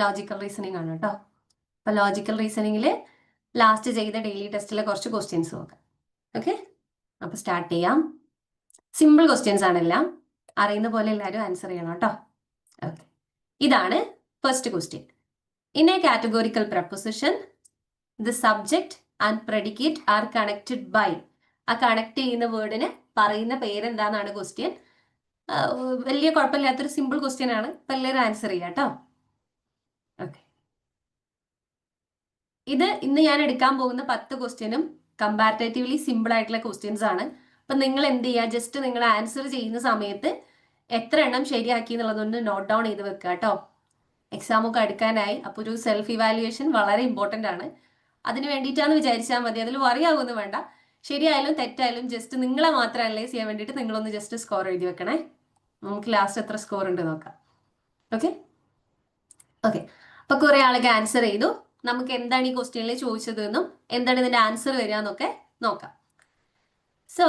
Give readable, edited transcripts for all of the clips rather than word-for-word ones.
Logical reasoning ആണ് കേട്ടോ. അപ്പൊ ലോജിക്കൽ റീസണിങ്ങിൽ ലാസ്റ്റ് ചെയ്ത ഡെയിലി ടെസ്റ്റിലെ കുറച്ച് ക്വസ്റ്റ്യൻസ് നോക്കാം. ഓക്കെ, അപ്പൊ സ്റ്റാർട്ട് ചെയ്യാം. സിമ്പിൾ ക്വസ്റ്റ്യൻസ് ആണെല്ലാം, അറിയുന്ന പോലെ എല്ലാവരും ആൻസർ ചെയ്യണം കേട്ടോ. ഓക്കെ, ഇതാണ് first question. In a categorical proposition the subject and predicate are connected by. ആ കണക്ട് ചെയ്യുന്ന വേർഡിന് പറയുന്ന പേരെന്താന്നാണ് ക്വസ്റ്റ്യൻ. വലിയ കുഴപ്പമില്ലാത്തൊരു സിമ്പിൾ ക്വസ്റ്റ്യൻ ആണ്. അപ്പൊ എല്ലാവരും ആൻസർ ചെയ്യാം കേട്ടോ. ഓക്കെ, ഇത് ഇന്ന് ഞാൻ എടുക്കാൻ പോകുന്ന 10 ക്വസ്റ്റ്യനും കമ്പാരിറ്റീവ്ലി സിമ്പിൾ ആയിട്ടുള്ള ക്വസ്റ്റ്യൻസ് ആണ്. അപ്പൊ നിങ്ങൾ എന്ത് ചെയ്യുക, ജസ്റ്റ് നിങ്ങൾ ആൻസർ ചെയ്യുന്ന സമയത്ത് എത്ര എണ്ണം ശരിയാക്കി എന്നുള്ളതൊന്ന് നോട്ട് ഡൗൺ ചെയ്ത് വെക്കുക കേട്ടോ. എക്സാം ഒക്കെ എടുക്കാനായി. അപ്പോൾ ഒരു സെൽഫ് ഇവാലുവേഷൻ വളരെ ഇമ്പോർട്ടൻ്റ് ആണ്. അതിന് വേണ്ടിയിട്ടാന്ന് വിചാരിച്ചാൽ മതി, അതിൽ വറിയാവുമെന്ന് വേണ്ട. ശരിയായാലും തെറ്റായാലും ജസ്റ്റ് നിങ്ങളെ മാത്രം അനലൈസ് ചെയ്യാൻ വേണ്ടിയിട്ട് നിങ്ങളൊന്ന് ജസ്റ്റ് സ്കോർ എഴുതി വെക്കണേ. നമുക്ക് ലാസ്റ്റ് എത്ര സ്കോർ ഉണ്ട് നോക്കാം. ഓക്കെ ഓക്കെ, അപ്പൊ കുറെ ആളൊക്കെ ആൻസർ ചെയ്തു. നമുക്ക് എന്താണ് ഈ ക്വസ്റ്റ്യനിൽ ചോദിച്ചത് എന്നും എന്താണ് ഇതിന്റെ ആൻസർ വരിക എന്നൊക്കെ നോക്കാം. സോ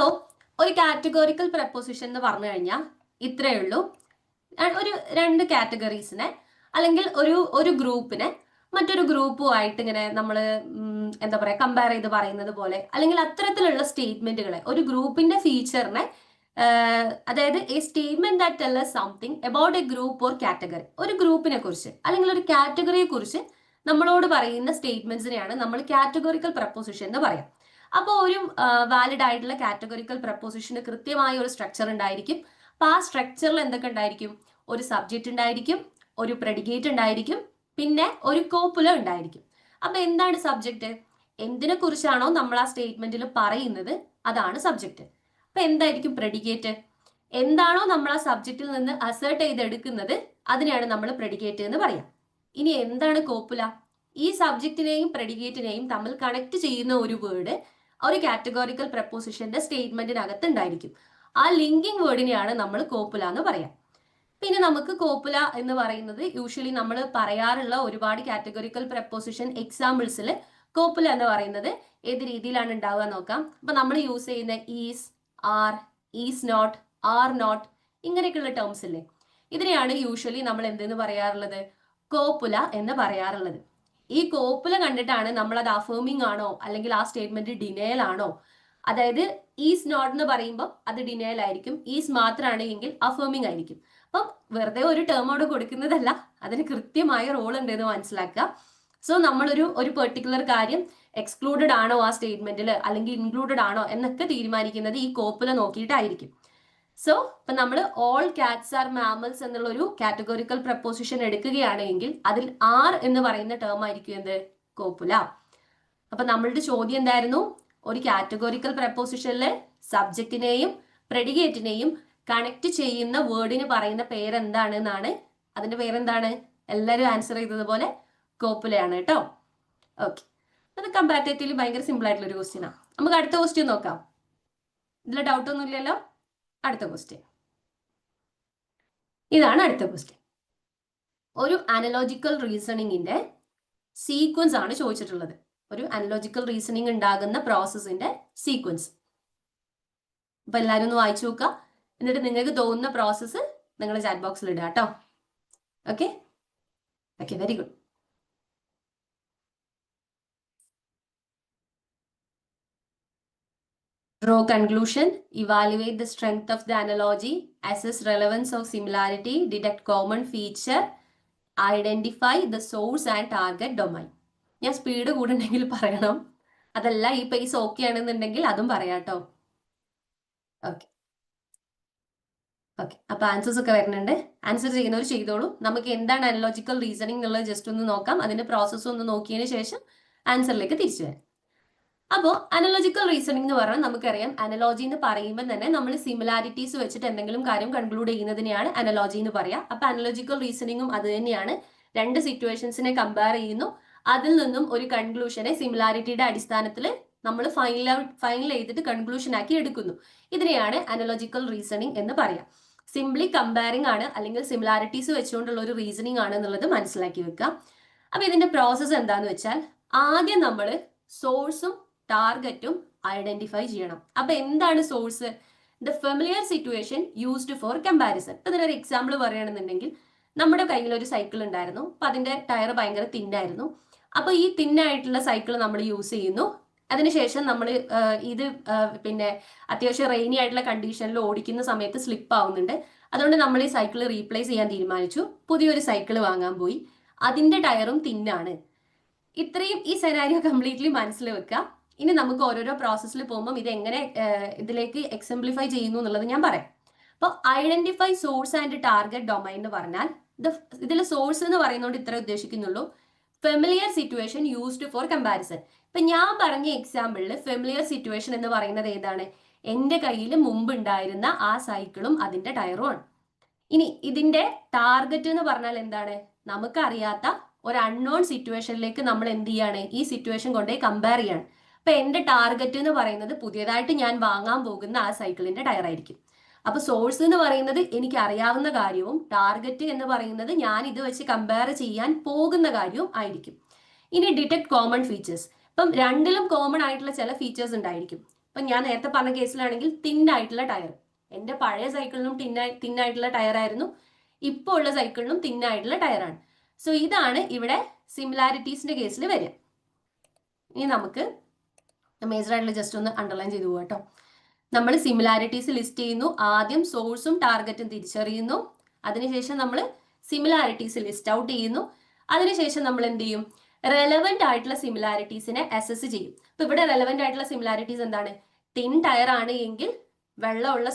ഒരു കാറ്റഗോറിക്കൽ പ്രപ്പോസിഷൻ എന്ന് പറഞ്ഞു കഴിഞ്ഞാൽ ഇത്രയേ ഉള്ളൂ. ഒരു 2 കാറ്റഗറീസിനെ അല്ലെങ്കിൽ ഒരു ഗ്രൂപ്പിനെ മറ്റൊരു ഗ്രൂപ്പുമായിട്ട് ഇങ്ങനെ നമ്മൾ എന്താ പറയുക കമ്പയർ ചെയ്ത് പറയുന്നത് പോലെ, അല്ലെങ്കിൽ അത്തരത്തിലുള്ള സ്റ്റേറ്റ്മെന്റുകളെ, ഒരു ഗ്രൂപ്പിന്റെ ഫീച്ചറിനെ, അതായത് A statement that tell us something about A group or category, ഒരു ഗ്രൂപ്പിനെ കുറിച്ച് അല്ലെങ്കിൽ ഒരു കാറ്റഗറിയെ കുറിച്ച് നമ്മളോട് പറയുന്ന സ്റ്റേറ്റ്മെന്റ്സിനെയാണ് നമ്മൾ കാറ്റഗോറിക്കൽ പ്രപ്പോസിഷൻ എന്ന് പറയാം. അപ്പോൾ ഒരു വാലിഡ് ആയിട്ടുള്ള കാറ്റഗോറിക്കൽ പ്രപ്പോസിഷന് കൃത്യമായ ഒരു സ്ട്രക്ചർ ഉണ്ടായിരിക്കും. അപ്പൊ ആ സ്ട്രക്ചറിൽ എന്തൊക്കെ ഉണ്ടായിരിക്കും? ഒരു സബ്ജക്റ്റ് ഉണ്ടായിരിക്കും, ഒരു പ്രെഡിക്കേറ്റ് ഉണ്ടായിരിക്കും, പിന്നെ ഒരു കോപ്പുല ഉണ്ടായിരിക്കും. അപ്പൊ എന്താണ് സബ്ജക്റ്റ്? എന്തിനെ കുറിച്ചാണോ നമ്മൾ ആ സ്റ്റേറ്റ്മെന്റിൽ പറയുന്നത് അതാണ് സബ്ജക്റ്റ്. അപ്പൊ എന്തായിരിക്കും പ്രെഡിക്കേറ്റ്? എന്താണോ നമ്മൾ ആ സബ്ജക്റ്റിൽ നിന്ന് അസേർട്ട് ചെയ്തെടുക്കുന്നത് അതിനെയാണ് നമ്മൾ പ്രെഡിക്കേറ്റ് എന്ന് പറയാം. ഇനി എന്താണ് കോപ്പുല? ഈ സബ്ജക്റ്റിനെയും പ്രെഡിക്കേറ്റിനെയും തമ്മിൽ കണക്ട് ചെയ്യുന്ന ഒരു വേർഡ് ഒരു കാറ്റഗോറിക്കൽ പ്രപ്പോസിഷന്റെ സ്റ്റേറ്റ്മെന്റിനകത്ത് ഉണ്ടായിരിക്കും. ആ ലിങ്കിങ് വേർഡിനെയാണ് നമ്മൾ കോപ്പുല എന്ന് പറയാം. പിന്നെ നമുക്ക് കോപ്പുല എന്ന് പറയുന്നത് യൂഷ്വലി നമ്മൾ പറയാറുള്ള ഒരുപാട് കാറ്റഗോറിക്കൽ പ്രപ്പോസിഷൻ എക്സാമ്പിൾസിൽ കോപ്പുല എന്ന് പറയുന്നത് ഏത് രീതിയിലാണ് ഉണ്ടാവുക നോക്കാം. അപ്പൊ നമ്മൾ യൂസ് ചെയ്യുന്ന is, are, is not, are not, ഇങ്ങനെയൊക്കെയുള്ള ടേംസ് ഇല്ലേ, ഇതിനെയാണ് യൂഷ്വലി നമ്മൾ എന്തെന്ന് പറയാറുള്ളത്? കോപ്പുല എന്ന് പറയാറുള്ളത്. ഈ കോപ്പുല കണ്ടിട്ടാണ് നമ്മൾ അത് അഫേമിംഗ് ആണോ അല്ലെങ്കിൽ ആ സ്റ്റേറ്റ്മെന്റ് ഡിനയൽ ആണോ, അതായത് ഈസ് നോട്ട് എന്ന് പറയുമ്പോൾ അത് ഡിനയൽ ആയിരിക്കും, ഈസ് മാത്രമാണെങ്കിൽ അഫേമിംഗ് ആയിരിക്കും. അപ്പം വെറുതെ ഒരു ടേം അവിടെ കൊടുക്കുന്നതല്ല, അതിന് കൃത്യമായ റോൾ ഉണ്ട് എന്ന് മനസ്സിലാക്കുക. സോ നമ്മളൊരു പെർട്ടിക്കുലർ കാര്യം എക്സ്ക്ലൂഡഡ് ആണോ ആ സ്റ്റേറ്റ്മെന്റിൽ അല്ലെങ്കിൽ ഇൻക്ലൂഡഡ് ആണോ എന്നൊക്കെ തീരുമാനിക്കുന്നത് ഈ കോപ്പുല നോക്കിയിട്ടായിരിക്കും. സോ ഇപ്പൊ നമ്മൾ ഓൾ കാറ്റ്സ് ആർ മാമൽസ് എന്നുള്ള ഒരു കാറ്റഗോറിക്കൽ പ്രപ്പോസിഷൻ എടുക്കുകയാണെങ്കിൽ അതിൽ ആർ എന്ന് പറയുന്ന ടേം ആയിരിക്കും എന്ത്? കോപ്പുല. അപ്പൊ നമ്മളുടെ ചോദ്യം എന്തായിരുന്നു? ഒരു കാറ്റഗോറിക്കൽ പ്രപ്പോസിഷനിലെ സബ്ജക്റ്റിനെയും പ്രെഡിക്കേറ്റിനെയും കണക്ട് ചെയ്യുന്ന വേർഡിന് പറയുന്ന പേരെന്താണ് എന്നാണ്. അതിന്റെ പേരെന്താണ്? എല്ലാവരും ആൻസർ ചെയ്തതുപോലെ കോപ്പുലയാണ് കേട്ടോ. ഓക്കെ, അത് കമ്പാരിറ്റീവ്ലി ഭയങ്കര സിമ്പിൾ ആയിട്ടുള്ള ഒരു ക്വസ്റ്റ്യൻ ആണ്. നമുക്ക് അടുത്ത ക്വസ്റ്റ്യൻ നോക്കാം. ഇതിൽ ഡൗട്ട് ഒന്നും ഇല്ലല്ലോ. അടുത്ത ക്വസ്റ്റ്യൻ ഇതാണ്. അടുത്ത ക്വസ്റ്റ്യൻ ഒരു അനലോജിക്കൽ റീസണിങ്ങിന്റെ സീക്വൻസ് ആണ് ചോദിച്ചിട്ടുള്ളത്. ഒരു അനലോജിക്കൽ റീസണിങ് ഉണ്ടാകുന്ന പ്രോസസ്സിന്റെ സീക്വൻസ്. അപ്പൊ എല്ലാവരും ഒന്ന് വായിച്ചു നോക്കുക. എന്നിട്ട് നിങ്ങൾക്ക് തോന്നുന്ന പ്രോസസ്സ് നിങ്ങൾ ചാറ്റ് ബോക്സിൽ ഇടുക കേട്ടോ. Okay okay, very good. Draw conclusion, evaluate the strength of the analogy, assess relevance of similarity, detect common feature, identify the source and target domain. ഞാൻ സ്പീഡ് കൂടുണ്ടെങ്കിൽ പറയണം, അതല്ല ഈ പേസ് ഓക്കെ ആണെന്നുണ്ടെങ്കിൽ അതും പറയാം കേട്ടോ. ഓക്കെ ഓക്കെ, അപ്പൊ ആൻസേഴ്സ് ഒക്കെ വരുന്നുണ്ട്. ആൻസർ ചെയ്യുന്നവർ ചെയ്തോളൂ. നമുക്ക് എന്താണ് അനലോജിക്കൽ റീസണിങ് എന്നുള്ളത് ജസ്റ്റ് ഒന്ന് നോക്കാം. അതിന്റെ പ്രോസസ്സ് ഒന്ന് നോക്കിയതിന് ശേഷം ആൻസറിലേക്ക് തിരിച്ചു വരാം. അപ്പോൾ അനലോജിക്കൽ റീസണിംഗ് എന്ന് പറഞ്ഞാൽ നമുക്കറിയാം, അനലോജി എന്ന് പറയുമ്പോൾ തന്നെ നമ്മൾ സിമിലാരിറ്റീസ് വെച്ചിട്ട് എന്തെങ്കിലും കാര്യം കൺക്ലൂഡ് ചെയ്യുന്നതിനെയാണ് അനലോജി എന്ന് പറയാം. അപ്പൊ അനലോജിക്കൽ റീസണിങ്ങും അത് തന്നെയാണ്. 2 സിറ്റുവേഷൻസിനെ കമ്പയർ ചെയ്യുന്നു, അതിൽ നിന്നും ഒരു കൺക്ലൂഷനെ സിമിലാരിറ്റിയുടെ അടിസ്ഥാനത്തിൽ നമ്മൾ ഫൈനൽ ചെയ്തിട്ട് കൺക്ലൂഷൻ ആക്കി എടുക്കുന്നു. ഇതിനെയാണ് അനലോജിക്കൽ റീസണിങ് എന്ന് പറയാം. സിംപ്ലി കമ്പയറിംഗ് ആണ് അല്ലെങ്കിൽ സിമിലാരിറ്റീസ് വെച്ചുകൊണ്ടുള്ള ഒരു റീസണിങ് ആണ് എന്നുള്ളത് മനസ്സിലാക്കി വെക്കുക. അപ്പൊ ഇതിന്റെ പ്രോസസ്സ് എന്താന്ന് വെച്ചാൽ, ആദ്യം നമ്മൾ സോഴ്സും ടാർഗറ്റും ഐഡന്റിഫൈ ചെയ്യണം. അപ്പൊ എന്താണ് source? The familiar situation used for comparison. ഇപ്പൊ ഇതിനൊരു എക്സാമ്പിൾ പറയുകയാണെന്നുണ്ടെങ്കിൽ, നമ്മുടെ കയ്യിൽ ഒരു സൈക്കിൾ ഉണ്ടായിരുന്നു. അപ്പൊ അതിന്റെ ടയർ ഭയങ്കര തിന്നായിരുന്നു. അപ്പൊ ഈ തിന്നായിട്ടുള്ള സൈക്കിൾ നമ്മൾ യൂസ് ചെയ്യുന്നു. അതിനുശേഷം നമ്മൾ ഇത് പിന്നെ അത്യാവശ്യം റെയിനി ആയിട്ടുള്ള കണ്ടീഷനിൽ ഓടിക്കുന്ന സമയത്ത് സ്ലിപ്പ് ആവുന്നുണ്ട്. അതുകൊണ്ട് നമ്മൾ ഈ സൈക്കിൾ റീപ്ലേസ് ചെയ്യാൻ തീരുമാനിച്ചു. പുതിയൊരു സൈക്കിൾ വാങ്ങാൻ പോയി. അതിന്റെ ടയറും തിന്നാണ്. ഇത്രയും ഈ സെനാരിയോ കംപ്ലീറ്റ്ലി മനസ്സിൽ വെക്കുക. ഇനി നമുക്ക് ഓരോരോ പ്രോസസ്സിൽ പോകുമ്പോൾ ഇത് എങ്ങനെ ഇതിലേക്ക് എക്സംപ്ലിഫൈ ചെയ്യുന്നു എന്നുള്ളത് ഞാൻ പറയാം. അപ്പോൾ identify source and target domain എന്ന് പറഞ്ഞാൽ ഇതിൽ സോഴ്സ് എന്ന് പറയുന്നതുകൊണ്ട് ഇത്ര ഉദ്ദേശിക്കുന്നുള്ളൂ. Familiar situation used for comparison. ഇപ്പൊ ഞാൻ പറഞ്ഞ എക്സാമ്പിളിൽ ഫെമിലിയർ സിറ്റുവേഷൻ എന്ന് പറയുന്നത് ഏതാണ്? എൻ്റെ കയ്യിൽ മുമ്പ് ഉണ്ടായിരുന്ന ആ സൈക്കിളും അതിന്റെ ടയറും ആണ്. ഇനി ഇതിന്റെ ടാർഗറ്റ് എന്ന് പറഞ്ഞാൽ എന്താണ്? നമുക്കറിയാത്ത ഒരു അൺനോൺ സിറ്റുവേഷനിലേക്ക് നമ്മൾ എന്ത് ചെയ്യാണ്? ഈ സിറ്റുവേഷൻ കൊണ്ടേ കമ്പയർ ചെയ്യാണ്. അപ്പൊ എന്റെ ടാർഗറ്റ് എന്ന് പറയുന്നത് പുതിയതായിട്ട് ഞാൻ വാങ്ങാൻ പോകുന്ന ആ സൈക്കിളിന്റെ ടയർ ആയിരിക്കും. അപ്പൊ സോഴ്സ് എന്ന് പറയുന്നത് എനിക്ക് അറിയാവുന്ന കാര്യവും ടാർഗറ്റ് എന്ന് പറയുന്നത് ഞാൻ ഇത് വെച്ച് കമ്പയർ ചെയ്യാൻ പോകുന്ന കാര്യവും ആയിരിക്കും. ഇനി ഡിറ്റക്ട് കോമൺ ഫീച്ചേഴ്സ്. ഇപ്പം രണ്ടിലും കോമൺ ആയിട്ടുള്ള ചില ഫീച്ചേഴ്സ് ഉണ്ടായിരിക്കും. ഇപ്പം ഞാൻ നേരത്തെ പറഞ്ഞ കേസിലാണെങ്കിൽ തിന്നായിട്ടുള്ള ടയർ, എൻ്റെ പഴയ സൈക്കിളിനും തിന്നായിട്ടുള്ള ടയറായിരുന്നു, ഇപ്പോൾ ഉള്ള സൈക്കിളിനും തിന്നായിട്ടുള്ള ടയറാണ്. സോ ഇതാണ് ഇവിടെ സിമിലാരിറ്റീസിന്റെ കേസിൽ വരിക. ഇനി നമുക്ക് മേജർ ആയിട്ടുള്ള ജസ്റ്റ് ഒന്ന് അണ്ടർലൈൻ ചെയ്തു പോകാം കേട്ടോ. നമ്മൾ സിമിലാരിറ്റീസ് ലിസ്റ്റ് ചെയ്യുന്നു. ആദ്യം സോഴ്സും ടാർഗറ്റും തിരിച്ചറിയുന്നു. അതിനുശേഷം നമ്മൾ സിമിലാരിറ്റീസ് ലിസ്റ്റ് ഔട്ട് ചെയ്യുന്നു. അതിനുശേഷം നമ്മൾ എന്ത് ചെയ്യും? റെലവെന്റ് ആയിട്ടുള്ള സിമിലാരിറ്റീസിനെ അസസ് ചെയ്യും. ഇപ്പൊ ഇവിടെ റെലവെന്റ് ആയിട്ടുള്ള സിമിലാരിറ്റീസ് എന്താണ്? തിൻ ടയർ ആണ് എങ്കിൽ വെള്ളമുള്ള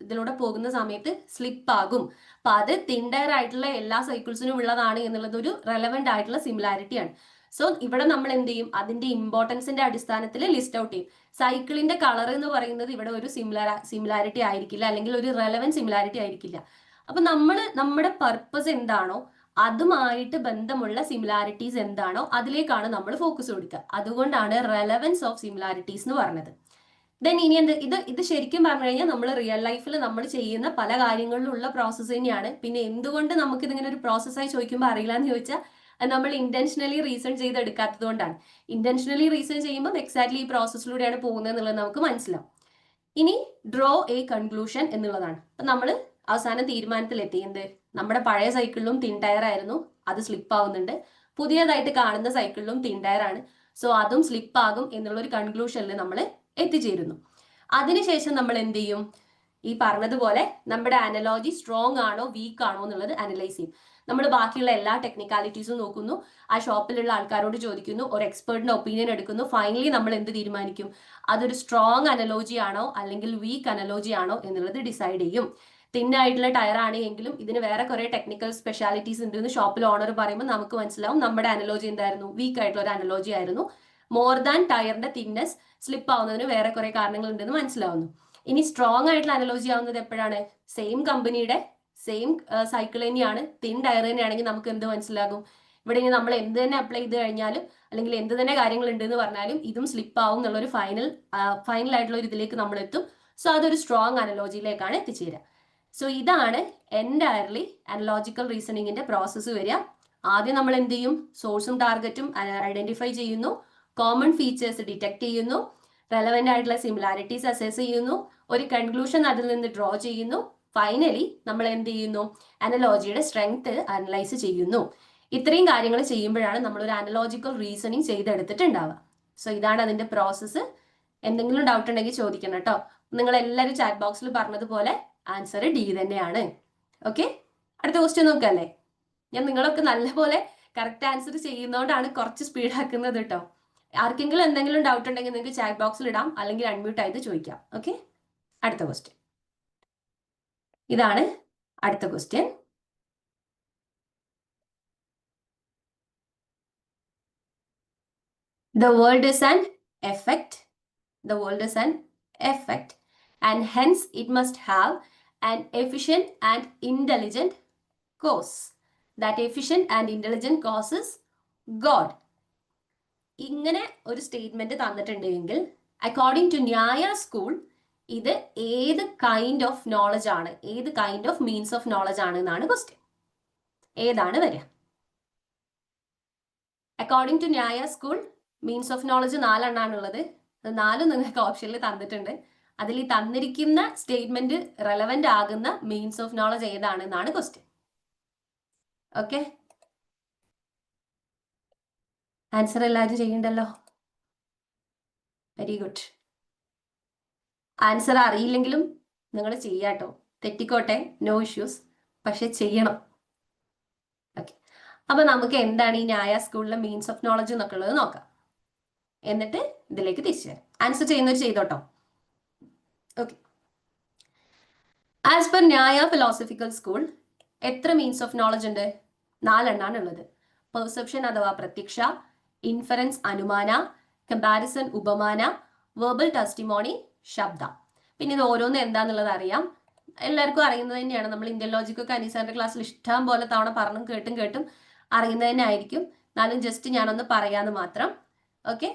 ഇതിലൂടെ പോകുന്ന സമയത്ത് സ്ലിപ്പ് ആകും. അപ്പൊ അത് തിൻ ടയർ ആയിട്ടുള്ള എല്ലാ സൈക്കിൾസിനും ഉള്ളതാണ് എന്നുള്ളത് ഒരു റെലവെന്റ് ആയിട്ടുള്ള സിമിലാരിറ്റിയാണ്. സോ ഇവിടെ നമ്മൾ എന്ത് ചെയ്യും? അതിന്റെ ഇമ്പോർട്ടൻസിന്റെ അടിസ്ഥാനത്തിൽ ലിസ്റ്റ് ഔട്ട് ചെയ്യും. സൈക്കിളിന്റെ കളർ എന്ന് പറയുന്നത് ഇവിടെ ഒരു സിമിലാരിറ്റി ആയിരിക്കില്ല, അല്ലെങ്കിൽ ഒരു റെലവെന്റ് സിമിലാരിറ്റി ആയിരിക്കില്ല. അപ്പൊ നമ്മുടെ പർപ്പസ് എന്താണോ അതുമായിട്ട് ബന്ധമുള്ള സിമിലാരിറ്റീസ് എന്താണോ അതിലേക്കാണ് നമ്മൾ ഫോക്കസ് കൊടുക്കുക. അതുകൊണ്ടാണ് റെലവൻസ് ഓഫ് സിമിലാരിറ്റീസ് എന്ന് പറഞ്ഞത്. ദെൻ ഇനി ഇത് ശരിക്കും പറഞ്ഞു കഴിഞ്ഞാൽ നമ്മൾ റിയൽ ലൈഫിൽ നമ്മൾ ചെയ്യുന്ന പല കാര്യങ്ങളിലുള്ള പ്രോസസ്സ് തന്നെയാണ്. പിന്നെ എന്തുകൊണ്ട് നമുക്ക് ഇതിങ്ങനെ ഒരു പ്രോസസ്സായി ചോദിക്കുമ്പോൾ അറിയില്ല എന്ന് ചോദിച്ചാൽ നമ്മൾ ഇന്റൻഷനലി റീസൺ ചെയ്തെടുക്കാത്തത് കൊണ്ടാണ്. ഇന്റൻഷനലി റീസൺ ചെയ്യുമ്പോൾ എക്സാക്ട്ലി ഈ പ്രോസസ്സിലൂടെയാണ് പോകുന്നത് എന്നുള്ളത് നമുക്ക് മനസ്സിലാവും. ഇനി ഡ്രോ എ കൺക്ലൂഷൻ എന്നുള്ളതാണ്. അപ്പൊ നമ്മൾ അവസാനം തീരുമാനത്തിലെത്തി. എന്ത്? നമ്മുടെ പഴയ സൈക്കിളിലും തിൻ ടയർ ആയിരുന്നു, അത് സ്ലിപ്പ് ആവുന്നുണ്ട്. പുതിയതായിട്ട് കാണുന്ന സൈക്കിളിലും തിൻ ടയർ ആണ്, സോ അതും സ്ലിപ്പ് ആകും എന്നുള്ള ഒരു കൺക്ലൂഷനിൽ നമ്മൾ എത്തിച്ചേരുന്നു. അതിനുശേഷം നമ്മൾ എന്ത് ചെയ്യും? ഈ പറഞ്ഞതുപോലെ നമ്മുടെ അനലോജി സ്ട്രോങ് ആണോ വീക്ക് ആണോ എന്നുള്ളത് അനലൈസ് ചെയ്യും. നമ്മൾ ബാക്കിയുള്ള എല്ലാ ടെക്നിക്കാലിറ്റീസും നോക്കുന്നു, ആ ഷോപ്പിലുള്ള ആൾക്കാരോട് ചോദിക്കുന്നു, ഒരു എക്സ്പേർട്ടിന്റെ ഒപ്പീനിയൻ എടുക്കുന്നു. ഫൈനലി നമ്മൾ എന്ത് തീരുമാനിക്കും? അതൊരു സ്ട്രോങ് അനലോജി ആണോ അല്ലെങ്കിൽ വീക്ക് അനലോജി ആണോ എന്നുള്ളത് ഡിസൈഡ് ചെയ്യും. തിന്നായിട്ടുള്ള ടയർ ആണ് എങ്കിലും ഇതിന് വേറെ കുറെ ടെക്നിക്കൽ സ്പെഷ്യാലിറ്റീസ് ഉണ്ട് എന്ന് ഷോപ്പിൽ ഓണർ പറയുമ്പോൾ നമുക്ക് മനസ്സിലാവും നമ്മുടെ അനലോജി എന്തായിരുന്നു? വീക്ക് ആയിട്ടുള്ള ഒരു അനലോജി ആയിരുന്നു. മോർ ദാൻ ടയറിന്റെ തിന്നസ് സ്ലിപ്പ് ആവുന്നതിന് വേറെ കുറെ കാരണങ്ങൾ ഉണ്ടെന്ന് മനസ്സിലാവുന്നു. ഇനി സ്ട്രോങ് ആയിട്ടുള്ള അനലോജി ആവുന്നത് എപ്പോഴാണ്? സെയിം കമ്പനിയുടെ സെയിം സൈക്കിൾ തന്നെയാണ്, തിൻ ടയർ തന്നെയാണെങ്കിൽ നമുക്ക് എന്ത് മനസ്സിലാകും? ഇവിടെ ഇനി നമ്മൾ എന്ത് തന്നെ അപ്ലൈ ചെയ്ത് കഴിഞ്ഞാലും അല്ലെങ്കിൽ എന്ത് തന്നെ കാര്യങ്ങൾ ഉണ്ട് എന്ന് പറഞ്ഞാലും ഇതും സ്ലിപ്പ് ആവും എന്നുള്ളൊരു ഫൈനൽ ആയിട്ടുള്ള ഒരു ഇതിലേക്ക് നമ്മൾ എത്തും. സോ അതൊരു സ്ട്രോങ് അനലോജിയിലേക്കാണ് എത്തിച്ചേരുക. സോ ഇതാണ് എൻറ്റയർലി അനലോജിക്കൽ റീസണിങ്ങിന്റെ പ്രോസസ്സ് വരിക. ആദ്യം നമ്മൾ എന്ത് ചെയ്യും? സോഴ്സും ടാർഗറ്റും ഐഡന്റിഫൈ ചെയ്യുന്നു, കോമൺ ഫീച്ചേഴ്സ് ഡിറ്റക്ട് ചെയ്യുന്നു, റെലവെന്റ് ആയിട്ടുള്ള സിമിലാരിറ്റീസ് അസസ് ചെയ്യുന്നു, ഒരു കൺക്ലൂഷൻ അതിൽ നിന്ന് ഡ്രോ ചെയ്യുന്നു. ഫൈനലി നമ്മൾ എന്ത് ചെയ്യുന്നു? അനലോജിയുടെ സ്ട്രെങ്ത് അനലൈസ് ചെയ്യുന്നു. ഇത്രയും കാര്യങ്ങൾ ചെയ്യുമ്പോഴാണ് നമ്മൾ ഒരു അനലോജിക്കൽ റീസണിങ് ചെയ്തെടുത്തിട്ടുണ്ടാവുക. സോ ഇതാണ് അതിന്റെ പ്രോസസ്സ്. എന്തെങ്കിലും ഡൗട്ട് ഉണ്ടെങ്കിൽ ചോദിക്കണം കേട്ടോ. നിങ്ങൾ എല്ലാവരും ചാറ്റ് ബോക്സിൽ പറഞ്ഞതുപോലെ ആൻസർ ഡി തന്നെയാണ്. ഓക്കെ, അടുത്ത ക്വസ്റ്റ്യൻ നോക്കല്ലേ. ഞാൻ നിങ്ങളൊക്കെ നല്ലപോലെ കറക്റ്റ് ആൻസർ ചെയ്യുന്നതുകൊണ്ടാണ് കുറച്ച് സ്പീഡാക്കുന്നത് കേട്ടോ. ആർക്കെങ്കിലും എന്തെങ്കിലും ഡൗട്ട് ഉണ്ടെങ്കിൽ നിങ്ങൾക്ക് ചാറ്റ് ബോക്സിൽ ഇടാം, അല്ലെങ്കിൽ അൺമ്യൂട്ട് ആയിട്ട് ചോദിക്കാം. ഓക്കെ, അടുത്ത ക്വസ്റ്റ്യൻ ഇതാണ്. അടുത്ത question, the world is an effect. The world is an effect and hence it must have an efficient and intelligent cause. That efficient and intelligent cause is God. ഇങ്ങനെ ഒരു statement തന്നിട്ടുണ്ടെങ്കിൽ according to Nyaya school ഇത് ഏത് kind of knowledge ആണ്, ഏത് kind of means of knowledge ആണ് എന്നാണ് question. ഏതാണ് വരിക? According to Nyaya school means of knowledge 4 എണ്ണാണുള്ളത്. അത് 4 നിങ്ങൾക്ക് ഓപ്ഷനിൽ തന്നിട്ടുണ്ട്. അതിൽ ഈ തന്നിരിക്കുന്ന സ്റ്റേറ്റ്മെന്റ് റെലവെന്റ് ആകുന്ന മീൻസ് ഓഫ് നോളജ് ഏതാണെന്നാണ് ക്വസ്റ്റ്യൻ. ഓക്കെ, ആൻസർ എല്ലാവരും ചെയ്യണ്ടല്ലോ. Very good. ആൻസർ അറിയില്ലെങ്കിലും നിങ്ങൾ ചെയ്യാട്ടോ, തെറ്റിക്കോട്ടെ, നോ ഇഷ്യൂസ്, പക്ഷെ ചെയ്യണം. ഓക്കെ, അപ്പൊ നമുക്ക് എന്താണ് ഈ ന്യായ സ്കൂളിലെ മീൻസ് ഓഫ് നോളജ് എന്നൊക്കെ ഉള്ളത് നോക്കാം. എന്നിട്ട് ഇതിലേക്ക് തിരിച്ചു വരാം. ആൻസർ ചെയ്യുന്നവർ ചെയ്തോട്ടോ. ഓക്കെ, ആസ് പെർ ന്യായ ഫിലോസഫിക്കൽ സ്കൂൾ എത്ര മീൻസ് ഓഫ് നോളജ് ഉണ്ട്? 4 എണ്ണാണ് ഉള്ളത്. പെർസെപ്ഷൻ അഥവാ പ്രത്യക്ഷ, ഇൻഫറൻസ് അനുമാന, കമ്പാരിസൺ ഉപമാന, വെർബൽ ടെസ്റ്റിമോണി, ശബ്ദ. പിന്നെ ഇത് ഓരോന്ന് എന്താന്നുള്ളത് അറിയാം, എല്ലാവർക്കും അറിയുന്നത് തന്നെയാണ്. നമ്മൾ ഇന്ത്യൻ ലോജിക്കൊക്കെ അനീസാറിന്റെ ക്ലാസ്സിൽ ഇഷ്ടം പോലെ തവണ പറഞ്ഞും കേട്ടും അറിയുന്നത് തന്നെ ആയിരിക്കും. എന്നാലും ജസ്റ്റ് ഞാനൊന്ന് പറയാന്ന് മാത്രം. ഓക്കെ,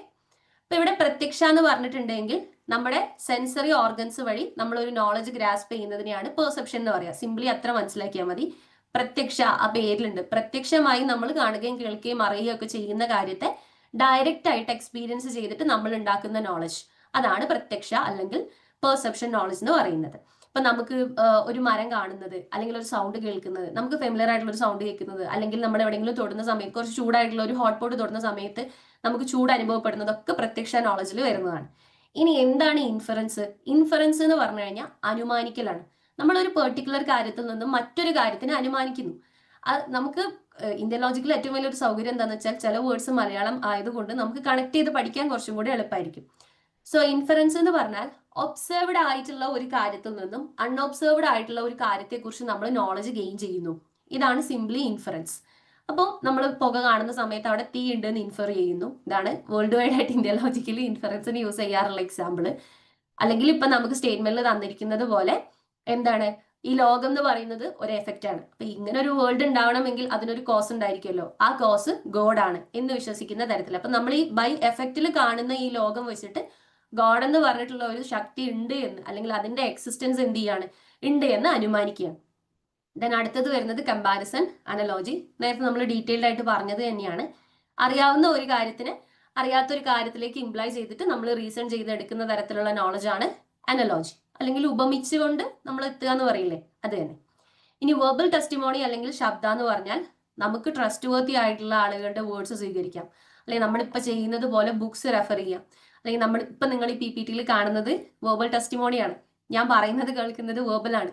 അപ്പൊ ഇവിടെ പ്രത്യക്ഷ എന്ന് പറഞ്ഞിട്ടുണ്ടെങ്കിൽ നമ്മുടെ സെൻസറി ഓർഗൻസ് വഴി നമ്മൾ ഒരു നോളജ് ഗ്രാസ്പ് ചെയ്യുന്നതിനെയാണ് പെർസെപ്ഷൻ എന്ന് പറയുക. സിംപ്ലി അത്ര മനസ്സിലാക്കിയാൽ മതി. പ്രത്യക്ഷ ആ പേരിലുണ്ട്. പ്രത്യക്ഷമായി നമ്മൾ കാണുകയും കേൾക്കുകയും അറിയുകയും ഒക്കെ ചെയ്യുന്ന കാര്യത്തെ ഡയറക്റ്റ് ആയിട്ട് എക്സ്പീരിയൻസ് ചെയ്തിട്ട് നമ്മൾ ഉണ്ടാക്കുന്ന നോളജ്, അതാണ് പ്രത്യക്ഷ അല്ലെങ്കിൽ പെർസെപ്ഷൻ നോളജ് എന്ന് പറയുന്നത്. ഇപ്പൊ നമുക്ക് ഒരു മരം കാണുന്നത്, അല്ലെങ്കിൽ ഒരു സൗണ്ട് കേൾക്കുന്നത്, നമുക്ക് ഫെമിലിയർ ആയിട്ടുള്ള ഒരു സൗണ്ട് കേൾക്കുന്നത്, അല്ലെങ്കിൽ നമ്മൾ എവിടെയെങ്കിലും തൊടുന്ന സമയത്ത്, കുറച്ച് ചൂടായിട്ടുള്ള ഒരു ഹോട്ട് പോട്ട് തൊടുന്ന സമയത്ത് നമുക്ക് ചൂട് അനുഭവപ്പെടുന്നതൊക്കെ പ്രത്യക്ഷ നോളജിൽ വരുന്നതാണ്. ഇനി എന്താണ് ഇൻഫറൻസ്? ഇൻഫറൻസ് എന്ന് പറഞ്ഞു കഴിഞ്ഞാൽ അനുമാനിക്കലാണ്. നമ്മൾ ഒരു പെർട്ടിക്കുലർ കാര്യത്തിൽ നിന്നും മറ്റൊരു കാര്യത്തിനെ അനുമാനിക്കുന്നു. നമുക്ക് ഇന്ത്യൻ ലോജിക്കിൽ ഏറ്റവും വലിയൊരു സൗകര്യം എന്താണെന്ന് വെച്ചാൽ ചില വേർഡ്സ് മലയാളം ആയതുകൊണ്ട് നമുക്ക് കണക്ട് ചെയ്ത് പഠിക്കാൻ കുറച്ചും കൂടി എളുപ്പമായിരിക്കും. സോ ഇൻഫറൻസ് എന്ന് പറഞ്ഞാൽ ഒബ്സർവ്ഡ് ആയിട്ടുള്ള ഒരു കാര്യത്തിൽ നിന്നും അൺഒബ്സർവ്ഡ് ആയിട്ടുള്ള ഒരു കാര്യത്തെക്കുറിച്ച് നമ്മൾ നോളജ് ഗെയിൻ ചെയ്യുന്നു. ഇതാണ് സിംപ്ലി ഇൻഫറൻസ്. അപ്പോൾ നമ്മൾ പുക കാണുന്ന സമയത്ത് അവിടെ തീ ഉണ്ട് എന്ന് ഇൻഫർ ചെയ്യുന്നു. ഇതാണ് വേൾഡ് വൈഡ് ആയിട്ട് ഇന്ത്യൻ ലോജിക്കലി ഇൻഫറൻസിന് യൂസ് ചെയ്യാറുള്ള എക്സാമ്പിൾ. അല്ലെങ്കിൽ ഇപ്പൊ നമുക്ക് സ്റ്റേറ്റ്മെന്റിൽ തന്നിരിക്കുന്നത് പോലെ എന്താണ്, ഈ ലോകം എന്ന് പറയുന്നത് ഒരു എഫക്റ്റ് ആണ്. അപ്പൊ ഇങ്ങനെ ഒരു വേൾഡ് ഉണ്ടാവണമെങ്കിൽ അതിനൊരു കോസ് ഉണ്ടായിരിക്കുമല്ലോ, ആ കോസ് ഗോഡ് ആണ് എന്ന് വിശ്വസിക്കുന്ന തരത്തിൽ. അപ്പൊ നമ്മൾ ഈ ബൈ എഫക്റ്റിൽ കാണുന്ന ഈ ലോകം വെച്ചിട്ട് ഗോഡ് എന്ന് പറഞ്ഞിട്ടുള്ള ഒരു ശക്തി ഉണ്ട് എന്ന്, അല്ലെങ്കിൽ അതിന്റെ എക്സിസ്റ്റൻസ് എന്ത് ചെയ്യാണ്, ഉണ്ട് എന്ന് അനുമാനിക്കുകയാണ്. ദെൻ അടുത്തത് വരുന്നത് കമ്പാരിസൺ അനലോജി. നേരത്തെ നമ്മൾ ഡീറ്റെയിൽഡ് ആയിട്ട് പറഞ്ഞത് തന്നെയാണ്. അറിയാവുന്ന ഒരു കാര്യത്തിന് അറിയാത്തൊരു കാര്യത്തിലേക്ക് ഇംപ്ലൈ ചെയ്തിട്ട് നമ്മൾ റീസൺ ചെയ്തെടുക്കുന്ന തരത്തിലുള്ള നോളജാണ് അനലോജി, അല്ലെങ്കിൽ ഉപമിച്ചുകൊണ്ട് നമ്മൾ എത്തുക എന്ന് പറയില്ലേ, അത് തന്നെ. ഇനി വെർബൽ ടെസ്റ്റിമോണി അല്ലെങ്കിൽ ശബ്ദ എന്ന് പറഞ്ഞാൽ നമുക്ക് ട്രസ്റ്റ് വർത്തി ആയിട്ടുള്ള ആളുകളുടെ വേർഡ്സ് സ്വീകരിക്കാം, അല്ലെങ്കിൽ നമ്മളിപ്പോൾ ചെയ്യുന്നത് പോലെ ബുക്സ് റെഫർ ചെയ്യാം, അല്ലെങ്കിൽ നമ്മൾ ഇപ്പം നിങ്ങൾ ഈ PPT-യിൽ കാണുന്നത് വെർബൽ ടെസ്റ്റിമോണിയാണ്. ഞാൻ പറയുന്നത് കേൾക്കുന്നത് വെർബലാണ്.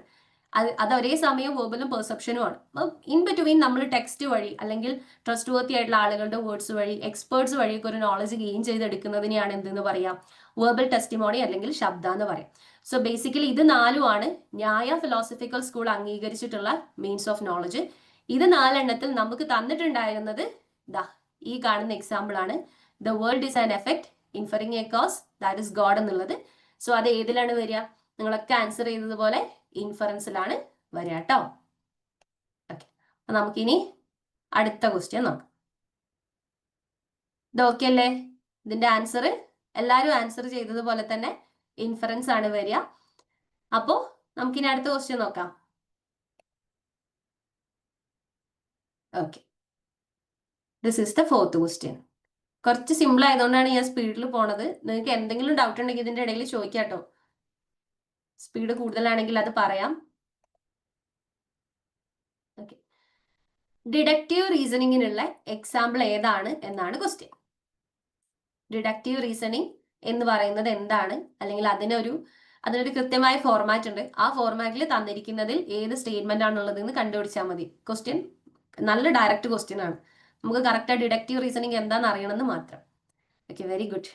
അത് ഒരേ സമയം വെർബലും പെർസെപ്ഷനുമാണ്. അപ്പം ഇൻ ബിറ്റ്വീൻ നമ്മൾ ടെക്സ്റ്റ് വഴി അല്ലെങ്കിൽ ട്രസ്റ്റ് വർത്തി ആയിട്ടുള്ള ആളുകളുടെ വേർഡ്സ് വഴി എക്സ്പേർട്സ് വഴിയൊക്കെ ഒരു നോളജ് ഗെയിൻ ചെയ്തെടുക്കുന്നതിനെയാണ് എന്തെന്ന് പറയാം, വെർബൽ ടെസ്റ്റിമോണി അല്ലെങ്കിൽ ശബ്ദ എന്ന് പറയാം. സോ ബേസിക്കലി ഇത് 4 ന്യായ ഫിലോസഫിക്കൽ സ്കൂൾ അംഗീകരിച്ചിട്ടുള്ള മീൻസ് ഓഫ് നോളജ്. ഇത് 4 എണ്ണത്തിൽ നമുക്ക് തന്നിട്ടുണ്ടായിരുന്നത് ഈ കാണുന്ന എക്സാമ്പിൾ ആണ്. The world is an effect inferring a cause that is God എന്നുള്ളത്. സോ അത് ഏതിലാണ് വരിക? നിങ്ങളൊക്കെ ആൻസർ ചെയ്തതുപോലെ ഇൻഫറൻസിലാണ് വരിക കേട്ടോ. ഓക്കെ, അപ്പൊ നമുക്കിനി അടുത്ത ക്വസ്റ്റ്യൻ നോക്കാം. ഇത് ഓക്കെ അല്ലേ? ഇതിന്റെ ആൻസർ എല്ലാവരും ആൻസർ ചെയ്തതുപോലെ തന്നെ ഇൻഫറൻസ് ആണ് വരിക. അപ്പോ നമുക്കിനി അടുത്ത ക്വസ്റ്റ്യൻ നോക്കാം. Okay, this is the 4th question. കുറച്ച് സിമ്പിൾ ആയതുകൊണ്ടാണ് ഞാൻ സ്പീഡിൽ പോണത്. നിങ്ങൾക്ക് എന്തെങ്കിലും ഡൗട്ട് ഉണ്ടെങ്കിൽ ഇതിന്റെ ഇടയിൽ ചോദിക്കാട്ടോ. സ്പീഡ് കൂടുതലാണെങ്കിൽ അത് പറയാം. ഓക്കെ, ഡിഡക്റ്റീവ് റീസണിങ്ങിനുള്ള എക്സാമ്പിൾ ഏതാണ് എന്നാണ് ക്വസ്റ്റ്യൻ. ഡിഡക്റ്റീവ് റീസണിങ് എന്ന് പറയുന്നത് എന്താണ്, അല്ലെങ്കിൽ അതിനൊരു കൃത്യമായ ഫോർമാറ്റ് ഉണ്ട്. ആ ഫോർമാറ്റിൽ തന്നിരിക്കുന്നതിൽ ഏത് സ്റ്റേറ്റ്മെന്റ് ആണുള്ളതെന്ന് കണ്ടുപിടിച്ചാൽ മതി. ക്വസ്റ്റ്യൻ നല്ല ഡയറക്റ്റ് ക്വസ്റ്റ്യൻ ആണ്. നമുക്ക് കറക്റ്റ് ഡിഡക്റ്റീവ് റീസണിങ് എന്താണെന്ന് അറിയണമെന്ന് മാത്രം. Okay, very good.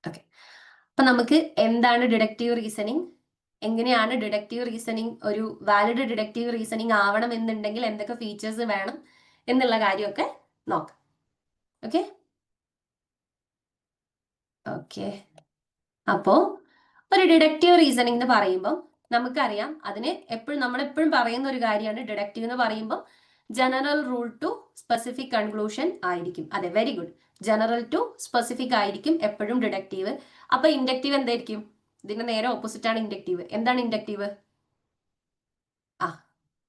ഓക്കെ, അപ്പൊ നമുക്ക് എന്താണ് ഡിഡക്റ്റീവ് റീസണിങ്, എങ്ങനെയാണ് ഡിഡക്റ്റീവ് റീസണിങ് ഒരു വാലിഡ് ഡിഡക്റ്റീവ് റീസണിങ് ആവണം എന്നുണ്ടെങ്കിൽ എന്തൊക്കെ ഫീച്ചേഴ്സ് വേണം എന്നുള്ള കാര്യമൊക്കെ നോക്കാം. ഓക്കെ ഓക്കെ അപ്പോ ഒരു ഡിഡക്റ്റീവ് റീസണിങ് എന്ന് പറയുമ്പോൾ നമുക്കറിയാം, അതിന് നമ്മൾ എപ്പോഴും പറയുന്ന ഒരു കാര്യമാണ് ഡിഡക്റ്റീവ് എന്ന് പറയുമ്പോൾ general rule to specific conclusion ആയിരിക്കും. അതെ, very good. General to specific ആയിരിക്കും എപ്പോഴും ഡിഡക്റ്റീവ്. അപ്പൊ ഇൻഡക്റ്റീവ് എന്തായിരിക്കും? ഇതിന്റെ നേരെ ഓപ്പോസിറ്റ് ആണ് ഇൻഡക്റ്റീവ്. എന്താണ് ഇൻഡക്റ്റീവ്?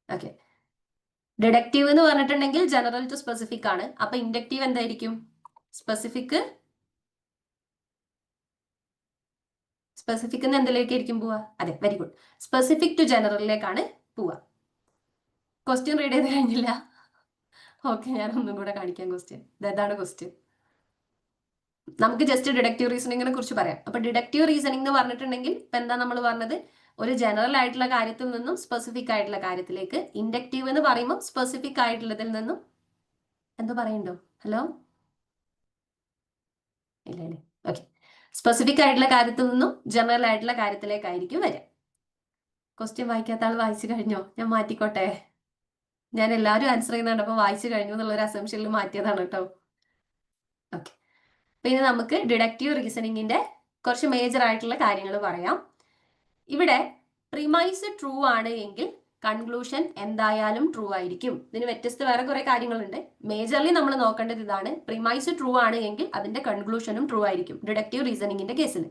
ഓക്കെ, ഡിഡക്റ്റീവ് എന്ന് പറഞ്ഞിട്ടുണ്ടെങ്കിൽ ജനറൽ ടു സ്പെസിഫിക് ആണ്. അപ്പൊ ഇൻഡക്റ്റീവ് എന്തായിരിക്കും? സ്പെസിഫിക് സ്പെസിഫിക് എന്ന് എന്തിലേക്കായിരിക്കും പോവാ? അതെ, വെരി ഗുഡ്. സ്പെസിഫിക് ടു ജനറലിലേക്കാണ് പോവാ. ക്വസ്റ്റ്യൻ റീഡ് ചെയ്ത് കഴിഞ്ഞില്ല? ഓക്കെ, ഞാൻ ഒന്നും കൂടെ കാണിക്കാം ക്വസ്റ്റ്യൻ. ഇതാണ് ക്വസ്റ്റ്യൻ. നമുക്ക് ജസ്റ്റ് ഡിഡക്റ്റീവ് റീസണിങ്ങിനെ കുറിച്ച് പറയാം. അപ്പൊ ഡിഡക്റ്റീവ് റീസണിംഗ് എന്ന് പറഞ്ഞിട്ടുണ്ടെങ്കിൽ ഇപ്പൊ എന്താ നമ്മൾ പറഞ്ഞത്? ഒരു ജനറൽ ആയിട്ടുള്ള കാര്യത്തിൽ നിന്നും സ്പെസിഫിക് ആയിട്ടുള്ള കാര്യത്തിലേക്ക്. ഇൻഡക്റ്റീവ് എന്ന് പറയുമ്പോൾ സ്പെസിഫിക് ആയിട്ടുള്ളതിൽ നിന്നും എന്തോ പറയണ്ടോ? ഹലോ, ഇല്ല അല്ലേ? ഓക്കെ, സ്പെസിഫിക് ആയിട്ടുള്ള കാര്യത്തിൽ നിന്നും ജനറൽ ആയിട്ടുള്ള കാര്യത്തിലേക്കായിരിക്കും വരിക. ക്വസ്റ്റ്യൻ വായിക്കാത്ത ആൾ വായിച്ചു കഴിഞ്ഞോ? ഞാൻ മാറ്റിക്കോട്ടെ. ഞാൻ എല്ലാവരും ആൻസർ ചെയ്യുന്നുണ്ട്, അപ്പൊ വായിച്ചു കഴിഞ്ഞു എന്നുള്ളൊരു അസംഷനിൽ മാറ്റിയതാണ് കേട്ടോ. ഓക്കെ, പിന്നെ നമുക്ക് ഡിഡക്റ്റീവ് റീസണിങ്ങിന്റെ കുറച്ച് മേജർ ആയിട്ടുള്ള കാര്യങ്ങൾ പറയാം. ഇവിടെ പ്രിമൈസ് ട്രൂ ആണ് എങ്കിൽ കൺക്ലൂഷൻ എന്തായാലും ട്രൂ ആയിരിക്കും. ഇതിന് വ്യത്യസ്ത വേറെ കുറെ കാര്യങ്ങളുണ്ട്. മേജർലി നമ്മൾ നോക്കേണ്ടത് ഇതാണ്. പ്രിമൈസ് ട്രൂ ആണ് എങ്കിൽ അതിന്റെ കൺക്ലൂഷനും ട്രൂ ആയിരിക്കും ഡിഡക്റ്റീവ് റീസണിങ്ങിന്റെ കേസിൽ.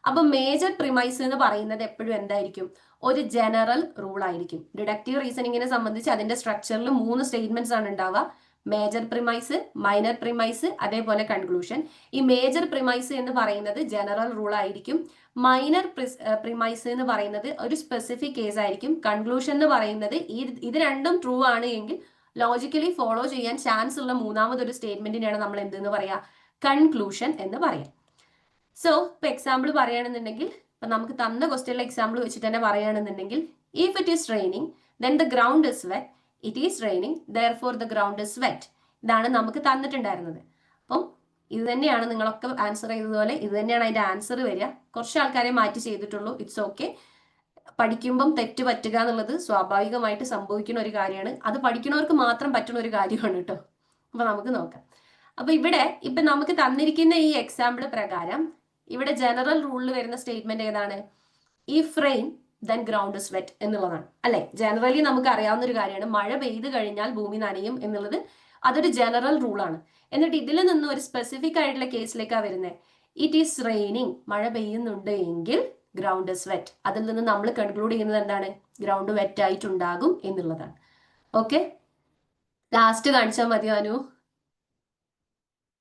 അപ്പൊ മേജർ പ്രിമൈസ് എന്ന് പറയുന്നത് എപ്പോഴും എന്തായിരിക്കും? ഒരു ജനറൽ റൂൾ ആയിരിക്കും. ഡിഡക്റ്റീവ് റീസണിങ്ങിനെ സംബന്ധിച്ച് അതിന്റെ സ്ട്രക്ചറിൽ 3 സ്റ്റേറ്റ്മെന്റ്സ് ആണ് ഉണ്ടാവുക. മേജർ പ്രിമൈസ്, മൈനർ പ്രിമൈസ്, അതേപോലെ കൺക്ലൂഷൻ. ഈ മേജർ പ്രിമൈസ് എന്ന് പറയുന്നത് ജനറൽ റൂൾ ആയിരിക്കും. മൈനർ പ്രിമൈസ് എന്ന് പറയുന്നത് ഒരു സ്പെസിഫിക് കേസ് ആയിരിക്കും. കൺക്ലൂഷൻ എന്ന് പറയുന്നത് ഇത് രണ്ടും ട്രൂ ആണ് എങ്കിൽ ലോജിക്കലി ഫോളോ ചെയ്യാൻ ചാൻസ് ഉള്ള മൂന്നാമതൊരു സ്റ്റേറ്റ്മെന്റിനെയാണ് നമ്മൾ എന്തെന്ന് പറയാ? കൺക്ലൂഷൻ എന്ന് പറയാം. സോ ഇപ്പൊ എക്സാമ്പിൾ പറയുകയാണെന്നുണ്ടെങ്കിൽ, ഇപ്പൊ നമുക്ക് തന്ന ക്വസ്റ്റ്യനിലെ എക്സാമ്പിൾ വെച്ചിട്ട് തന്നെ പറയുകയാണെന്നുണ്ടെങ്കിൽ, if it is raining then the ground is wet, it is raining therefore the ground is wet. ഇതാണ് നമുക്ക് തന്നിട്ടുണ്ടായിരുന്നത്. അപ്പം ഇത് തന്നെയാണ് നിങ്ങളൊക്കെ ആൻസർ ചെയ്തതുപോലെ ഇത് തന്നെയാണ് അതിന്റെ ആൻസർ വരിക. കുറച്ച് ആൾക്കാരെ മാറ്റി ചെയ്തിട്ടുള്ളൂ. It's okay. പഠിക്കുമ്പം തെറ്റ് പറ്റുക എന്നുള്ളത് സ്വാഭാവികമായിട്ട് സംഭവിക്കുന്ന ഒരു കാര്യമാണ്. അത് പഠിക്കുന്നവർക്ക് മാത്രം പറ്റുന്ന ഒരു കാര്യമാണ് കേട്ടോ. അപ്പൊ നമുക്ക് നോക്കാം. അപ്പൊ ഇവിടെ ഇപ്പൊ നമുക്ക് തന്നിരിക്കുന്ന ഈ എക്സാമ്പിൾ പ്രകാരം ഇവിടെ ജനറൽ റൂളിൽ വരുന്ന സ്റ്റേറ്റ്മെന്റ് ഏതാണ്? If rain then ground is wet എന്നുള്ളതാണ് അല്ലെ. ജനറലി നമുക്ക് അറിയാവുന്ന ഒരു കാര്യമാണ്, മഴ പെയ്ത് കഴിഞ്ഞാൽ ഭൂമി നനയും എന്നുള്ളത്. അതൊരു ജനറൽ റൂളാണ്. എന്നിട്ട് ഇതിൽ നിന്ന് ഒരു സ്പെസിഫിക് ആയിട്ടുള്ള കേസിലേക്കാണ് വരുന്നത്. ഇറ്റ് ഈസ് റെയിനിങ്, മഴ പെയ്യുന്നുണ്ട് എങ്കിൽ ഗ്രൗണ്ട് ഇസ് വെറ്റ്. അതിൽ നിന്ന് നമ്മൾ കൺക്ലൂഡ് ചെയ്യുന്നത് എന്താണ്? ഗ്രൗണ്ട് വെറ്റ് ആയിട്ടുണ്ടാകും എന്നുള്ളതാണ്. ഓക്കെ, ലാസ്റ്റ് കാണിച്ചാൽ മതിയോ അനു?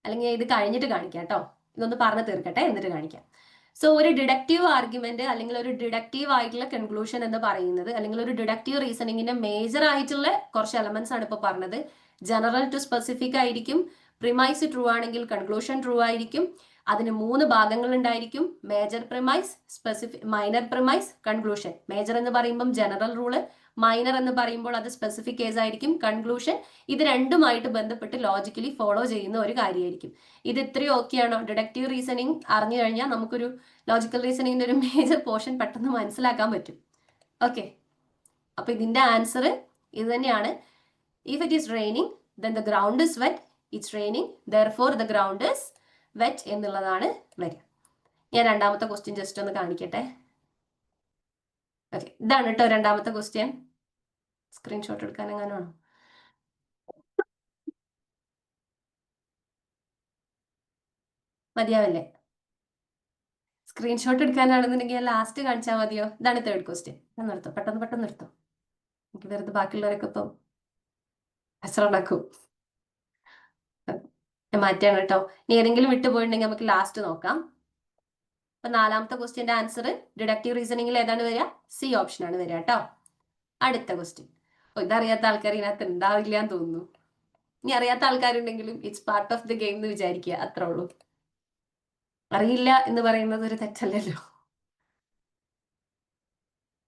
അല്ലെങ്കിൽ ഇത് കഴിഞ്ഞിട്ട് കാണിക്കാം കേട്ടോ. ഇതൊന്ന് പറഞ്ഞു തീർക്കട്ടെ എന്നിട്ട് കാണിക്കാം. സോ ഒരു ഡിഡക്റ്റീവ് ആർഗ്യുമെന്റ് അല്ലെങ്കിൽ ഒരു ഡിഡക്റ്റീവ് ആയിട്ടുള്ള കൺക്ലൂഷൻ എന്ന് പറയുന്നത്, അല്ലെങ്കിൽ ഒരു ഡിഡക്റ്റീവ് റീസണിങ്ങിന്റെ മേജർ ആയിട്ടുള്ള കുറച്ച് എലമെന്റ്സ് ആണ് ഇപ്പൊ പറഞ്ഞത്. ജനറൽ ടു സ്പെസിഫിക് ആയിരിക്കും. പ്രിമൈസ് ട്രൂ ആണെങ്കിൽ കൺക്ലൂഷൻ ട്രൂ ആയിരിക്കും. അതിന് 3 ഭാഗങ്ങൾ ഉണ്ടായിരിക്കും. Major premise, minor premise, conclusion. Major എന്ന് പറയുമ്പോൾ ജനറൽ റൂള്, മൈനർ എന്ന് പറയുമ്പോൾ അത് സ്പെസിഫിക് കേസ് ആയിരിക്കും. കൺക്ലൂഷൻ ഇത് രണ്ടുമായിട്ട് ബന്ധപ്പെട്ട് ലോജിക്കലി ഫോളോ ചെയ്യുന്ന ഒരു കാര്യമായിരിക്കും. ഇത് ഇത്രയും ഓക്കെയാണോ? ഡിഡക്റ്റീവ് റീസണിങ് അറിഞ്ഞു കഴിഞ്ഞാൽ നമുക്കൊരു ലോജിക്കൽ റീസണിങ്ങിന്റെ ഒരു മേജർ പോർഷൻ പെട്ടെന്ന് മനസ്സിലാക്കാൻ പറ്റും. ഓക്കെ, അപ്പൊ ഇതിന്റെ ആൻസർ ഇത് തന്നെയാണ്. If it is raining then the ground is wet, it's raining therefore the ground is wet എന്നുള്ളതാണ് വരിക. ഞാൻ രണ്ടാമത്തെ ക്വസ്റ്റ്യൻ ജസ്റ്റ് ഒന്ന് കാണിക്കട്ടെ. ഓക്കെ, ഇതാണ് കേട്ടോ രണ്ടാമത്തെ ക്വസ്റ്റ്യൻ. സ്ക്രീൻഷോട്ട് എടുക്കാൻ എങ്ങനെയാണോ? മതിയാവില്ലേ? സ്ക്രീൻഷോട്ട് എടുക്കാനാണെന്നുണ്ടെങ്കിൽ ലാസ്റ്റ് കാണിച്ചാൽ മതിയോ? ഇതാണ് തേർഡ് ക്വസ്റ്റ്യൻ. ഞാൻ നിർത്തും, പെട്ടെന്ന് നിർത്തും. എനിക്ക് വെറുതെ ബാക്കിയുള്ളവരൊക്കെ ഇപ്പം അസറുണ്ടാക്കും. മാറ്റാണ് കേട്ടോ. ഇനി ഏതെങ്കിലും വിട്ടുപോയിട്ടുണ്ടെങ്കിൽ നമുക്ക് ലാസ്റ്റ് നോക്കാം. അപ്പൊ നാലാമത്തെ ക്വസ്റ്റ്യന്റെ ആൻസർ ഡിഡക്റ്റീവ് റീസണിങ്ങിൽ ഏതാണ് വരിക? സി ഓപ്ഷൻ ആണ് വരിക കേട്ടോ. അടുത്ത ക്വസ്റ്റ്യൻ. ഇതറിയാത്ത ആൾക്കാർ ഇതിനകത്ത് ഉണ്ടാവില്ല എന്ന് തോന്നുന്നു. ഇനി അറിയാത്ത ആൾക്കാരുണ്ടെങ്കിലും it's part of the game എന്ന് വിചാരിക്കുക, അത്രേ ഉള്ളൂ. അറിയില്ല എന്ന് പറയുന്നത് ഒരു തെറ്റല്ലല്ലോ.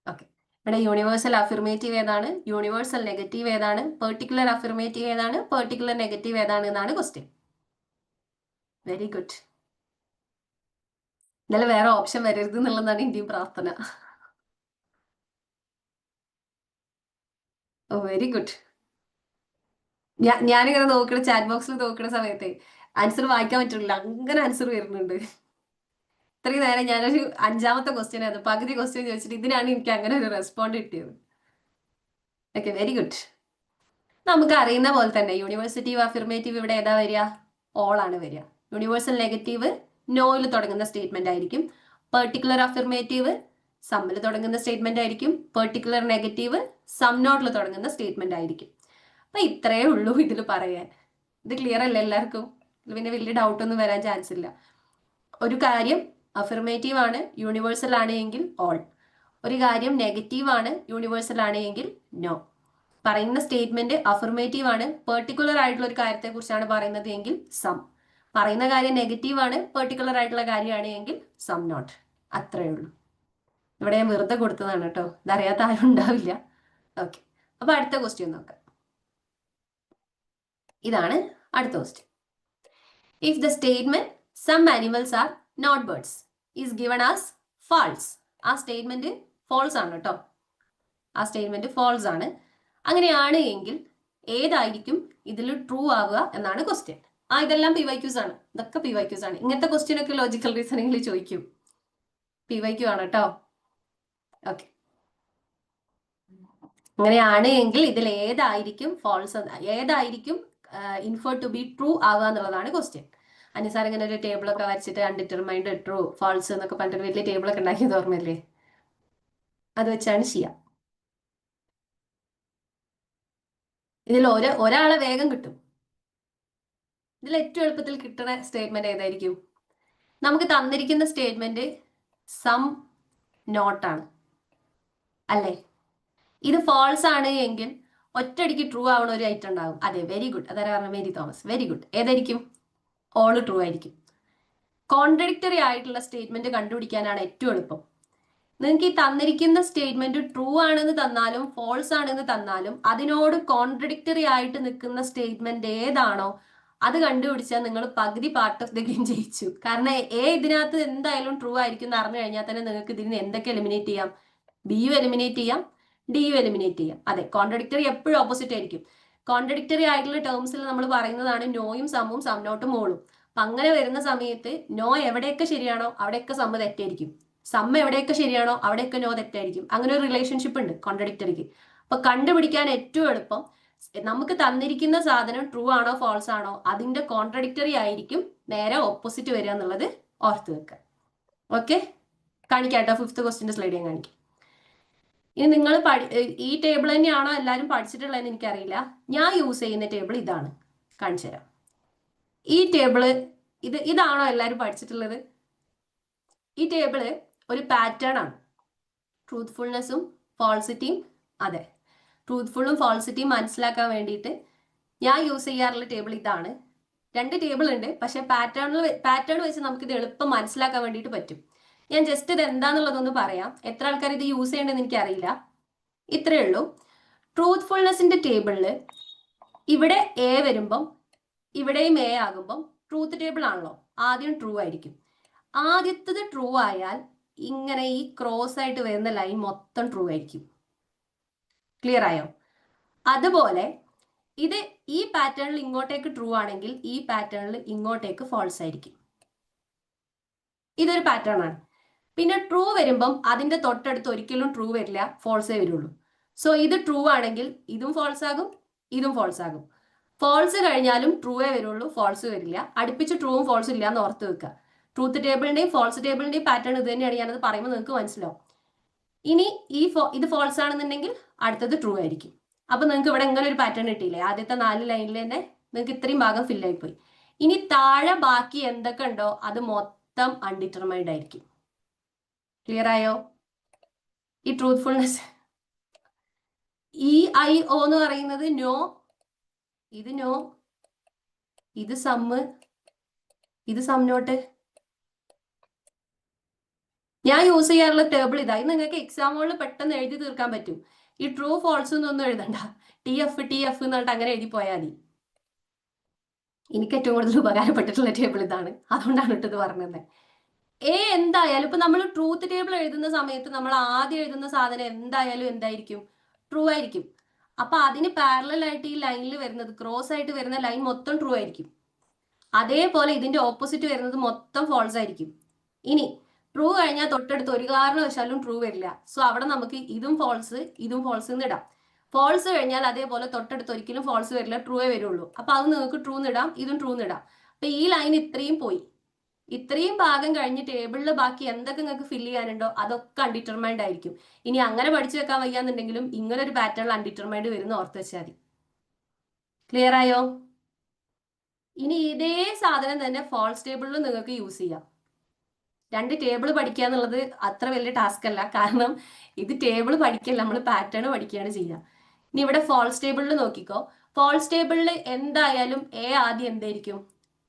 ഓക്കെ, ഇവിടെ യൂണിവേഴ്സൽ അഫിർമേറ്റീവ് ഏതാണ്, യൂണിവേഴ്സൽ നെഗറ്റീവ് ഏതാണ്, പെർട്ടിക്കുലർ അഫിർമേറ്റീവ് ഏതാണ്, പെർട്ടിക്കുലർ നെഗറ്റീവ് ഏതാണ് എന്നാണ് ക്വസ്റ്റ്യൻ. Very good. എന്നാലും വേറെ ഓപ്ഷൻ വരരുത് എന്നുള്ളതാണ് ഇന്ത്യൻ പ്രാർത്ഥന. ഓ വെരി ഗുഡ്. ഞാനിങ്ങനെ നോക്കണ ചാറ്റ് ബോക്സിൽ നോക്കുന്ന സമയത്തെ ആൻസർ വായിക്കാൻ പറ്റില്ല, അങ്ങനെ ആൻസർ വരുന്നുണ്ട്. ഇത്രയും നേരം ഞാനൊരു 5ാമത്തെ ക്വസ്റ്റ്യൻ ആയിരുന്നു, പകുതി ക്വസ്റ്റ്യൻ ചോദിച്ചിട്ട് ഇതിനാണ് എനിക്ക് അങ്ങനെ ഒരു റെസ്പോണ്ട് കിട്ടിയത്. Okay, very good. നമുക്ക് അറിയുന്ന പോലെ തന്നെ യൂണിവേഴ്സിറ്റീവ് അഫിർമേറ്റീവ് ഇവിടെ ഏതാ വരിക? ഓൾ ആണ് വരിക. യൂണിവേഴ്സൽ നെഗറ്റീവ് നോയിൽ തുടങ്ങുന്ന സ്റ്റേറ്റ്മെന്റ് ആയിരിക്കും. പെർട്ടിക്കുലർ അഫിർമേറ്റീവ് സമ്മിൽ തുടങ്ങുന്ന സ്റ്റേറ്റ്മെന്റ് ആയിരിക്കും. പെർട്ടിക്കുലർ നെഗറ്റീവ് സം നോട്ടിൽ തുടങ്ങുന്ന സ്റ്റേറ്റ്മെന്റ് ആയിരിക്കും. അപ്പൊ ഇത്രയേ ഉള്ളൂ ഇതിൽ പറയാൻ. ഇത് ക്ലിയർ അല്ലേ എല്ലാവർക്കും? പിന്നെ വലിയ ഡൗട്ട് ഒന്നും വരാൻ ചാൻസ് ഇല്ല. ഒരു കാര്യം അഫർമേറ്റീവ് ആണ്, യൂണിവേഴ്സൽ ആണ് എങ്കിൽ ഓൾ. ഒരു കാര്യം നെഗറ്റീവ് ആണ്, യൂണിവേഴ്സൽ ആണ് എങ്കിൽ നോ. പറയുന്ന സ്റ്റേറ്റ്മെന്റ് അഫർമേറ്റീവ് ആണ്, പെർട്ടിക്കുലർ ആയിട്ടുള്ള ഒരു കാര്യത്തെ കുറിച്ചാണ് പറയുന്നത് എങ്കിൽ സം. പറയുന്ന കാര്യം നെഗറ്റീവ് ആണ്, പെർട്ടിക്കുലർ ആയിട്ടുള്ള കാര്യമാണ് എങ്കിൽ സം നോട്ട്. അത്രയേ ഉള്ളൂ. ഇവിടെ ഞാൻ വെറുതെ കൊടുത്തതാണ് കേട്ടോ, ഇതറിയാത്ത ആരും ഉണ്ടാവില്ല. ഓക്കെ, അപ്പൊ അടുത്ത ക്വസ്റ്റ്യൻ നോക്കാം. ഇതാണ് അടുത്ത question. If the statement some animals are not birds is given as false. ആ സ്റ്റേറ്റ്മെന്റ് ഫോൾസ് ആണ് കേട്ടോ, ആ സ്റ്റേറ്റ്മെന്റ് ഫോൾസ് ആണ്. അങ്ങനെയാണ് എങ്കിൽ ഏതായിരിക്കും ഇതിൽ ട്രൂ ആവുക എന്നാണ് ക്വസ്റ്റ്യൻ. ഇതെല്ലാം PYQs ആണ്, ഇതൊക്കെ PYQs ആണ്. ഇങ്ങനത്തെ ക്വസ്റ്റ്യൻ ഒക്കെ ലോജിക്കൽ റീസണിംഗിൽ ചോദിക്കും. PYQ ആണ് കേട്ടോ. ഓക്കെ, അങ്ങനെയാണ് എങ്കിൽ ഇതിൽ ഏതായിരിക്കും ഫോൾസ്, ഏതായിരിക്കും ഇൻഫർ ടു ബി ട്രൂ ആവുക എന്നുള്ളതാണ് ക്വസ്റ്റ്യൻ. അനിസാർ ഇങ്ങനെ ഒരു ടേബിൾ ഒക്കെ വരച്ചിട്ട് അൺഡിറ്റർമൈൻഡ്, ട്രൂ, ഫാൾസ് എന്നൊക്കെ പറഞ്ഞിട്ട് വലിയ ടേബിൾ ഒക്കെ ഉണ്ടാക്കിയത് ഓർമ്മയില്ലേ? അത് വെച്ചാണ് ചെയ്യാം. ഇതിൽ ഒരാളെ വേഗം കിട്ടും. ഇതിൽ ഏറ്റവും എളുപ്പത്തിൽ കിട്ടുന്ന സ്റ്റേറ്റ്മെന്റ് ഏതായിരിക്കും? നമുക്ക് തന്നിരിക്കുന്ന സ്റ്റേറ്റ്മെന്റ് സം നോട്ടാണ് അല്ലേ? ഇത് ഫോൾസ് ആണ് എങ്കിൽ ഒറ്റയടിക്ക് ട്രൂ ആവണ ഒരു ഐറ്റം ഉണ്ടാകും. അതെ, വെരി ഗുഡ്. അതാരാ പറഞ്ഞ? Mary Thomas. Very good. ഏതായിരിക്കും? ഓൾ ട്രൂ ആയിരിക്കും. കോൺട്രഡിക്ടറി ആയിട്ടുള്ള സ്റ്റേറ്റ്മെന്റ് കണ്ടുപിടിക്കാനാണ് ഏറ്റവും എളുപ്പം. നിങ്ങൾക്ക് ഈ തന്നിരിക്കുന്ന സ്റ്റേറ്റ്മെന്റ് ട്രൂ ആണെന്ന് തന്നാലും ഫോൾസ് ആണെന്ന് തന്നാലും അതിനോട് കോൺട്രഡിക്ടറി ആയിട്ട് നിൽക്കുന്ന സ്റ്റേറ്റ്മെന്റ് ഏതാണോ അത് കണ്ടുപിടിച്ചാൽ നിങ്ങൾ പകുതി പാർട്ട് ഓഫ് ദ ഗെയിം ജയിച്ചു. കാരണം ഇതിനകത്ത് എന്തായാലും ട്രൂ ആയിരിക്കും എന്ന് അറിഞ്ഞു കഴിഞ്ഞാൽ തന്നെ നിങ്ങൾക്ക് ഇതിന് എന്തൊക്കെ എലിമിനേറ്റ് ചെയ്യാം? ബിയും എലിമിനേറ്റ് ചെയ്യാം, ഡിയും എലിമിനേറ്റ് ചെയ്യാം. അതെ, കോൺട്രഡിക്ടറി എപ്പോഴും ഓപ്പോസിറ്റ് ആയിരിക്കും. കോൺട്രഡിക്ടറി ആയിട്ടുള്ള ടേംസിൽ നമ്മൾ പറയുന്നതാണ് നോയും സമ്മും സം നോട്ടും മോളും. അപ്പൊ അങ്ങനെ വരുന്ന സമയത്ത് നോ എവിടെയൊക്കെ ശരിയാണോ അവിടെയൊക്കെ സമ്മ് തെറ്റായിരിക്കും, സമ്മ എവിടെയൊക്കെ ശരിയാണോ അവിടെയൊക്കെ നോ തെറ്റായിരിക്കും. അങ്ങനെ ഒരു റിലേഷൻഷിപ്പ് ഉണ്ട് കോൺട്രഡിക്ടറിക്ക്. അപ്പൊ കണ്ടുപിടിക്കാൻ ഏറ്റവും എളുപ്പം നമുക്ക് തന്നിരിക്കുന്ന സാധനം ട്രൂ ആണോ ഫോൾസ് ആണോ അതിന്റെ കോൺട്രഡിക്ടറി ആയിരിക്കും നേരെ ഓപ്പോസിറ്റ് വരിക എന്നുള്ളത് ഓർത്ത് വെക്കുക. ഓക്കെ, കാണിക്കാട്ടോ. 5th ക്വസ്റ്റിന്റെ സ്ലൈഡ് ഞാൻ കാണിക്കാം. ഇനി നിങ്ങൾ ഈ ടേബിൾ തന്നെയാണോ എല്ലാവരും പഠിച്ചിട്ടുള്ളതെന്ന് എനിക്കറിയില്ല. ഞാൻ യൂസ് ചെയ്യുന്ന ടേബിൾ ഇതാണ്, കാണിച്ചു തരാം. ഈ ടേബിള് ഇതാണോ എല്ലാവരും പഠിച്ചിട്ടുള്ളത്? ഈ ടേബിള് ഒരു പാറ്റേൺ ആണ്. ട്രൂത്ത്ഫുൾനെസ്സും ഫോൾസിറ്റിയും. അതെ, ട്രൂത്ത്ഫുള്ളും ഫോൾസിറ്റിയും മനസ്സിലാക്കാൻ വേണ്ടിയിട്ട് ഞാൻ യൂസ് ചെയ്യാറുള്ള ടേബിൾ ഇതാണ്. 2 ടേബിൾ ഉണ്ട്, പക്ഷെ പാറ്റേൺ വെച്ച് നമുക്കിത് എളുപ്പം മനസ്സിലാക്കാൻ വേണ്ടിയിട്ട് പറ്റും. ഞാൻ ജസ്റ്റ് ഇത് എന്താന്നുള്ളതൊന്ന് പറയാം. എത്ര ആൾക്കാർ ഇത് യൂസ് ചെയ്യണമെന്ന് എനിക്കറിയില്ല. ഇത്രയേ ഉള്ളൂ. ട്രൂത്ത്ഫുൾനെസ്സിന്റെ ടേബിളിൽ ഇവിടെ എ വരുമ്പം ഇവിടെയും എ ആകുമ്പം ട്രൂത്ത് ടേബിൾ ആണല്ലോ, ആദ്യം ട്രൂ ആയിരിക്കും. ആദ്യത്തത് ട്രൂ ആയാൽ ഇങ്ങനെ ഈ ക്രോസ് ആയിട്ട് വരുന്ന ലൈൻ മൊത്തം ട്രൂ ആയിരിക്കും. ക്ലിയർ ആയോ? അതുപോലെ ഇത് ഈ പാറ്റേണിൽ ഇങ്ങോട്ടേക്ക് ട്രൂ ആണെങ്കിൽ ഈ പാറ്റേണിൽ ഇങ്ങോട്ടേക്ക് ഫോൾസ് ആയിരിക്കും. ഇതൊരു പാറ്റേൺ ആണ്. പിന്നെ ട്രൂ വരുമ്പം അതിന്റെ തൊട്ടടുത്ത് ഒരിക്കലും ട്രൂ വരില്ല, ഫോൾസേ വരുള്ളൂ. സോ ഇത് ട്രൂ ആണെങ്കിൽ ഇതും ഫോൾസ് ആകും, ഇതും ഫോൾസ് ആകും. ഫോൾസ് കഴിഞ്ഞാലും ട്രൂവേ വരുള്ളൂ, ഫോൾസ് വരില്ല. അടുപ്പിച്ച് ട്രൂവും ഫോൾസും ഇല്ല എന്ന് ഓർത്ത് വെക്കുക. ട്രൂത്ത് ടേബിളിന്റെയും ഫോൾസ് ടേബിളിന്റെയും പാറ്റേൺ ഇത് തന്നെയാണ്. ഞാനത് പറയുമ്പോൾ നിങ്ങൾക്ക് മനസ്സിലാവും. ഇനി ഇത് ഫോൾസ് ആണെന്നുണ്ടെങ്കിൽ അടുത്തത് ട്രൂ ആയിരിക്കും. അപ്പൊ നിങ്ങൾക്ക് ഇവിടെ എങ്ങനെ ഒരു പാറ്റേൺ കിട്ടിയില്ലേ? ആദ്യത്തെ 4 ലൈനിൽ തന്നെ നിങ്ങൾക്ക് ഇത്രയും ഭാഗം ഫില്ലായി പോയി. ഇനി താഴെ ബാക്കി എന്തൊക്കെ ഉണ്ടോ അത് മൊത്തം അൺഡിറ്റർമൈൻഡ് ആയിരിക്കും. ക്ലിയർ ആയോ? ഈ ട്രൂത്ത്ഫുൾനെസ് EIO എന്ന് പറയുന്നത് നോ, ഇത് നോ, ഇത് സമ്മ്, ഇത് സം നോട്ട്. ഞാൻ യൂസ് ചെയ്യാറുള്ള ടേബിൾ ഇതായി. നിങ്ങൾക്ക് എക്സാമുകളിൽ പെട്ടെന്ന് എഴുതി തീർക്കാൻ പറ്റും. ഈ ട്രൂ ഫോൾസ് ഒന്നും എഴുതണ്ട, TF എന്ന് പറഞ്ഞിട്ട് അങ്ങനെ എഴുതി പോയാൽ മതി. എനിക്ക് ഏറ്റവും കൂടുതൽ ഉപകാരപ്പെട്ടിട്ടുള്ള ടേബിൾ ഇതാണ്, അതുകൊണ്ടാണ് ഇത് പറഞ്ഞത്. എന്തായാലും ഇപ്പൊ നമ്മൾ ട്രൂത്ത് ടേബിൾ എഴുതുന്ന സമയത്ത് നമ്മൾ ആദ്യം എഴുതുന്ന സാധനം എന്തായാലും എന്തായിരിക്കും? ട്രൂ ആയിരിക്കും. അപ്പൊ അതിന് പാരലൽ ആയിട്ട് ഈ ലൈനിൽ വരുന്നത്, ക്രോസ് ആയിട്ട് വരുന്ന ലൈൻ മൊത്തം ട്രൂ ആയിരിക്കും. അതേപോലെ ഇതിന്റെ ഓപ്പോസിറ്റ് വരുന്നത് മൊത്തം ഫോൾസ് ആയിരിക്കും. ഇനി ട്രൂ കഴിഞ്ഞാൽ തൊട്ടടുത്ത് ഒരു കാരണവശാലും ട്രൂ വരില്ല. സോ അവിടെ നമുക്ക് ഇതും ഫോൾസ് എന്ന് ഇടാം. ഫോൾസ് കഴിഞ്ഞാൽ അതേപോലെ തൊട്ടടുത്ത് ഒരിക്കലും ഫോൾസ് വരില്ല, ട്രൂവേ വരുള്ളൂ. അപ്പൊ അത് നിങ്ങൾക്ക് ട്രൂ ഇടാം, ഇതും ട്രൂ ഇടാം. അപ്പൊ ഈ ലൈൻ ഇത്രയും പോയി. ഇത്രയും ഭാഗം കഴിഞ്ഞ് ടേബിളിൽ ബാക്കി എന്തൊക്കെ നിങ്ങൾക്ക് ഫില്ല് ചെയ്യാനുണ്ടോ അതൊക്കെ അൺഡിറ്റർമൈൻഡ് ആയിരിക്കും. ഇനി അങ്ങനെ പഠിച്ചു വെക്കാൻ വയ്യാന്നുണ്ടെങ്കിലും ഇങ്ങനെ ഒരു പാറ്റേൺ അൺഡിറ്റർമൈൻഡ് വരുന്ന ഓർത്ത് വെച്ചാൽ മതി. ക്ലിയർ ആയോ? ഇനി ഇതേ സാധനം തന്നെ ഫോൾസ് ടേബിളിൽ നിങ്ങൾക്ക് യൂസ് ചെയ്യാം. 2 ടേബിൾ പഠിക്കുക എന്നുള്ളത് അത്ര വലിയ ടാസ്ക് അല്ല. കാരണം ഇത് ടേബിൾ പഠിക്കല്ല, നമ്മൾ പാറ്റേൺ പഠിക്കുകയാണ് ചെയ്യുക. ഇനി ഇവിടെ ഫോൾസ് ടേബിളിൽ നോക്കിക്കോ. ഫോൾസ് ടേബിളിൽ എന്തായാലും എ ആദ്യം എന്തായിരിക്കും?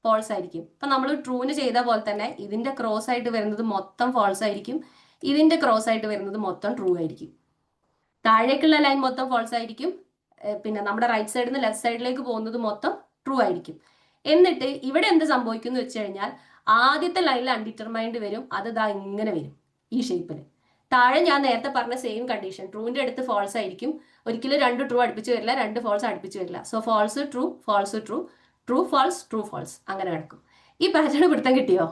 ഫോൾസ് ആയിരിക്കും. അപ്പൊ നമ്മൾ ട്രൂന് ചെയ്ത പോലെ തന്നെ ഇതിന്റെ ക്രോസ് ആയിട്ട് വരുന്നത് മൊത്തം ഫോൾസ് ആയിരിക്കും, ഇതിന്റെ ക്രോസ് ആയിട്ട് വരുന്നത് മൊത്തം ട്രൂ ആയിരിക്കും. താഴേക്കുള്ള ലൈൻ മൊത്തം ഫോൾസ് ആയിരിക്കും, പിന്നെ നമ്മുടെ റൈറ്റ് സൈഡിൽ നിന്ന് ലെഫ്റ്റ് സൈഡിലേക്ക് പോകുന്നത് മൊത്തം ട്രൂ ആയിരിക്കും. എന്നിട്ട് ഇവിടെ എന്ത് സംഭവിക്കും എന്ന് വെച്ച് കഴിഞ്ഞാൽ ആദ്യത്തെ ലൈനിൽ അൺഡിറ്റർമൈൻഡ് വരും, അത് ഇതാ ഇങ്ങനെ വരും ഈ ഷേപ്പിൽ. താഴെ ഞാൻ നേരത്തെ പറഞ്ഞ സെയിം കണ്ടീഷൻ, ട്രൂവിന്റെ അടുത്ത് ഫോൾസ് ആയിരിക്കും, ഒരിക്കലും 2 ട്രൂ അടുപ്പിച്ച് വരില്ല, 2 ഫോൾസ് അടുപ്പിച്ച് വരില്ല. So false true, false true, true false, true false, അങ്ങനെ കിടക്കും. ഈ പാറ്റേൺ പിടുത്തം കിട്ടിയോ?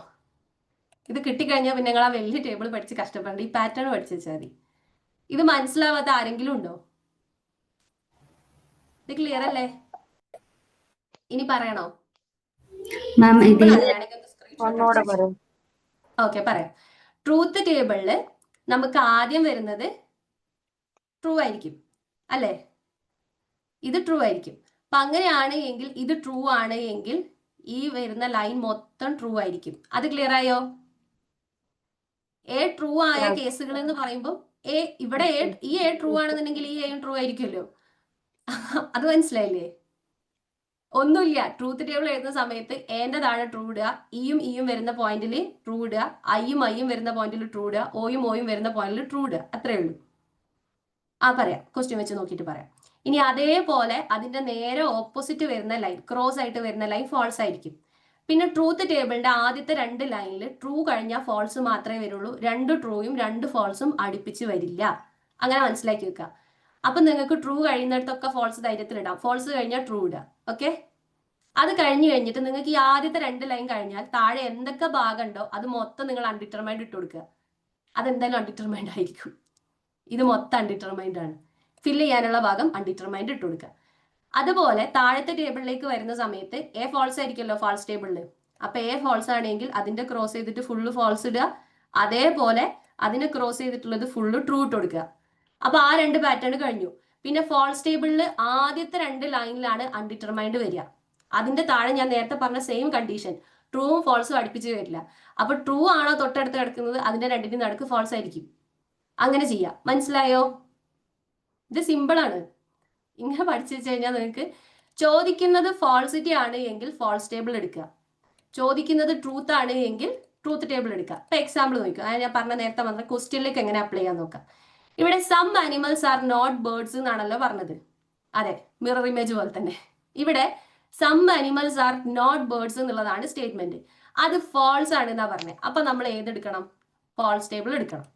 ഇത് കിട്ടിക്കഴിഞ്ഞാൽ പിന്നെ നിങ്ങൾ ആ വലിയ ടേബിൾ പഠിച്ച് കഷ്ടപ്പെടേണ്ട, ഈ പാറ്റേൺ പഠിച്ചു വെച്ചാൽ മതി. ഇത് മനസ്സിലാവാത്ത ആരെങ്കിലും ഉണ്ടോ? ഇത് ക്ലിയർ അല്ലേ? ഇനി പറയണോ? ഓക്കെ, പറയാം. ട്രൂത്ത് ടേബിളില് നമുക്ക് ആദ്യം വരുന്നത് ട്രൂ ആയിരിക്കും അല്ലേ? ഇത് ട്രൂ ആയിരിക്കും. അപ്പൊ അങ്ങനെയാണ് എങ്കിൽ, ഇത് ട്രൂ ആണ് എങ്കിൽ ഈ വരുന്ന ലൈൻ മൊത്തം ട്രൂ ആയിരിക്കും. അത് ക്ലിയർ ആയോ? എ ട്രൂ ആയ കേസുകൾ എന്ന് പറയുമ്പോൾ ഇവിടെ ഈ എ ട്രൂ ആണെന്നുണ്ടെങ്കിൽ ഈ എയും ട്രൂ ആയിരിക്കുമല്ലോ. അത് മനസ്സിലായില്ലേ? ഒന്നുമില്ല, ട്രൂത്ത് ടേബിൾ എഴുതുന്ന സമയത്ത് എന്റെ താഴെ ട്രൂ ഇടുക, ഇയും വരുന്ന പോയിന്റിൽ ട്രൂ ഇടുക, ഐയും വരുന്ന പോയിന്റിൽ ട്രൂ ഇടുക, ഓയും വരുന്ന പോയിന്റിൽ ട്രൂ ഇടുക, അത്രേ ഉള്ളൂ. പറയാം, ക്വസ്റ്റ്യൻ വെച്ച് നോക്കിയിട്ട് പറയാം. ഇനി അതേപോലെ അതിന്റെ നേരെ ഓപ്പോസിറ്റ് വരുന്ന ലൈൻ, ക്രോസ് ആയിട്ട് വരുന്ന ലൈൻ ഫോൾസ് ആയിരിക്കും. പിന്നെ ട്രൂത്ത് ടേബിളിന്റെ ആദ്യത്തെ 2 ലൈനിൽ ട്രൂ കഴിഞ്ഞാൽ ഫോൾസ് മാത്രമേ വരുള്ളൂ, 2 ട്രൂയും 2 ഫോൾസും അടുപ്പിച്ച് വരില്ല. അങ്ങനെ മനസ്സിലാക്കി വെക്കുക. അപ്പൊ നിങ്ങൾക്ക് ട്രൂ കഴിയുന്നിടത്തൊക്കെ ഫോൾസ് ധൈര്യത്തിൽ ഇടാം, ഫോൾസ് കഴിഞ്ഞാൽ ട്രൂ ഇടുക. ഓക്കെ, അത് കഴിഞ്ഞിട്ട് നിങ്ങൾക്ക് ഈ ആദ്യത്തെ 2 ലൈൻ കഴിഞ്ഞാൽ താഴെ എന്തൊക്കെ ഭാഗം ഉണ്ടോ അത് മൊത്തം നിങ്ങൾ അൺഡിറ്റർമൈൻഡ് ഇട്ട് കൊടുക്കുക. അതെന്തായാലും അൺഡിറ്റർമൈൻഡ് ആയിരിക്കും. ഇത് മൊത്തം അൺഡിറ്റർമൈൻഡ് ആണ്. ഫില്ല് ചെയ്യാനുള്ള ഭാഗം അൺഡിറ്റർമൈൻഡ് ഇട്ട് കൊടുക്കുക. അതുപോലെ താഴത്തെ ടേബിളിലേക്ക് വരുന്ന സമയത്ത് എ ഫോൾസ് ആയിരിക്കുമല്ലോ ഫാൾസ് ടേബിളിൽ. അപ്പൊ എ ഫോൾസ് ആണെങ്കിൽ അതിന്റെ ക്രോസ് ചെയ്തിട്ട് ഫുള്ള് ഫോൾസ് ഇടുക, അതേപോലെ അതിനെ ക്രോസ് ചെയ്തിട്ടുള്ളത് ഫുള്ള് ട്രൂ ഇട്ട് കൊടുക്കുക. അപ്പൊ ആ 2 പാറ്റേൺ കഴിഞ്ഞു. പിന്നെ ഫോൾസ് ടേബിളിൽ ആദ്യത്തെ 2 ലൈനിലാണ് അൺഡിറ്റർമൈൻഡ് വരിക. അതിന്റെ താഴെ ഞാൻ നേരത്തെ പറഞ്ഞ സെയിം കണ്ടീഷൻ, ട്രൂവും ഫോൾസും അടുപ്പിച്ച് വരില്ല. അപ്പൊ ട്രൂ ആണോ തൊട്ടടുത്ത് കിടക്കുന്നത് അതിന്റെ 2ന്റെയും നടുക്ക് ഫോൾസ് ആയിരിക്കും. അങ്ങനെ ചെയ്യാം. മനസ്സിലായോ? ഇത് സിമ്പിൾ ആണ്. ഇങ്ങനെ പഠിച്ചു വെച്ച് കഴിഞ്ഞാൽ നിങ്ങൾക്ക് ചോദിക്കുന്നത് ഫോൾസിറ്റി ആണ് എങ്കിൽ ഫോൾസ് ടേബിൾ എടുക്കുക, ചോദിക്കുന്നത് ട്രൂത്ത് ആണ് എങ്കിൽ ട്രൂത്ത് ടേബിൾ എടുക്കുക. ഇപ്പൊ എക്സാമ്പിൾ നോക്കുക, ഞാൻ പറഞ്ഞ നേരത്തെ പറഞ്ഞ ക്വസ്റ്റ്യനിലേക്ക് എങ്ങനെ അപ്ലൈ ചെയ്യാൻ നോക്കാം. ഇവിടെ some animals are not birds എന്നാണല്ലോ പറഞ്ഞത്. അതെ, മിറർ ഇമേജ് പോലെ തന്നെ ഇവിടെ some animals are not birds എന്നുള്ളതാണ് സ്റ്റേറ്റ്മെന്റ്. അത് ഫോൾസ് ആണ് എന്നാ പറഞ്ഞത്. അപ്പൊ നമ്മൾ ഏതെടുക്കണം? ഫോൾസ് ടേബിൾ എടുക്കണം.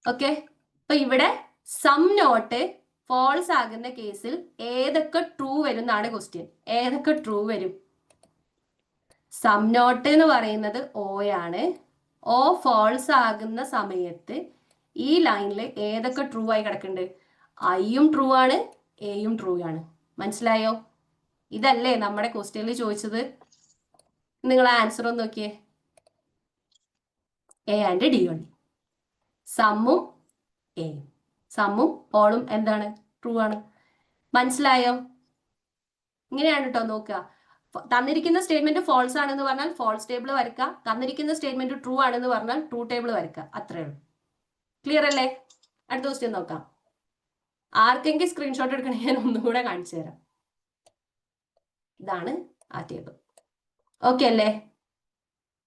ഓക്കെ, അപ്പൊ ഇവിടെ സം നോട്ട് ഫോൾസ് ആകുന്ന കേസിൽ ഏതൊക്കെ ട്രൂ വരും എന്നാണ് ക്വസ്റ്റ്യൻ. ഏതൊക്കെ ട്രൂ വരും? സം നോട്ട് എന്ന് പറയുന്നത് ഓ ആണ്. ഓ ഫോൾസ് ആകുന്ന സമയത്ത് ഈ ലൈനിൽ ഏതൊക്കെ ട്രൂ ആയി കിടക്കുന്നുണ്ട്? ഐയും ട്രൂ ആണ്, എയും ട്രൂ ആണ്. മനസ്സിലായോ? ഇതല്ലേ നമ്മുടെ ക്വസ്റ്റ്യനിൽ ചോദിച്ചത്? നിങ്ങൾ ആൻസർ ഒന്ന് നോക്കിയേ. എ ആൻഡ് ഡി ഉണ്ട്. സമ്മും എയും, സമ്മും ഓളും എന്താണ്? ട്രൂ ആണ്. മനസ്സിലായോ? ഇങ്ങനെയാണ് കേട്ടോ നോക്കുക. തന്നിരിക്കുന്ന സ്റ്റേറ്റ്മെന്റ് ഫോൾസ് ആണെന്ന് പറഞ്ഞാൽ ഫോൾസ് ടേബിൾ വരക്കുക, തന്നിരിക്കുന്ന സ്റ്റേറ്റ്മെന്റ് ട്രൂ ആണെന്ന് പറഞ്ഞാൽ ട്രൂ ടേബിൾ വരക്കുക. അത്രേ ഉള്ളൂ. ക്ലിയർ അല്ലേ? അടുത്ത ക്വസ്റ്റ്യൻ നോക്കാം. ആർക്കെങ്കിലും സ്ക്രീൻഷോട്ട് എടുക്കണേ ഞാൻ ഒന്നുകൂടെ കാണിച്ചു തരാം. ഇതാണ് ആ ടേബിൾ. ഓക്കെ അല്ലേ?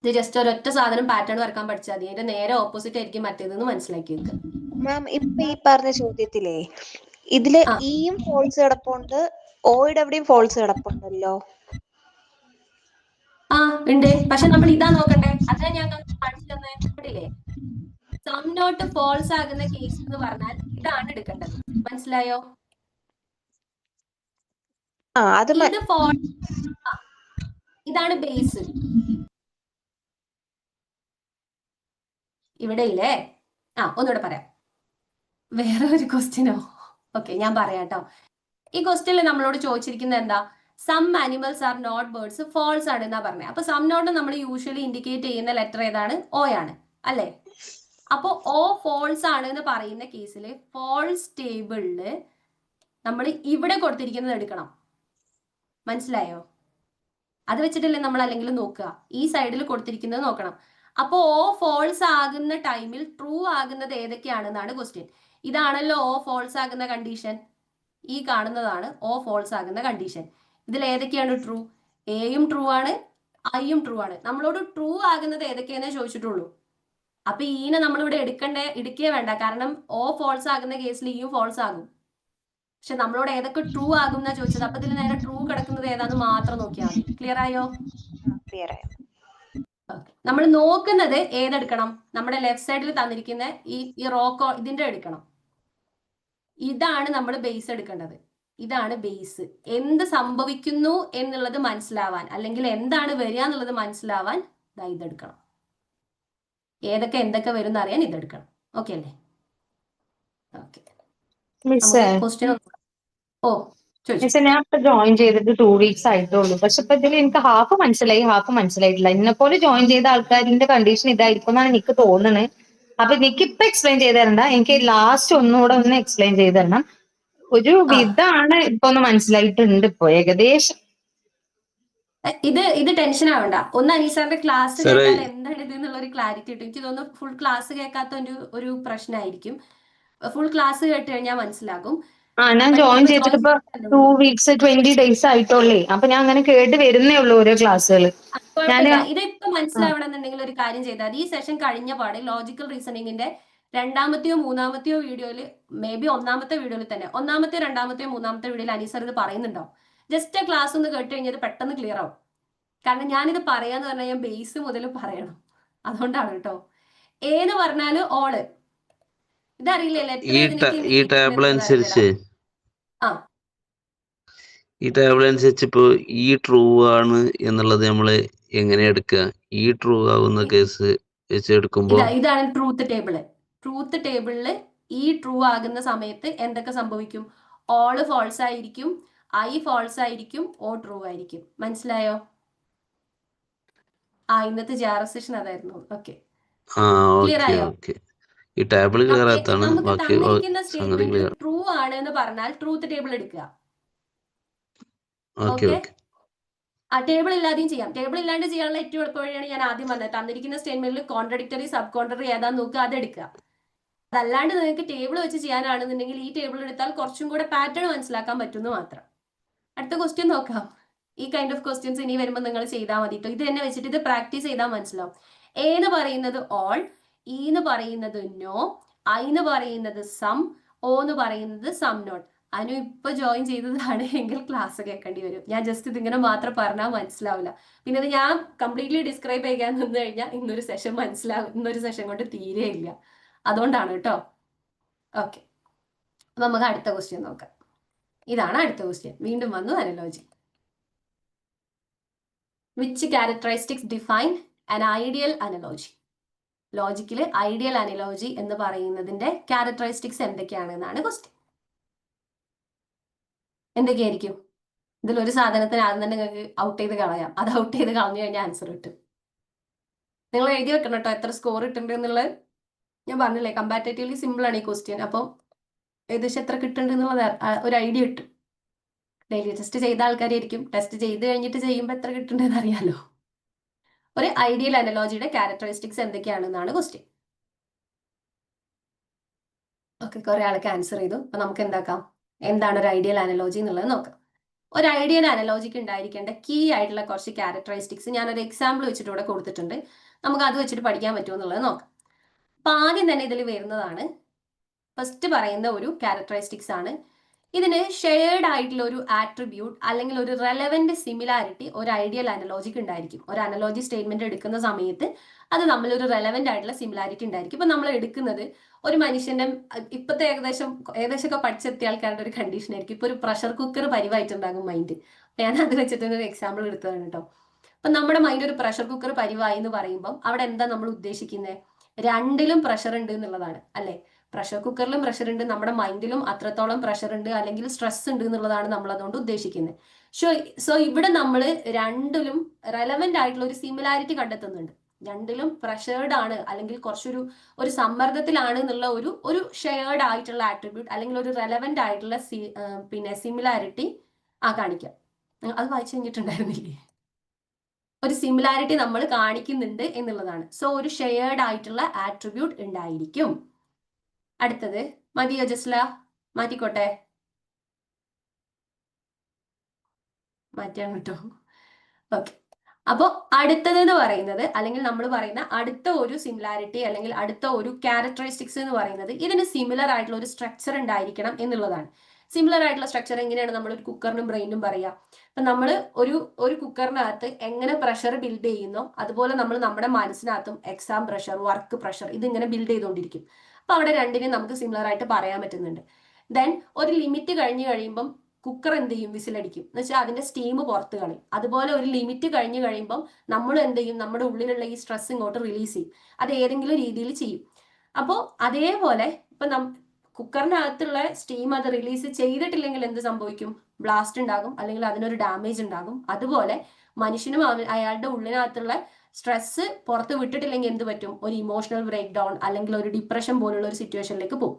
ഇത് ജസ്റ്റ് ഒരൊറ്റ സാധനം പാറ്റേൺ വരക്കാൻ പഠിച്ചാൽ മതി. അതിന്റെ നേരെ ഓപ്പോസിറ്റ് ആയിരിക്കും മറ്റേതെന്ന് മനസ്സിലാക്കി വെക്കുക. മാം, ഇപ്പൊ ഈ പറഞ്ഞ ചോദ്യത്തിലേ ഇതില് ഇയും ഫോൾസ് കിടപ്പുണ്ട്, ഓയുടെ എവിടെയും ഫോൾസ് കിടപ്പുണ്ടല്ലോ. ഉണ്ട്. പക്ഷെ നമ്മൾ ഇതാ നോക്കണ്ടേ? അതാ ഞാൻ കാണിച്ചു തന്നില്ലേ? സം നോട്ട് ഫോൾസ് ആകുന്ന കേസ് എന്ന് പറഞ്ഞാൽ ഇതാണ് എടുക്കേണ്ടത്. മനസ്സിലായോ? ഇത് ഇതാണ് ബേസ്. ഇവിടെ ഇല്ലേ? ഒന്നുകൂടെ പറയാം. വേറെ ഒരു ക്വസ്റ്റ്യനോ? ഓക്കെ, ഞാൻ പറയാം കേട്ടോ. ഈ ക്വസ്റ്റ്യനിൽ നമ്മളോട് ചോദിച്ചിരിക്കുന്നത് എന്താ? Some animals are not birds, false ആണ് എന്നാ പറഞ്ഞത്. അപ്പൊ സം നോട്ട് നമ്മൾ യൂഷ്വലി ഇൻഡിക്കേറ്റ് ചെയ്യുന്ന ലെറ്റർ ഏതാണ്? ഓ ആണ് അല്ലേ? അപ്പൊ ഓ ഫോൾസ് ആണ് എന്ന് പറയുന്ന കേസിൽ ഫോൾസ് ടേബിളില് നമ്മൾ ഇവിടെ കൊടുത്തിരിക്കുന്നത് എടുക്കണം. മനസ്സിലായോ? അത് വെച്ചിട്ടല്ലേ നമ്മൾ അല്ലെങ്കിൽ നോക്കുക. ഈ സൈഡിൽ കൊടുത്തിരിക്കുന്നത് നോക്കണം. അപ്പൊ ഓ ഫോൾസ് ആകുന്ന ടൈമിൽ ട്രൂ ആകുന്നത് ഏതൊക്കെയാണെന്നാണ് ക്വസ്റ്റ്യൻ. ഇതാണല്ലോ ഓ ഫോൾസ് ആകുന്ന കണ്ടീഷൻ. ഈ കാണുന്നതാണ് ഓ ഫോൾസ് ആകുന്ന കണ്ടീഷൻ. ഇതിൽ ഏതൊക്കെയാണ് ട്രൂ? എയും ട്രൂ ആണ്, ഐയും ട്രൂ ആണ്. നമ്മളോട് ട്രൂ ആകുന്നത് ഏതൊക്കെയാണെന്ന് ചോദിച്ചിട്ടുള്ളൂ. അപ്പൊ ഈനെ നമ്മളിവിടെ എടുക്കേ വേണ്ട, കാരണം ഓ ഫോൾസ് ആകുന്ന കേസിൽ ഇയും ഫോൾസ് ആകും. പക്ഷെ നമ്മളോട് ഏതൊക്കെ ട്രൂ ആകും എന്നാ ചോദിച്ചത്. അപ്പൊ ഇതിൽ നേരെ ട്രൂ കിടക്കുന്നത് ഏതാന്ന് മാത്രം നോക്കിയാൽ മതി. ക്ലിയർ ആയോ? ക്ലിയർ ആയോ? നമ്മൾ നോക്കുന്നത് ഏതെടുക്കണം? നമ്മുടെ ലെഫ്റ്റ് സൈഡിൽ തന്നിരിക്കുന്ന ഈ റോക്കോ ഇതിന്റെ എടുക്കണം. ഇതാണ് നമ്മൾ ബേസ് എടുക്കേണ്ടത്. ഇതാണ് ബേസ്. എന്ത് സംഭവിക്കുന്നു എന്നുള്ളത് മനസ്സിലാവാൻ, അല്ലെങ്കിൽ എന്താണ് വരിക എന്നുള്ളത് മനസ്സിലാവാൻ ഇതെടുക്കണം. ഏതൊക്കെ എന്തൊക്കെ വരും എന്നറിയാൻ ഇതെടുക്കണം. ഓക്കെ അല്ലേ? Okay, question. ഓ മിസ്സേ, ഞാൻ ഇപ്പൊ ജോയിൻ ചെയ്തിട്ട് 2 weeks ആയിട്ടുള്ളൂ. പക്ഷെ ഇപ്പൊ ഇതിൽ എനിക്ക് ഹാഫ് മനസ്സിലായി, ഹാഫ് മനസ്സിലായിട്ടില്ല. എന്നെ പോലെ ജോയിൻ ചെയ്ത ആൾക്കാരിന്റെ കണ്ടീഷൻ ഇതായിരിക്കും എന്നാണ് എനിക്ക് തോന്നുന്നത്. അപ്പൊ എനിക്ക് ഇപ്പൊ എക്സ്പ്ലെയിൻ ചെയ്ത് തരണ്ട, എനിക്ക് ലാസ്റ്റ് ഒന്നുകൂടെ ഒന്ന് എക്സ്പ്ലെയിൻ ചെയ്ത് തരണം. ഒരു വിധാണ് ഇപ്പൊ ഒന്ന് മനസ്സിലായിട്ടുണ്ട് ഇപ്പൊ ഏകദേശം. ഇത് ടെൻഷൻ ആവണ്ട. ഒന്ന് അനീസാറിന്റെ ക്ലാസ് കേട്ടാൽ എന്താണ് ഇത് എന്നുള്ള ഒരു ക്ലാരിറ്റി കിട്ടും. എനിക്ക് തോന്നുന്നു ഫുൾ ക്ലാസ് കേൾക്കാത്ത ഒരു പ്രശ്നമായിരിക്കും. ഫുൾ ക്ലാസ് കേട്ട് കഴിഞ്ഞാൽ മനസ്സിലാകും. ഞാൻ ജോയിൻ ചെയ്തിട്ട് ഇപ്പൊ 2 weeks 20 days ആയിട്ടുള്ളേ. അപ്പൊ ഞാൻ അങ്ങനെ കേട്ട് വരുന്നേ ഉള്ളൂ ഓരോ ക്ലാസ്സുകൾ. ഇതിപ്പോ മനസ്സിലാവണമെന്നുണ്ടെങ്കിൽ ഒരു കാര്യം ചെയ്താൽ ഈ സെഷൻ കഴിഞ്ഞ പാടെ ലോജിക്കൽ റീസണിങ്ങിന്റെ 2ാമത്തെയോ 3ാമത്തെയോ വീഡിയോയിൽ, മേ ബി 1ാമത്തെ വീഡിയോയിൽ തന്നെ, 1ാമത്തെയോ 2ാമത്തെയോ 3ാമത്തെ വീഡിയോയിൽ അനീസർ ഇത് പറയുന്നുണ്ടാവും. ജസ്റ്റ് ക്ലാസ് ഒന്ന് കേട്ട് കഴിഞ്ഞാൽ പെട്ടെന്ന് ക്ലിയർ ആവും. കാരണം ഞാനിത് പറയാന്ന് പറഞ്ഞാൽ ഞാൻ ബേസ് മുതൽ പറയണം. അതുകൊണ്ടാണ് കേട്ടോ. ഏന്ന് പറഞ്ഞാല് ഓള്, ഇതറിയില്ലല്ലേ? ഈ ടേബിൾ അനുസരിച്ച് ഇപ്പൊ ഈ ട്രൂ ആണ് എന്നുള്ളത് നമ്മള് എങ്ങനെ എടുക്കുക? ഈ ട്രൂ ആവുന്ന കേസ് വെച്ച് എടുക്കുമ്പോ ഇതാണ് ട്രൂത്ത് ടേബിള്. ട്രൂത്ത് ടേബിളില് ഈ ട്രൂ ആകുന്ന സമയത്ത് എന്തൊക്കെ സംഭവിക്കും? ഓള് ഫോൾസ് ആയിരിക്കും, ഐ ഫോൾസ് ആയിരിക്കും, ഓ ട്രൂ ആയിരിക്കും. മനസ്സിലായോ? ഇന്നത്തെ ജാറ സെഷൻ അതായിരുന്നു. ഓക്കെ, ക്ലിയർ ആയോ? ഈ ടേബിൾ ക്ലിയർ ആത്താണ്. നമുക്ക് തന്നിരിക്കുന്ന സ്റ്റേറ്റ്മെന്റ് ട്രൂ ആണ് എന്ന് പറഞ്ഞാൽ ട്രൂത്ത് ടേബിൾ എടുക്കുക. ഓക്കെ, ടേബിൾ ഇല്ലാതെയും ചെയ്യാം. ടേബിൾ ഇല്ലാണ്ട് ചെയ്യാനുള്ള ഏറ്റവും എളുപ്പ വഴിയാണ് ഞാൻ ആദ്യം പറഞ്ഞത്. തന്നിരിക്കുന്ന സ്റ്റേറ്റ്മെന്റിൽ കോൺട്രഡിക്ടറി, സബ് കോൺട്രഡറി ഏതാന്ന് നോക്കുക, അതെടുക്കുക. അതല്ലാണ്ട് നിങ്ങൾക്ക് ടേബിൾ വെച്ച് ചെയ്യാനാണെന്നുണ്ടെങ്കിൽ ഈ ടേബിൾ എടുത്താൽ കുറച്ചും കൂടെ പാറ്റേൺ മനസ്സിലാക്കാൻ പറ്റുമെന്ന് മാത്രം. അടുത്ത ക്വസ്റ്റ്യൻ നോക്കാം. ഈ കൈൻഡ് ഓഫ് ക്വസ്റ്റ്യൻസ് ഇനി വരുമ്പോൾ നിങ്ങൾ ചെയ്താൽ മതി കേട്ടോ. ഇത് തന്നെ വെച്ചിട്ട് ഇത് പ്രാക്ടീസ് ചെയ്താൽ മനസ്സിലാവും. എ എന്ന് പറയുന്നത് ഓൾ, ഇ എന്ന് പറയുന്നത് നോ, ഐ എന്ന് പറയുന്നത് സം, ഓ എന്ന് പറയുന്നത് സം നോട്ട്. അനു ഇപ്പൊ ജോയിൻ ചെയ്തതാണ് എങ്കിൽ ക്ലാസ് കേൾക്കേണ്ടി വരും. ഞാൻ ജസ്റ്റ് ഇതിങ്ങനെ മാത്രം പറഞ്ഞാൽ മനസ്സിലാവില്ല. പിന്നെ അത് ഞാൻ കംപ്ലീറ്റ്ലി ഡിസ്ക്രൈബ് ചെയ്യാൻ നിന്ന് കഴിഞ്ഞാൽ ഇന്നൊരു സെഷൻ കൊണ്ട് തീരെയില്ല. അതുകൊണ്ടാണ് കേട്ടോ. ഓക്കെ, അപ്പൊ നമുക്ക് അടുത്ത ക്വസ്റ്റ്യൻ നോക്കാം. ഇതാണ് അടുത്ത ക്വസ്റ്റ്യൻ. വീണ്ടും വന്നു analogy. Which characteristics define an ideal analogy? ലോജിക്കില് ഐഡിയൽ അനലോജി എന്ന് പറയുന്നതിന്റെ ക്യാരക്ടറിസ്റ്റിക്സ് എന്തൊക്കെയാണെന്നാണ് ക്വസ്റ്റ്യൻ. എന്തൊക്കെയായിരിക്കും? ഇതിലൊരു സാധനത്തിന് ആദ്യം തന്നെ നിങ്ങൾക്ക് ഔട്ട് ചെയ്ത് കളയാം. അത് ഔട്ട് ചെയ്ത് കളഞ്ഞു കഴിഞ്ഞാൽ ആൻസർ കിട്ടും. നിങ്ങൾ എഴുതി വെക്കണം കേട്ടോ എത്ര സ്കോർ ഇട്ടുണ്ട് എന്നുള്ളത്. ഞാൻ പറഞ്ഞില്ലേ കമ്പാരിറ്റീവ്ലി സിമ്പിൾ ആണ് ഈ ക്വസ്റ്റ്യൻ. അപ്പം ഏകദേശം എത്ര കിട്ടുന്നുണ്ട് എന്നുള്ളത് ഒരു ഐഡിയ കിട്ടും. ഡെയിലി ടെസ്റ്റ് ചെയ്ത ആൾക്കാരായിരിക്കും. ടെസ്റ്റ് ചെയ്ത് കഴിഞ്ഞിട്ട് ചെയ്യുമ്പോൾ എത്ര കിട്ടുന്നുണ്ടെന്ന് അറിയാലോ. ഒരു ഐഡിയൽ അനലോജിയുടെ ക്യാരക്ടറിസ്റ്റിക്സ് എന്തൊക്കെയാണെന്നാണ് ക്വസ്റ്റ്യൻ. ഓക്കെ, കുറെ ആൾക്ക് ആൻസർ ചെയ്തു. അപ്പൊ നമുക്ക് എന്താക്കാം, എന്താണ് ഒരു ഐഡിയൽ അനലോജി എന്നുള്ളത് നോക്കാം. ഒരു ഐഡിയൽ അനലോജിക്ക് ഉണ്ടായിരിക്കേണ്ട കീ ആയിട്ടുള്ള കുറച്ച് ക്യാരക്ടറിസ്റ്റിക്സ് ഞാനൊരു എക്സാമ്പിൾ വെച്ചിട്ട് ഇവിടെ കൊടുത്തിട്ടുണ്ട്. നമുക്ക് അത് വെച്ചിട്ട് പഠിക്കാൻ പറ്റുമോ എന്നുള്ളത് നോക്കാം. അപ്പൊ ആദ്യം തന്നെ ഇതിൽ വരുന്നതാണ്, ഫസ്റ്റ് പറയുന്ന ഒരു ക്യാരക്ടറിസ്റ്റിക്സ് ആണ്. ഇതിന് ഷെയർഡ് ആയിട്ടുള്ള ഒരു ആട്രിബ്യൂട്ട് അല്ലെങ്കിൽ ഒരു റെലവന്റ് സിമിലാരിറ്റി ഒരു ഐഡിയൽ അനലോജിക്ക് ഉണ്ടായിരിക്കും. ഒരു അനലോജി സ്റ്റേറ്റ്മെന്റ് എടുക്കുന്ന സമയത്ത് അത് നമ്മളൊരു റെലവന്റ് ആയിട്ടുള്ള സിമിലാരിറ്റി ഉണ്ടായിരിക്കും. ഇപ്പൊ നമ്മൾ എടുക്കുന്നത് ഒരു മനുഷ്യന്റെ ഇപ്പോഴത്തെ ഏകദേശമൊക്കെ പഠിച്ചെത്തിയ ആൾക്കാരുടെ ഒരു കണ്ടീഷൻ ആയിരിക്കും. ഇപ്പൊ ഒരു പ്രഷർ കുക്കർ പരിവായിട്ടുണ്ടാകും മൈൻഡ്. ഞാൻ അത് വെച്ചിട്ട് ഒരു എക്സാമ്പിൾ എടുത്തതാണ് കേട്ടോ. അപ്പൊ നമ്മുടെ മൈൻഡ് ഒരു പ്രഷർ കുക്കർ പരിവായി എന്ന് പറയുമ്പോൾ അവിടെ എന്താ നമ്മൾ ഉദ്ദേശിക്കുന്നത്? രണ്ടിലും പ്രഷർ ഉണ്ട് എന്നുള്ളതാണ് അല്ലെ. പ്രഷർ കുക്കറിലും പ്രഷർ ഉണ്ട്, നമ്മുടെ മൈൻഡിലും അത്രത്തോളം പ്രഷർ ഉണ്ട് അല്ലെങ്കിൽ സ്ട്രെസ് ഉണ്ട് എന്നുള്ളതാണ് നമ്മൾ അതുകൊണ്ട് ഉദ്ദേശിക്കുന്നത്. സോ ഇവിടെ നമ്മൾ രണ്ടിലും റെലവന്റ് ആയിട്ടുള്ള ഒരു സിമിലാരിറ്റി കണ്ടെത്തുന്നുണ്ട്. രണ്ടിലും പ്രഷേർഡ് ആണ് അല്ലെങ്കിൽ ഒരു സമ്മർദ്ദത്തിലാണ് എന്നുള്ള ഒരു ഷെയർഡ് ആയിട്ടുള്ള ആട്രിബ്യൂട്ട് അല്ലെങ്കിൽ ഒരു റെലവന്റ് ആയിട്ടുള്ള സിമിലാരിറ്റി കാണിക്കാം. അത് വായിച്ചു കഴിഞ്ഞിട്ടുണ്ടായിരുന്നില്ലേ? ഒരു സിമിലാരിറ്റി നമ്മൾ കാണിക്കുന്നുണ്ട് എന്നുള്ളതാണ്. സോ ഒരു ഷെയർഡ് ആയിട്ടുള്ള ആട്രിബ്യൂട്ട് ഉണ്ടായിരിക്കും. അടുത്തത് മതിയോ ജസ്ല? മാറ്റിക്കോട്ടെ, മാറ്റാണ് കേട്ടോ. ഓക്കെ, അപ്പോൾ അടുത്തത് എന്ന് പറയുന്നത്, അല്ലെങ്കിൽ നമ്മൾ പറയുന്ന അടുത്ത ഒരു സിമിലാരിറ്റി അല്ലെങ്കിൽ അടുത്ത ഒരു ക്യാരക്ടറിസ്റ്റിക്സ് എന്ന് പറയുന്നത് ഇതിന് സിമിലർ ആയിട്ടുള്ള ഒരു സ്ട്രക്ചർ ഉണ്ടായിരിക്കണം എന്നുള്ളതാണ്. സിമിലർ ആയിട്ടുള്ള സ്ട്രക്ചർ എങ്ങനെയാണ് നമ്മൾ ഒരു കുക്കറിനും ബ്രെയിനും പറയാം? അപ്പൊ നമ്മൾ ഒരു കുക്കറിനകത്ത് എങ്ങനെ പ്രഷർ ബിൽഡ് ചെയ്യുന്നോ അതുപോലെ നമ്മൾ നമ്മുടെ മനസ്സിനകത്തും എക്സാം പ്രഷർ, വർക്ക് പ്രഷർ ഇതിങ്ങനെ ബിൽഡ് ചെയ്തുകൊണ്ടിരിക്കും. അപ്പൊ അവിടെ രണ്ടിനെയും നമുക്ക് സിമിലർ ആയിട്ട് പറയാൻ പറ്റുന്നുണ്ട്. ദെൻ ഒരു ലിമിറ്റ് കഴിഞ്ഞ് കഴിയുമ്പം കുക്കർ എന്ത് ചെയ്യും? വിസിലടിക്കും, എന്ന് വെച്ചാൽ അതിന്റെ സ്റ്റീം പുറത്ത് കളയും. അതുപോലെ ഒരു ലിമിറ്റ് കഴിഞ്ഞ് കഴിയുമ്പം നമ്മൾ എന്ത് ചെയ്യും? നമ്മുടെ ഉള്ളിലുള്ള ഈ സ്ട്രെസ് ഇങ്ങോട്ട് റിലീസ് ചെയ്യും. അത് ഏതെങ്കിലും രീതിയിൽ ചെയ്യും. അപ്പോൾ അതേപോലെ ഇപ്പൊ കുക്കറിനകത്തുള്ള സ്റ്റീം അത് റിലീസ് ചെയ്തിട്ടില്ലെങ്കിൽ എന്ത് സംഭവിക്കും? ബ്ലാസ്റ്റ് ഉണ്ടാകും, അല്ലെങ്കിൽ അതിനൊരു ഡാമേജ് ഉണ്ടാകും. അതുപോലെ മനുഷ്യനും അയാളുടെ ഉള്ളിനകത്തുള്ള സ്ട്രെസ് പുറത്ത് വിട്ടിട്ടില്ലെങ്കിൽ എന്ത് പറ്റും? ഒരു ഇമോഷണൽ ബ്രേക്ക് ഡൗൺ അല്ലെങ്കിൽ ഒരു ഡിപ്രഷൻ പോലുള്ള ഒരു സിറ്റുവേഷനിലേക്ക് പോകും.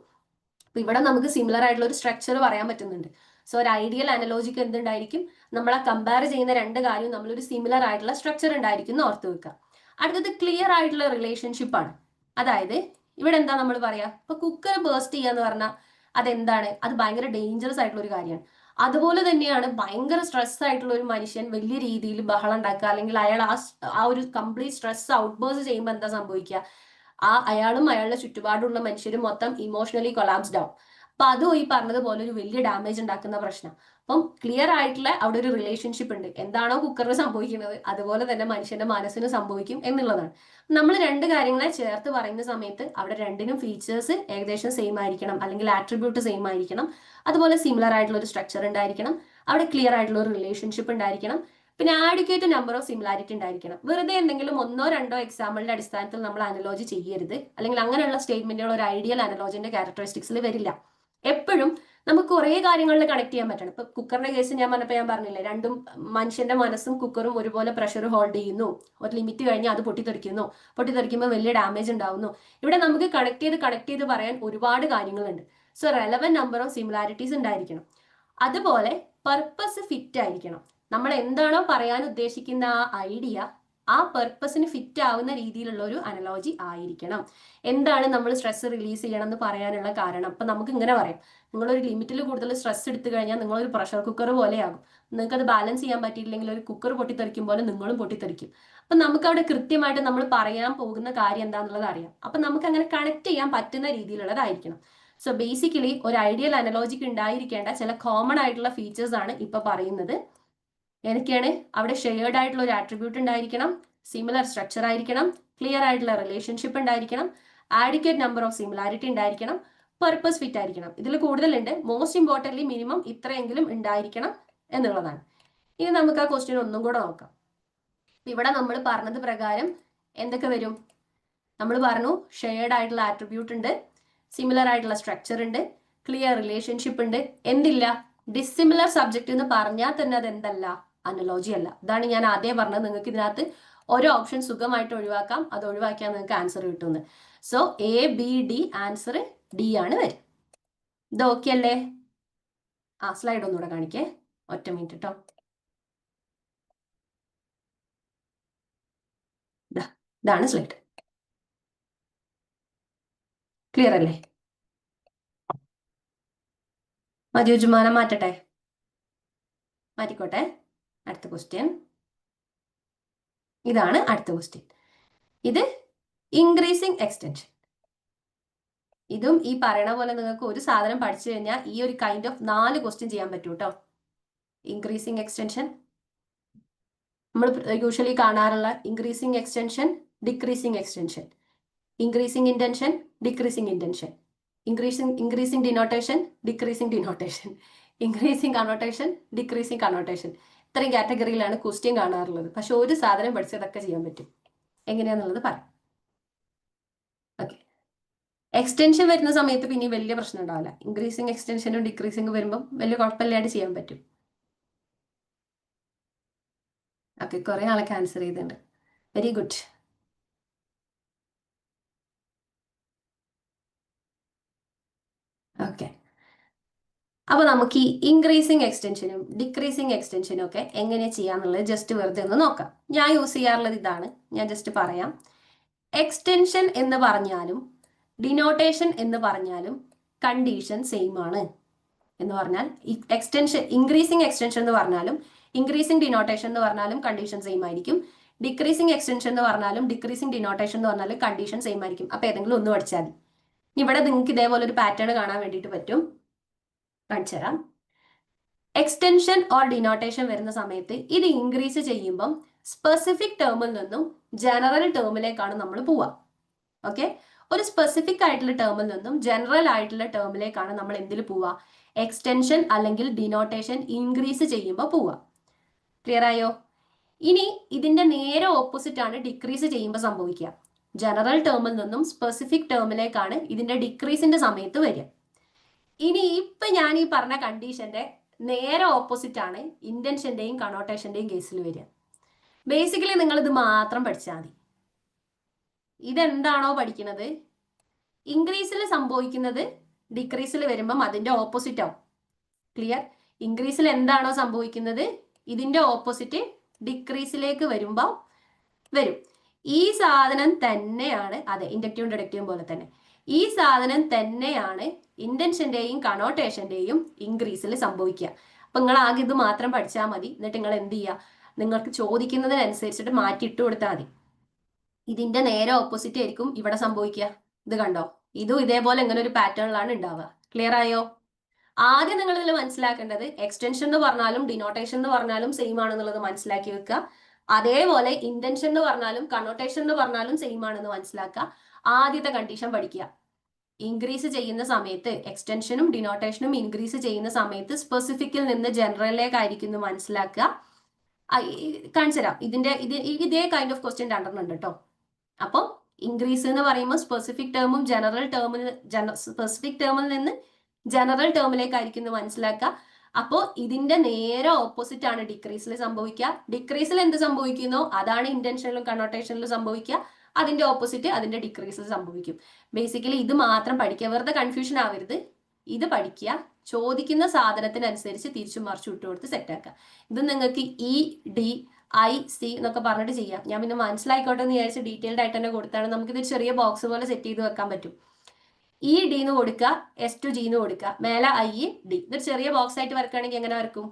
അപ്പൊ ഇവിടെ നമുക്ക് സിമിലർ ആയിട്ടുള്ള ഒരു സ്ട്രക്ചർ പറയാൻ പറ്റുന്നുണ്ട്. സോ ഒരു ഐഡിയൽ അനലോജിക്ക് എന്തുണ്ടായിരിക്കും? നമ്മളെ കമ്പയർ ചെയ്യുന്ന രണ്ട് കാര്യവും നമ്മളൊരു സിമിലർ ആയിട്ടുള്ള സ്ട്രക്ചർ ഉണ്ടായിരിക്കും എന്ന് ഓർത്ത് വെക്കുക. അടുത്തത് ക്ലിയർ ആയിട്ടുള്ള റിലേഷൻഷിപ്പ് ആണ്. അതായത് ഇവിടെ എന്താ നമ്മൾ പറയാ? ഇപ്പൊ കുക്കർ ബേസ്റ്റ് ചെയ്യാന്ന് പറഞ്ഞാൽ അതെന്താണ്? അത് ഭയങ്കര ഡേഞ്ചറസ് ആയിട്ടുള്ള ഒരു കാര്യമാണ്. അതുപോലെ തന്നെയാണ് ഭയങ്കര സ്ട്രെസ് ആയിട്ടുള്ള ഒരു മനുഷ്യൻ വലിയ രീതിയിൽ ബഹളം ഉണ്ടാക്കുക, അല്ലെങ്കിൽ അയാൾ ആ ഒരു കംപ്ലീറ്റ് സ്ട്രെസ് ഔട്ട്ബേഴ്സ് ചെയ്യുമ്പോൾ എന്താ സംഭവിക്കുക? അയാളും അയാളുടെ ചുറ്റുപാടുള്ള മനുഷ്യരും മൊത്തം ഇമോഷണലി കൊളാപ്സ്ഡ് ആവും. അപ്പൊ അതും ഈ പറഞ്ഞതുപോലെ ഒരു വലിയ ഡാമേജ് ഉണ്ടാക്കുന്ന പ്രശ്നം. അപ്പം ക്ലിയർ ആയിട്ടുള്ള അവിടെ ഒരു റിലേഷൻഷിപ്പ് ഉണ്ട്. എന്താണോ കുക്കറിന് സംഭവിക്കുന്നത് അതുപോലെ തന്നെ മനുഷ്യന്റെ മനസ്സിന് സംഭവിക്കും എന്നുള്ളതാണ്. നമ്മൾ രണ്ട് കാര്യങ്ങളെ ചേർത്ത് പറയുന്ന സമയത്ത് അവിടെ രണ്ടിനും ഫീച്ചേഴ്സ് ഏകദേശം സെയിം ആയിരിക്കണം, അല്ലെങ്കിൽ ആട്രിബ്യൂട്ട് സെയിം ആയിരിക്കണം. അതുപോലെ സിമിലർ ആയിട്ടുള്ള ഒരു സ്ട്രക്ചർ ഉണ്ടായിരിക്കണം. അവിടെ ക്ലിയർ ആയിട്ടുള്ള ഒരു റിലേഷൻഷിപ്പ് ഉണ്ടായിരിക്കണം. പിന്നെ ആഡിക്വേറ്റ് നമ്പർ ഓഫ് സിമിലാരിറ്റി ഉണ്ടായിരിക്കണം. വെറുതെ എന്തെങ്കിലും ഒന്നോ രണ്ടോ എക്സാമ്പിളിന്റെ അടിസ്ഥാനത്തിൽ നമ്മൾ അനലോജി ചെയ്യരുത്, അല്ലെങ്കിൽ അങ്ങനെയുള്ള സ്റ്റേറ്റ്മെന്റുകൾ ഒരു ഐഡിയൽ അനലോജിന്റെ ക്യാരക്ടറിസ്റ്റിക്സിൽ വരില്ല. എപ്പോഴും നമുക്ക് കുറേ കാര്യങ്ങളിൽ കണക്ട് ചെയ്യാൻ പറ്റണം. ഇപ്പൊ കുക്കറിന്റെ കേസ് ഞാൻ പറഞ്ഞില്ലേ, രണ്ടും മനുഷ്യന്റെ മനസ്സും കുക്കറും ഒരുപോലെ പ്രഷർ ഹോൾഡ് ചെയ്യുന്നു. ഒരു ലിമിറ്റ് കഴിഞ്ഞ് അത് പൊട്ടിത്തെറിക്കുമ്പോൾ വലിയ ഡാമേജ് ഉണ്ടാവുന്നു. ഇവിടെ നമുക്ക് കണക്ട് ചെയ്ത് പറയാൻ ഒരുപാട് കാര്യങ്ങളുണ്ട്. So relevant number of similarities ഉണ്ടായിരിക്കണം. അതുപോലെ പർപ്പസ് ഫിറ്റ് ആയിരിക്കണം. നമ്മൾ എന്താണോ പറയാൻ ഉദ്ദേശിക്കുന്ന ആ ഐഡിയ ആ പർപ്പസിന് ഫിറ്റ് ആവുന്ന രീതിയിലുള്ള ഒരു അനലോജി ആയിരിക്കണം. എന്താണ് നമ്മൾ സ്ട്രെസ് റിലീസ് ചെയ്യണം എന്ന് പറയാനുള്ള കാരണം? അപ്പൊ നമുക്ക് ഇങ്ങനെ പറയാം, നിങ്ങളൊരു ലിമിറ്റിൽ കൂടുതൽ സ്ട്രെസ് എടുത്തു കഴിഞ്ഞാൽ നിങ്ങളൊരു പ്രഷർ കുക്കർ പോലെയാകും. നിങ്ങൾക്ക് അത് ബാലൻസ് ചെയ്യാൻ പറ്റിയില്ലെങ്കിൽ ഒരു കുക്കർ പൊട്ടിത്തെറിക്കും പോലെ നിങ്ങളും പൊട്ടിത്തെറിക്കും. അപ്പൊ നമുക്ക് അവിടെ കൃത്യമായിട്ട് നമ്മൾ പറയാൻ പോകുന്ന കാര്യം എന്താണെന്നുള്ളത് അറിയാം. അപ്പൊ നമുക്ക് അങ്ങനെ കണക്ട് ചെയ്യാൻ പറ്റുന്ന രീതിയിലുള്ളതായിരിക്കണം. സോ ബേസിക്കലി ഒരു ഐഡിയൽ അനലോജിക്ക് ഉണ്ടായിരിക്കേണ്ട ചില കോമൺ ആയിട്ടുള്ള ഫീച്ചേഴ്സ് ആണ് ഇപ്പൊ പറയുന്നത്. ഏതൊക്കെയാണ്? അവിടെ ഷെയർഡ് ആയിട്ടുള്ള ഒരു ആട്രിബ്യൂട്ട് ഉണ്ടായിരിക്കണം, സിമിലർ സ്ട്രക്ചർ ആയിരിക്കണം, ക്ലിയർ ആയിട്ടുള്ള റിലേഷൻഷിപ്പ് ഉണ്ടായിരിക്കണം, ആഡിക്വേറ്റ് നമ്പർ ഓഫ് സിമിലാരിറ്റി ഉണ്ടായിരിക്കണം, പർപ്പസ് ഫിറ്റ് ആയിരിക്കണം. ഇതിൽ കൂടുതലുണ്ട്. മോസ്റ്റ് ഇമ്പോർട്ടൻ്റ്ലി മിനിമം ഇത്രയെങ്കിലും ഉണ്ടായിരിക്കണം എന്നുള്ളതാണ്. ഇനി നമുക്ക് ആ ക്വസ്റ്റ്യൻ ഒന്നും കൂടെ നോക്കാം. ഇവിടെ നമ്മൾ പറഞ്ഞത് പ്രകാരം എന്തൊക്കെ വരും? നമ്മൾ പറഞ്ഞു ഷെയർഡ് ആയിട്ടുള്ള ആട്രിബ്യൂട്ട് ഉണ്ട്, സിമിലർ ആയിട്ടുള്ള സ്ട്രക്ചർ ഉണ്ട്, ക്ലിയർ റിലേഷൻഷിപ്പ് ഉണ്ട്. എന്തില്ല? ഡിസിമിലർ സബ്ജക്റ്റ് എന്ന് പറഞ്ഞാൽ തന്നെ അത് എന്തല്ല? അനലോജി അല്ല. ഇതാണ് ഞാൻ ആദ്യം പറഞ്ഞത്. നിങ്ങൾക്ക് ഇതിനകത്ത് ഓരോ ഓപ്ഷൻ സുഖമായിട്ട് ഒഴിവാക്കാം. അത് ഒഴിവാക്കിയാൽ നിങ്ങൾക്ക് ആൻസർ കിട്ടുമെന്ന്. സോ ABD ആൻസർ D ആണ് വരും. ഇത് ഓക്കെ അല്ലേ? സ്ലൈഡ് ഒന്നുകൂടെ കാണിക്കേ, ഒറ്റ മിനിറ്റ് കേട്ടോ. ഇതാണ് സ്ലൈഡ്. ക്ലിയർ അല്ലേ? മതിയോ? ജുമാന മാറ്റട്ടെ? മാറ്റിക്കോട്ടെ. അടുത്ത ക്വസ്റ്റ്യൻ ഇതാണ്. അടുത്ത ക്വസ്റ്റ്യൻ ഇത് ഇൻക്രീസിങ് എക്സ്റ്റൻഷൻ. ഇതും ഈ പറയണ പോലെ നിങ്ങൾക്ക് ഒരു സാധനം പഠിച്ചു കഴിഞ്ഞാൽ ഈ ഒരു കൈൻഡ് ഓഫ് 4 ക്വസ്റ്റ്യൻ ചെയ്യാൻ പറ്റും കേട്ടോ. ഇൻക്രീസിങ് എക്സ്റ്റൻഷൻ നമ്മൾ യൂഷ്വലി കാണാറുള്ള increasing extension, decreasing extension, increasing intension, decreasing intension, increasing denotation, decreasing denotation, increasing connotation, decreasing connotation. ഇത്രയും കാറ്റഗറിയിലാണ് ക്വസ്റ്റ്യൻ കാണാറുള്ളത്. പക്ഷെ ഒരു സാധനം പഠിച്ചതൊക്കെ ചെയ്യാൻ പറ്റും. എങ്ങനെയാന്നുള്ളത് പറയാം. ഓക്കെ, എക്സ്റ്റൻഷൻ വരുന്ന സമയത്ത് പിന്നെ വലിയ പ്രശ്നം ഉണ്ടാവില്ല. ഇൻക്രീസിങ് എക്സ്റ്റൻഷനും ഡിക്രീസിങ് വരുമ്പോൾ വലിയ കുഴപ്പമില്ലാണ്ട് ചെയ്യാൻ പറ്റും. ഓക്കെ, കുറെ ആളൊക്കെ ആൻസർ ചെയ്തിട്ടുണ്ട്. Very good. ഓക്കെ, അപ്പൊ നമുക്ക് ഈ ഇൻക്രീസിങ് എക്സ്റ്റൻഷനും ഡിക്രീസിങ് എക്സ്റ്റൻഷനും ഒക്കെ എങ്ങനെ ചെയ്യാന്നുള്ളത് ജസ്റ്റ് വെറുതെ ഒന്ന് നോക്കാം. ഞാൻ യൂസ് ചെയ്യാറുള്ളത് ഇതാണ്. ഞാൻ ജസ്റ്റ് പറയാം. എക്സ്റ്റൻഷൻ എന്ന് പറഞ്ഞാലും ഡിനോട്ടേഷൻ എന്ന് പറഞ്ഞാലും കണ്ടീഷൻ സെയിം ആണ്. എന്ന് പറഞ്ഞാൽ എക്സ്റ്റൻഷൻ ഇൻക്രീസിങ് എക്സ്റ്റൻഷൻ എന്ന് പറഞ്ഞാലും ഇൻക്രീസിങ് ഡിനോട്ടേഷൻ എന്ന് പറഞ്ഞാലും കണ്ടീഷൻ സെയിം ആയിരിക്കും. ഡിക്രീസിങ് എക്സ്റ്റൻഷൻ എന്ന് പറഞ്ഞാലും ഡിക്രീസിങ് ഡിനോട്ടേഷൻ എന്ന് പറഞ്ഞാലും കണ്ടീഷൻ സെയിം ആയിരിക്കും. അപ്പൊ ഏതെങ്കിലും ഒന്ന് പഠിച്ചാൽ മതി. ഇവിടെ നിങ്ങൾക്ക് ഇതേപോലെ ഒരു പാറ്റേൺ കാണാൻ വേണ്ടിയിട്ട് പറ്റും. കാണിച്ചു തരാം. എക്സ്റ്റൻഷൻ ഓർ ഡിനോട്ടേഷൻ വരുന്ന സമയത്ത് ഇത് ഇൻക്രീസ് ചെയ്യുമ്പം സ്പെസിഫിക് ടേമിൽ നിന്നും ജനറൽ ടേമിലേക്കാണ് നമ്മൾ പോവുക. ഓക്കെ, ഒരു സ്പെസിഫിക് ആയിട്ടുള്ള ടേമിൽ നിന്നും ജനറൽ ആയിട്ടുള്ള ടേമിലേക്കാണ് നമ്മൾ എന്തിൽ പോവുക? എക്സ്റ്റൻഷൻ അല്ലെങ്കിൽ ഡിനോട്ടേഷൻ ഇൻക്രീസ് ചെയ്യുമ്പോൾ പോവുക. ക്ലിയർ ആയോ? ഇനി ഇതിന്റെ നേരെ ഓപ്പോസിറ്റ് ആണ് ഡിക്രീസ് ചെയ്യുമ്പോൾ സംഭവിക്കുക. ജനറൽ ടേമിൽ നിന്നും സ്പെസിഫിക് ടേമിലേക്കാണ് ഇതിന്റെ ഡിക്രീസിന്റെ സമയത്ത് വരിക. ഇനി ഇപ്പൊ ഞാൻ ഈ പറഞ്ഞ കണ്ടീഷന്റെ നേരെ ഓപ്പോസിറ്റ് ആണ് ഇന്റൻഷന്റെയും കണോട്ടേഷന്റെയും കേസിൽ വരിക. ബേസിക്കലി നിങ്ങൾ ഇത് മാത്രം പഠിച്ചാൽ മതി. ഇതെന്താണോ പഠിക്കുന്നത്, ഇൻക്രീസിൽ സംഭവിക്കുന്നത് ഡിക്രീസിൽ വരുമ്പം അതിന്റെ ഓപ്പോസിറ്റ് ആവും. ക്ലിയർ? ഇൻക്രീസിൽ എന്താണോ സംഭവിക്കുന്നത് ഇതിന്റെ ഓപ്പോസിറ്റ് ഡിക്രീസിലേക്ക് വരുമ്പോൾ വരും. ഈ സാധനം തന്നെയാണ്, അതെ, ഇൻഡക്റ്റീവും ഡിഡക്റ്റീവും പോലെ തന്നെ ഈ സാധനം തന്നെയാണ് ഇന്റൻഷന്റെയും കണോട്ടേഷന്റെയും ഇൻക്രീസിൽ സംഭവിക്കുക. അപ്പൊ നിങ്ങൾ ആകെ ഇത് മാത്രം പഠിച്ചാൽ മതി. എന്നിട്ട് നിങ്ങൾ എന്ത് ചെയ്യുക? നിങ്ങൾക്ക് ചോദിക്കുന്നതിനനുസരിച്ചിട്ട് മാറ്റിയിട്ട് കൊടുത്താൽ മതി. ഇതിന്റെ നേരെ ഓപ്പോസിറ്റ് ആയിരിക്കും ഇവിടെ സംഭവിക്കുക. ഇത് കണ്ടോ? ഇതും ഇതേപോലെ ഇങ്ങനെ ഒരു പാറ്റേണിലാണ് ഉണ്ടാവുക. ക്ലിയർ ആയോ? ആദ്യം നിങ്ങൾ ഇതിൽ മനസ്സിലാക്കേണ്ടത് എക്സ്റ്റൻഷൻ എന്ന് പറഞ്ഞാലും ഡിനോട്ടേഷൻ എന്ന് പറഞ്ഞാലും സെയിം ആണെന്നുള്ളത് മനസ്സിലാക്കി വെക്കുക. അതേപോലെ ഇന്റൻഷൻ എന്ന് പറഞ്ഞാലും കണോട്ടേഷൻ എന്ന് പറഞ്ഞാലും സെയിം ആണെന്ന് മനസ്സിലാക്കുക. ആദ്യത്തെ കണ്ടീഷൻ പഠിക്കുക. ഇൻക്രീസ് ചെയ്യുന്ന സമയത്ത് എക്സ്റ്റൻഷനും ഡിനോട്ടേഷനും ഇൻക്രീസ് ചെയ്യുന്ന സമയത്ത് സ്പെസിഫിക്കിൽ നിന്ന് ജനറലിലേക്കായിരിക്കും മനസ്സിലാക്കുക. കാണിച്ചു തരാം. ഇതേ കൈൻഡ് ഓഫ് ക്വസ്റ്റ്യൻ രണ്ടെണ്ണം ഉണ്ട് കേട്ടോ. അപ്പം ഇൻക്രീസ് എന്ന് പറയുമ്പോൾ സ്പെസിഫിക് ടേമും സ്പെസിഫിക് ടേമിൽ നിന്ന് ജനറൽ ടേമിലേക്കായിരിക്കും മനസ്സിലാക്കുക. അപ്പോൾ ഇതിന്റെ നേരെ ഓപ്പോസിറ്റ് ആണ് ഡിക്രീസിൽ സംഭവിക്കുക. ഡിക്രീസിൽ എന്ത് സംഭവിക്കുന്നോ അതാണ് ഇന്റൻഷനിലും കണോട്ടേഷനിലും സംഭവിക്കുക. അതിന്റെ ഓപ്പോസിറ്റ് അതിന്റെ ഡിക്രീസിൽ സംഭവിക്കും. ബേസിക്കലി ഇത് മാത്രം പഠിക്കുക. വെറുതെ കൺഫ്യൂഷൻ ആവരുത്. ഇത് പഠിക്കുക. ചോദിക്കുന്ന സാധനത്തിനനുസരിച്ച് തിരിച്ചും മറിച്ചും ഇട്ട് കൊടുത്ത് സെറ്റ് ആക്കുക. ഇത് നിങ്ങൾക്ക് EDIC എന്നൊക്കെ പറഞ്ഞിട്ട് ചെയ്യാം. ഞാൻ പിന്നെ മനസ്സിലായിക്കോട്ടെ എന്ന് വിചാരിച്ച് ഡീറ്റെയിൽഡ് ആയിട്ട് തന്നെ കൊടുത്താണ്. നമുക്കിത് ചെറിയ ബോക്സ് പോലെ സെറ്റ് ചെയ്ത് വെക്കാൻ പറ്റും. ED എന്ന് കൊടുക്കുക, S to G എന്ന് കൊടുക്കുക, മേലെ ID. ഇതൊരു ചെറിയ ബോക്സ് ആയിട്ട് വരക്കുകയാണെങ്കിൽ എങ്ങനെ വരക്കും?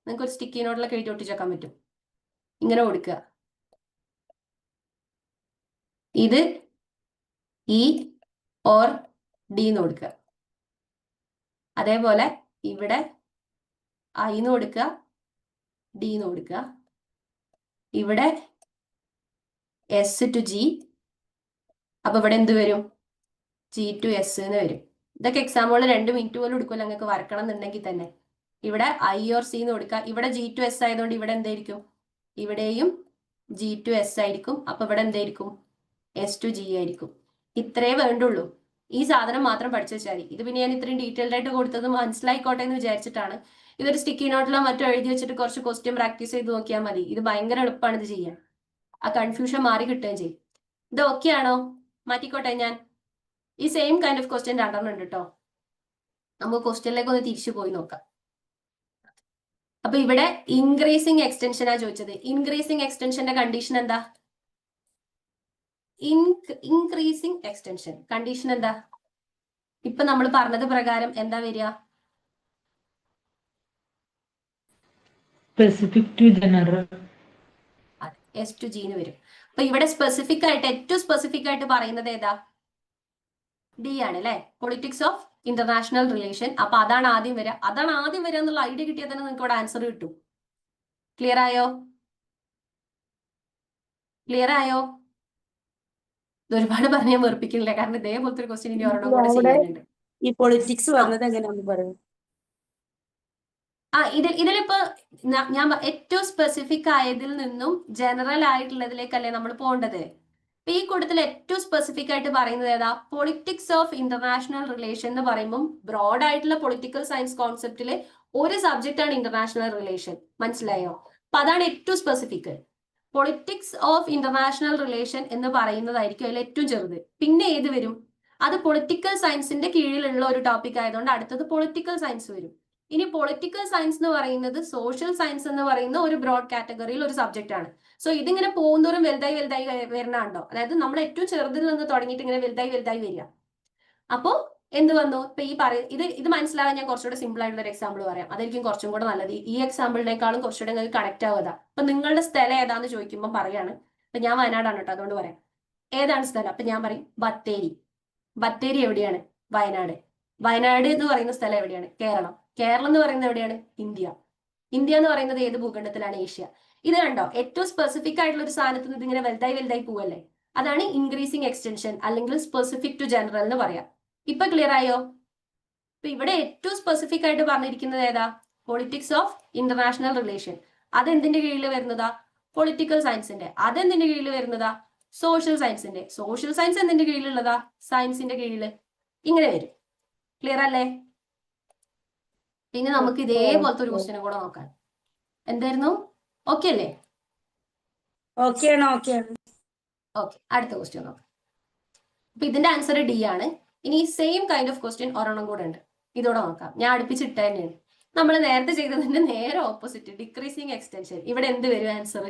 നിങ്ങൾക്ക് ഒരു സ്റ്റിക്കി നോട്ടിലൊക്കെ എഴുതി ഒട്ടിച്ച് വെക്കാൻ പറ്റും. ഇങ്ങനെ കൊടുക്കുക. ഇത് E or D എന്ന് കൊടുക്കുക. അതേപോലെ ഇവിടെ I എന്ന് കൊടുക്കുക, D എന്ന് കൊടുക്കുക. ഇവിടെ S to G. അപ്പൊ ഇവിടെ എന്ത് വരും? G to S എന്ന് വരും. ഇതൊക്കെ എക്സാമ്പിൾ 2 മിനിറ്റ് പോലും എടുക്കുമല്ലോ നിങ്ങൾക്ക് വരക്കണം എന്നുണ്ടെങ്കിൽ തന്നെ. ഇവിടെ I or C എന്ന് കൊടുക്കുക. ഇവിടെ G to S ആയതുകൊണ്ട് ഇവിടെ എന്തായിരിക്കും? ഇവിടെയും G to S ആയിരിക്കും. അപ്പൊ ഇവിടെ എന്തായിരിക്കും? S to G ആയിരിക്കും. ഇത്രേ വേണ്ടുള്ളൂ. ഈ സാധനം മാത്രം പഠിച്ചു വെച്ചാൽ മതി. ഇത് പിന്നെ ഞാൻ ഇത്രയും ഡീറ്റെയിൽഡ് ആയിട്ട് കൊടുത്തത് മനസ്സിലായിക്കോട്ടെ എന്ന് വിചാരിച്ചിട്ടാണ്. ഇതൊരു സ്റ്റിക്കി നോട്ടിലോ മറ്റോ എഴുതി വെച്ചിട്ട് കുറച്ച് ക്വസ്റ്റ്യൻ പ്രാക്ടീസ് ചെയ്ത് നോക്കിയാൽ മതി. ഇത് ഭയങ്കര എളുപ്പമാണ് ഇത് ചെയ്യാൻ. ആ കൺഫ്യൂഷൻ മാറി കിട്ടുകയും ചെയ്യും. ഇത് ഓക്കെ ആണോ? മാറ്റിക്കോട്ടെ ഞാൻ. ഈ സെയിം കൈൻഡ് ഓഫ് ക്വസ്റ്റ്യൻ രണ്ടെണ്ണം ഉണ്ട് കേട്ടോ. നമുക്ക് ക്വസ്റ്റ്യനിലേക്ക് ഒന്ന് തിരിച്ചു പോയി നോക്കാം. അപ്പൊ ഇവിടെ ഇൻക്രീസിങ് എക്സ്റ്റൻഷനാ ചോദിച്ചത്. ഇൻക്രീസിങ് എക്സ്റ്റൻഷന്റെ കണ്ടീഷൻ എന്താ? ഇൻക്രീസിങ് എക്സ്റ്റൻഷൻ കണ്ടീഷൻ എന്താ? ഇപ്പൊ നമ്മൾ പറഞ്ഞത് പ്രകാരം എന്താ വരിക? Specific to general. S to G എന്ന് വരും. അപ്പൊ ഇവിടെ സ്പെസിഫിക് ആയിട്ട് ഏറ്റവും സ്പെസിഫിക് ആയിട്ട് പറയുന്നത് ഏതാ? D ആണ് അല്ലെ? Politics of international relation. അപ്പൊ അതാണ് ആദ്യം വരിക. അതാണ് ആദ്യം വരിക എന്നുള്ള ഐഡിയ കിട്ടിയാൽ തന്നെ നിങ്ങൾക്ക് ഇവിടെ ആൻസർ കിട്ടും. ക്ലിയർ ആയോ? ക്ലിയർ ആയോ? ഇത് ഒരുപാട് പറഞ്ഞാൽ വെറുപ്പിക്കുന്നില്ല. കാരണം ഇതേപോലത്തെ ഒരു ക്വസ്റ്റ്യൻ ഇനി ഒരെണ്ണം കൂടെ ചെയ്യാനുണ്ട്. ഈ പൊളിറ്റിക്സ് വന്നത് എങ്ങനെയാണെന്ന് പറയും. ഇതിലിപ്പോ ഞാൻ ഏറ്റവും സ്പെസിഫിക് ആയതിൽ നിന്നും ജനറൽ ആയിട്ടുള്ളതിലേക്കല്ലേ നമ്മൾ പോകേണ്ടത്. അപ്പൊ ഈ കൂട്ടത്തിൽ ഏറ്റവും സ്പെസിഫിക് ആയിട്ട് പറയുന്നത് ഏതാ? പൊളിറ്റിക്സ് ഓഫ് ഇന്റർനാഷണൽ റിലേഷൻ എന്ന് പറയുമ്പോൾ ബ്രോഡ് ആയിട്ടുള്ള പൊളിറ്റിക്കൽ സയൻസ് കോൺസെപ്റ്റില് ഒരു സബ്ജക്റ്റ് ആണ് ഇന്റർനാഷണൽ റിലേഷൻ. മനസ്സിലായോ? അപ്പൊ അതാണ് ഏറ്റവും specific. Politics of international relation എന്ന് പറയുന്നതായിരിക്കും അതിൽ ഏറ്റവും ചെറുത്. പിന്നെ ഏത് വരും? അത് പൊളിറ്റിക്കൽ സയൻസിന്റെ കീഴിലുള്ള ഒരു ടോപ്പിക് ആയതുകൊണ്ട് അടുത്തത് പൊളിറ്റിക്കൽ സയൻസ് വരും. ഇനി പൊളിറ്റിക്കൽ സയൻസ് എന്ന് പറയുന്നത് സോഷ്യൽ സയൻസ് എന്ന് പറയുന്ന ഒരു ബ്രോഡ് കാറ്റഗറിയിൽ ഒരു സബ്ജക്റ്റ് ആണ്. സോ ഇതിങ്ങനെ പോകുന്നോറും വലുതായി വലുതായി വരുന്നുണ്ടോ, അതായത് നമ്മൾ ഏറ്റവും ചെറുതിൽ നിന്ന് തുടങ്ങിയിട്ട് ഇങ്ങനെ വലുതായി വലുതായി വരിക. അപ്പോ എന്ത് വന്നു, ഇപ്പൊ ഇത് മനസ്സിലാകാൻ ഞാൻ കുറച്ചുകൂടെ സിമ്പിൾ ആയിട്ടുള്ള ഒരു എക്സാമ്പിൾ പറയാം, അതായിരിക്കും കുറച്ചും കൂടെ നല്ലത്. ഈ എക്സാമ്പിളിനേക്കാളും കുറച്ചുകൂടെ നിങ്ങൾക്ക് കണക്ട് ആവുക. അപ്പൊ നിങ്ങളുടെ സ്ഥലം ഏതാന്ന് ചോദിക്കുമ്പോൾ പറയാണ്, ഇപ്പൊ ഞാൻ വയനാടാണ് കേട്ടോ, അതുകൊണ്ട് പറയാം ഏതാണ് സ്ഥലം. അപ്പൊ ഞാൻ പറയും ബത്തേരി. ബത്തേരി എവിടെയാണ്? വയനാട്. വയനാട് എന്ന് പറയുന്ന സ്ഥലം എവിടെയാണ്? കേരളം. കേരളം എന്ന് പറയുന്നത് എവിടെയാണ്? ഇന്ത്യ. ഇന്ത്യ എന്ന് പറയുന്നത് ഏത് ഭൂഖണ്ഡത്തിലാണ്? ഏഷ്യ. ഇത് കണ്ടോ, ഏറ്റവും സ്പെസിഫിക് ആയിട്ടുള്ള ഒരു സാധനത്ത് നിന്ന് ഇതിങ്ങനെ വലുതായി വലുതായി പോവല്ലേ, അതാണ് ഇൻക്രീസിങ് എക്സ്റ്റൻഷൻ അല്ലെങ്കിൽ സ്പെസിഫിക് ടു ജനറൽ എന്ന് പറയാം. ഇപ്പൊ ക്ലിയർ ആയോ? ഇപ്പൊ ഇവിടെ ഏറ്റവും സ്പെസിഫിക് ആയിട്ട് പറഞ്ഞിരിക്കുന്നത് ഏതാ? Politics of international relation. അതെന്തിന്റെ കീഴിൽ വരുന്നതാ? പൊളിറ്റിക്കൽ സയൻസിന്റെ. അതെന്തിന്റെ കീഴിൽ വരുന്നതാ? സോഷ്യൽ സയൻസിന്റെ. സോഷ്യൽ സയൻസ് എന്തിന്റെ കീഴിലുള്ളതാ? സയൻസിന്റെ കീഴില്. ഇങ്ങനെ വരും. ക്ലിയർ അല്ലേ? പിന്നെ നമുക്ക് ഇതേപോലത്തെ ഒരു ക്വസ്റ്റ്യനും കൂടെ നോക്കാം. എന്തായിരുന്നു? ഓക്കെ അല്ലേ? ഓക്കെയാണ്, ഓക്കെയാണ്. ഓക്കെ, അടുത്ത ക്വസ്റ്റ്യൻ നോക്കാം. അപ്പൊ ഇതിന്റെ ആൻസർ ഡി ആണ്. ഇനി സെയിം കൈൻഡ് ഓഫ് ക്വസ്റ്റ്യൻ ഒരെണ്ണം കൂടെ ഉണ്ട്, ഇതോടെ നോക്കാം. ഞാൻ അടുപ്പിച്ചിട്ട് തന്നെയാണ്. നമ്മൾ നേരത്തെ ചെയ്തതിന്റെ നേരെ ഓപ്പോസിറ്റ്, ഡിക്രീസിങ് എക്സ്റ്റൻഷൻ. ഇവിടെ എന്ത് വരും ആൻസർ?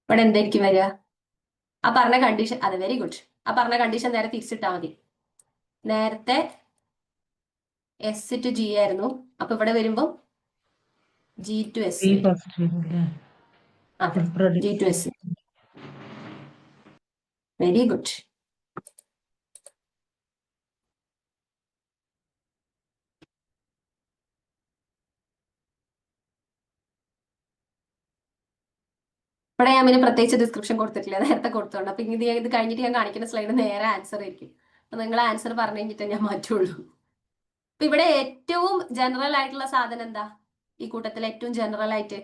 ഇവിടെ എന്തായിരിക്കും വരിക? ആ പറഞ്ഞ കണ്ടീഷൻ, അതെ, വെരി ഗുഡ്. ആ പറഞ്ഞ കണ്ടീഷൻ നേരെ തിരിച്ചിട്ടാൽ മതി. നേരത്തെ എസ് ടു ജി ആയിരുന്നു, അപ്പൊ ഇവിടെ വരുമ്പോ G to S. G to S. Very good. ഇവിടെ ഞാൻ പിന്നെ പ്രത്യേകിച്ച് ഡിസ്ക്രിപ്ഷൻ കൊടുത്തിട്ടില്ല, നേരത്തെ കൊടുത്തോണ്ട്. അപ്പൊ ഇത് കഴിഞ്ഞിട്ട് ഞാൻ കാണിക്കുന്ന സ്ലൈഡ് നേരെ ആൻസർ ആയിരിക്കും. അപ്പൊ നിങ്ങൾ ആൻസർ പറഞ്ഞു കഴിഞ്ഞിട്ടേ ഞാൻ മാറ്റുള്ളൂ. അപ്പൊ ഇവിടെ ഏറ്റവും ജനറൽ ആയിട്ടുള്ള സാധനം എന്താ? ഈ കൂട്ടത്തിൽ ഏറ്റവും ജനറൽ ആയിട്ട്,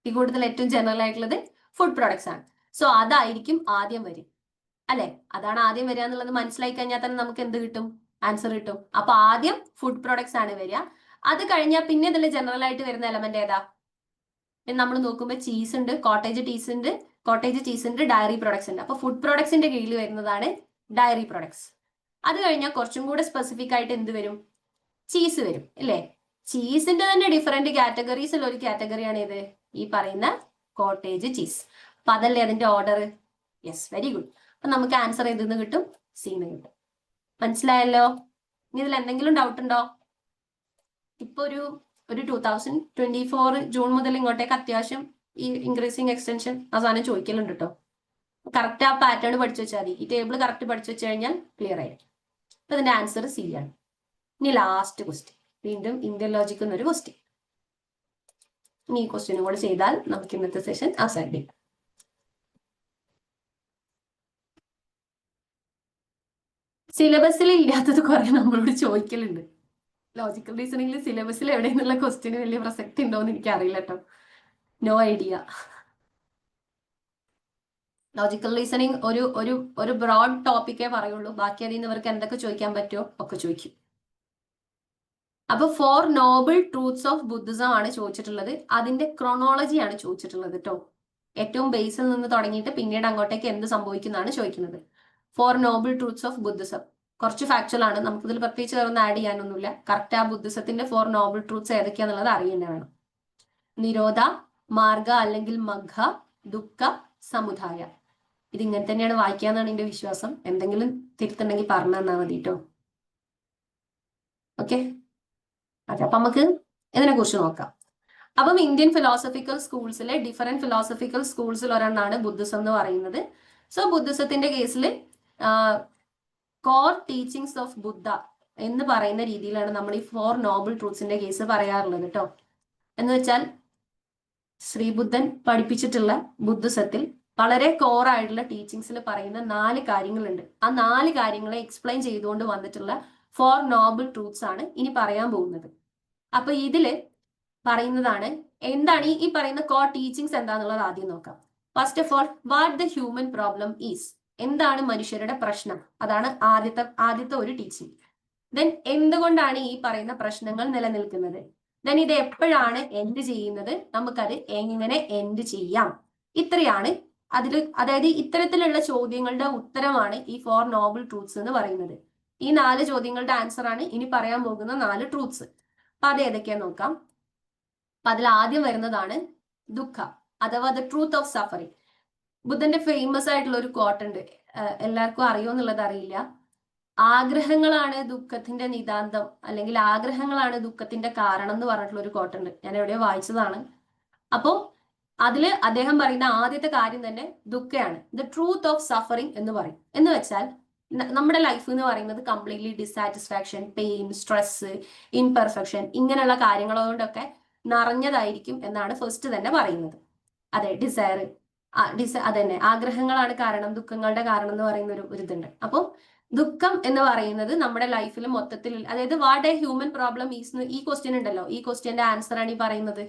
ഈ കൂട്ടത്തിൽ ഏറ്റവും ജനറൽ ആയിട്ടുള്ളത് ഫുഡ് പ്രോഡക്ട്സ് ആണ്. സോ അതായിരിക്കും ആദ്യം വരും, അല്ലെ? അതാണ് ആദ്യം വരിക എന്നുള്ളത് മനസ്സിലായി കഴിഞ്ഞാൽ തന്നെ നമുക്ക് എന്ത് കിട്ടും? ആൻസർ കിട്ടും. അപ്പൊ ആദ്യം ഫുഡ് പ്രോഡക്ട്സ് ആണ് വരിക. അത് കഴിഞ്ഞാൽ പിന്നെ ഇതിൽ ജനറൽ ആയിട്ട് വരുന്ന എലമെന്റ് ഏതാ? നമ്മൾ നോക്കുമ്പോൾ ചീസ് ഉണ്ട്, കോട്ടേജ് ചീസ് ഉണ്ട്, ഡയറി പ്രോഡക്ട്സ് ഉണ്ട്. അപ്പൊ ഫുഡ് പ്രോഡക്ട്സിന്റെ കീഴിൽ വരുന്നതാണ് ഡയറി പ്രോഡക്ട്സ്. അത് കഴിഞ്ഞാൽ കുറച്ചും കൂടെ സ്പെസിഫിക് ആയിട്ട് എന്ത് വരും? ചീസ് വരും, അല്ലേ? ചീസിന്റെ തന്നെ ഡിഫറെന്റ് കാറ്റഗറീസിൽ ഒരു കാറ്റഗറിയാണ് ഏത്? ഈ പറയുന്ന കോട്ടേജ് ചീസ്. അപ്പൊ അതല്ലേ അതിന്റെ ഓർഡർ? Yes, very good. അപ്പൊ നമുക്ക് ആൻസർ ഏതെന്ന് കിട്ടും? സീന്ന് കിട്ടും. മനസ്സിലായല്ലോ? ഇനി ഇതിൽ എന്തെങ്കിലും ഡൗട്ട് ഉണ്ടോ? ഇപ്പൊ ഒരു 2024 ജൂൺ മുതൽ ഇങ്ങോട്ടേക്ക് അത്യാവശ്യം ഈ ഇൻക്രീസിങ് എക്സ്റ്റൻഷൻ ആ സാധനം ചോദിക്കലുണ്ട് കേട്ടോ. കറക്റ്റ് ആ പാറ്റേൺ പഠിച്ചു വെച്ചാൽ മതി. ഈ ടേബിൾ കറക്റ്റ് പഠിച്ചു വെച്ച് കഴിഞ്ഞാൽ ക്ലിയർ ആയിരിക്കും. അപ്പൊ ഇതിന്റെ ആൻസർ സി ആണ്. ഇനി ലാസ്റ്റ് ക്വസ്റ്റ്യൻ, വീണ്ടും ഇന്ത്യൻ ലോജിക് എന്നൊരു ക്വസ്റ്റ്യൻ. ഇനി ഈ ക്വസ്റ്റ്യനും കൂടെ ചെയ്താൽ നമുക്ക് ഇന്നത്തെ സെഷൻ അവസാനിപ്പിക്കാം. സിലബസിൽ ഇല്ലാത്തത് കുറെ നമ്മളോട് ചോദിക്കലുണ്ട്. ലോജിക്കൽ റീസണിംഗിൽ സിലബസിൽ എവിടെയെന്നുള്ള ക്വസ്റ്റ്യന് വലിയ പ്രസക്തി ഉണ്ടോന്ന് എനിക്ക് അറിയില്ല കേട്ടോ. No idea. ലോജിക്കൽ റീസണിങ് ഒരു ബ്രോഡ് ടോപ്പിക്കേ പറയുള്ളൂ. ബാക്കി അതിൽ നിന്ന് ഇവർക്ക് എന്തൊക്കെ ചോദിക്കാൻ പറ്റുമോ ഒക്കെ ചോദിക്കും. അപ്പൊ 4 നോബിൾ ട്രൂത്ത്സ് ഓഫ് ബുദ്ധിസം ആണ് ചോദിച്ചിട്ടുള്ളത്. അതിന്റെ ക്രോണോളജിയാണ് ചോദിച്ചിട്ടുള്ളത് കേട്ടോ. ഏറ്റവും ബേസിൽ നിന്ന് തുടങ്ങിയിട്ട് പിന്നീട് അങ്ങോട്ടേക്ക് എന്ത് സംഭവിക്കുന്നതാണ് ചോദിക്കുന്നത്. 4 നോബിൾ ട്രൂത്ത്സ് ഓഫ് ബുദ്ധിസം. കുറച്ച് ഫാക്ച്വൽ ആണ്, നമുക്കിതിൽ പ്രത്യേകിച്ച് വേറൊന്നും ആഡ് ചെയ്യാനൊന്നുമില്ല. കറക്റ്റ് ആ ബുദ്ധിസത്തിന്റെ 4 നോബിൾ ട്രൂത്ത്സ് ഏതൊക്കെയാന്നുള്ളത് അറിയുന്നേ വേണം. നിരോധ, മാർഗ അല്ലെങ്കിൽ മഗ്ഗ, ദുഃഖ, സമുദായ. ഇതിങ്ങനെ തന്നെയാണ് വായിക്കാന്നാണ് എന്റെ വിശ്വാസം. എന്തെങ്കിലും തിരുത്തുണ്ടെങ്കിൽ പറഞ്ഞു തന്നാൽ മതി കേട്ടോ. ഓക്കെ, അതെ. അപ്പൊ നമുക്ക് ഇതിനെ കുറിച്ച് നോക്കാം. അപ്പം ഇന്ത്യൻ ഫിലോസഫിക്കൽ സ്കൂൾസിലെ ഡിഫറെന്റ് ഫിലോസഫിക്കൽ സ്കൂൾസിൽ ഒരെണ്ണാണ് ബുദ്ധിസം എന്ന് പറയുന്നത്. സോ ബുദ്ധിസത്തിന്റെ കേസിൽ കോർ ടീച്ചിങ്സ് ഓഫ് ബുദ്ധ എന്ന് പറയുന്ന രീതിയിലാണ് നമ്മൾ ഈ 4 നോബിൾ ട്രൂത്ത്സിന്റെ കേസ് പറയാറുള്ളത് കേട്ടോ. എന്ന് വെച്ചാൽ ശ്രീബുദ്ധൻ പഠിപ്പിച്ചിട്ടുള്ള ബുദ്ധിസത്തിൽ വളരെ കോർ ആയിട്ടുള്ള ടീച്ചിങ്സിൽ പറയുന്ന 4 കാര്യങ്ങളുണ്ട്. ആ 4 കാര്യങ്ങളെ എക്സ്പ്ലെയിൻ ചെയ്തുകൊണ്ട് വന്നിട്ടുള്ള 4 നോബിൾ ട്രൂത്ത്സ് ആണ് ഇനി പറയാൻ പോകുന്നത്. അപ്പൊ ഇതില് പറയുന്നതാണ് എന്താണ് ഈ പറയുന്ന കോർ ടീച്ചിങ്സ് എന്താന്നുള്ളത് ആദ്യം നോക്കാം. First of all, what the human problem is. എന്താണ് മനുഷ്യരുടെ പ്രശ്നം? അതാണ് ആദ്യത്തെ ഒരു ടീച്ചിങ്. ദെൻ എന്തുകൊണ്ടാണ് ഈ പറയുന്ന പ്രശ്നങ്ങൾ നിലനിൽക്കുന്നത്? ദെൻ ഇത് എപ്പോഴാണ് എൻഡ് ചെയ്യുന്നത്, നമുക്കത് എങ്ങനെ എൻഡ് ചെയ്യാം. ഇത്രയാണ് അതായത് ഇത്തരത്തിലുള്ള ചോദ്യങ്ങളുടെ ഉത്തരമാണ് ഈ 4 നോബിൾ ട്രൂത്ത്സ് എന്ന് പറയുന്നത്. ഈ 4 ചോദ്യങ്ങളുടെ ആൻസർ ആണ് ഇനി പറയാൻ പോകുന്ന 4 ട്രൂത്ത്സ്. അപ്പൊ അത് ഏതൊക്കെയാന്ന് നോക്കാം. അപ്പൊ അതിൽ ആദ്യം വരുന്നതാണ് ദുഃഖ അഥവാ ദ ട്രൂത്ത് ഓഫ് സഫറിങ്. ബുദ്ധന്റെ ഫേമസ് ആയിട്ടുള്ള ഒരു കോട്ട് ഉണ്ട്, എല്ലാവർക്കും അറിയോ എന്നുള്ളത് അറിയില്ല. ആഗ്രഹങ്ങളാണ് ദുഃഖത്തിന്റെ നിതാന്തം, അല്ലെങ്കിൽ ആഗ്രഹങ്ങളാണ് ദുഃഖത്തിന്റെ കാരണം എന്ന് പറഞ്ഞിട്ടുള്ള ഒരു കോട്ട് ഉണ്ട്. ഞാൻ എവിടെയോ വായിച്ചതാണ്. അപ്പോ അതില് അദ്ദേഹം പറയുന്ന ആദ്യത്തെ കാര്യം തന്നെ ദുഃഖയാണ്. ദ ട്രൂത്ത് ഓഫ് സഫറിങ് എന്ന് പറയും. എന്ന് വെച്ചാൽ നമ്മുടെ ലൈഫ് എന്ന് പറയുന്നത് completely dissatisfaction, pain, stress, imperfection ഇങ്ങനെയുള്ള കാര്യങ്ങളോടൊക്കെ നിറഞ്ഞതായിരിക്കും എന്നാണ് ഫസ്റ്റ് തന്നെ പറയുന്നത്. അതെ, ഡിസയർ, അതന്നെ ആഗ്രഹങ്ങളാണ് കാരണം, ദുഃഖങ്ങളുടെ കാരണം എന്ന് പറയുന്ന ഒരു ഇതുണ്ട്. അപ്പോൾ ദുഃഖം എന്ന് പറയുന്നത് നമ്മുടെ ലൈഫിൽ മൊത്തത്തിൽ, അതായത് what A human problem is, ഈ ക്വസ്റ്റ്യൻ ഉണ്ടല്ലോ, ഈ ക്വസ്റ്റ്യന്റെ ആൻസർ ആണ് ഈ പറയുന്നത്.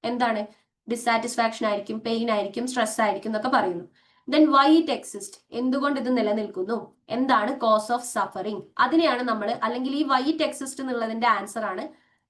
എന്താണ്? ഡിസാറ്റിസ്ഫാക്ഷൻ ആയിരിക്കും, പെയിൻ ആയിരിക്കും, സ്ട്രെസ് ആയിരിക്കും എന്നൊക്കെ പറയുന്നു. ദെൻ വൈ ഇറ്റ് എക്സിസ്റ്റ്, എന്തുകൊണ്ട് ഇത് നിലനിൽക്കുന്നു, എന്താണ് കോസ് ഓഫ് സഫറിങ്, അതിനെയാണ് നമ്മൾ, അല്ലെങ്കിൽ ഈ വൈ ഇറ്റ് എക്സിസ്റ്റ് എന്നുള്ളതിന്റെ ആൻസർ ആണ്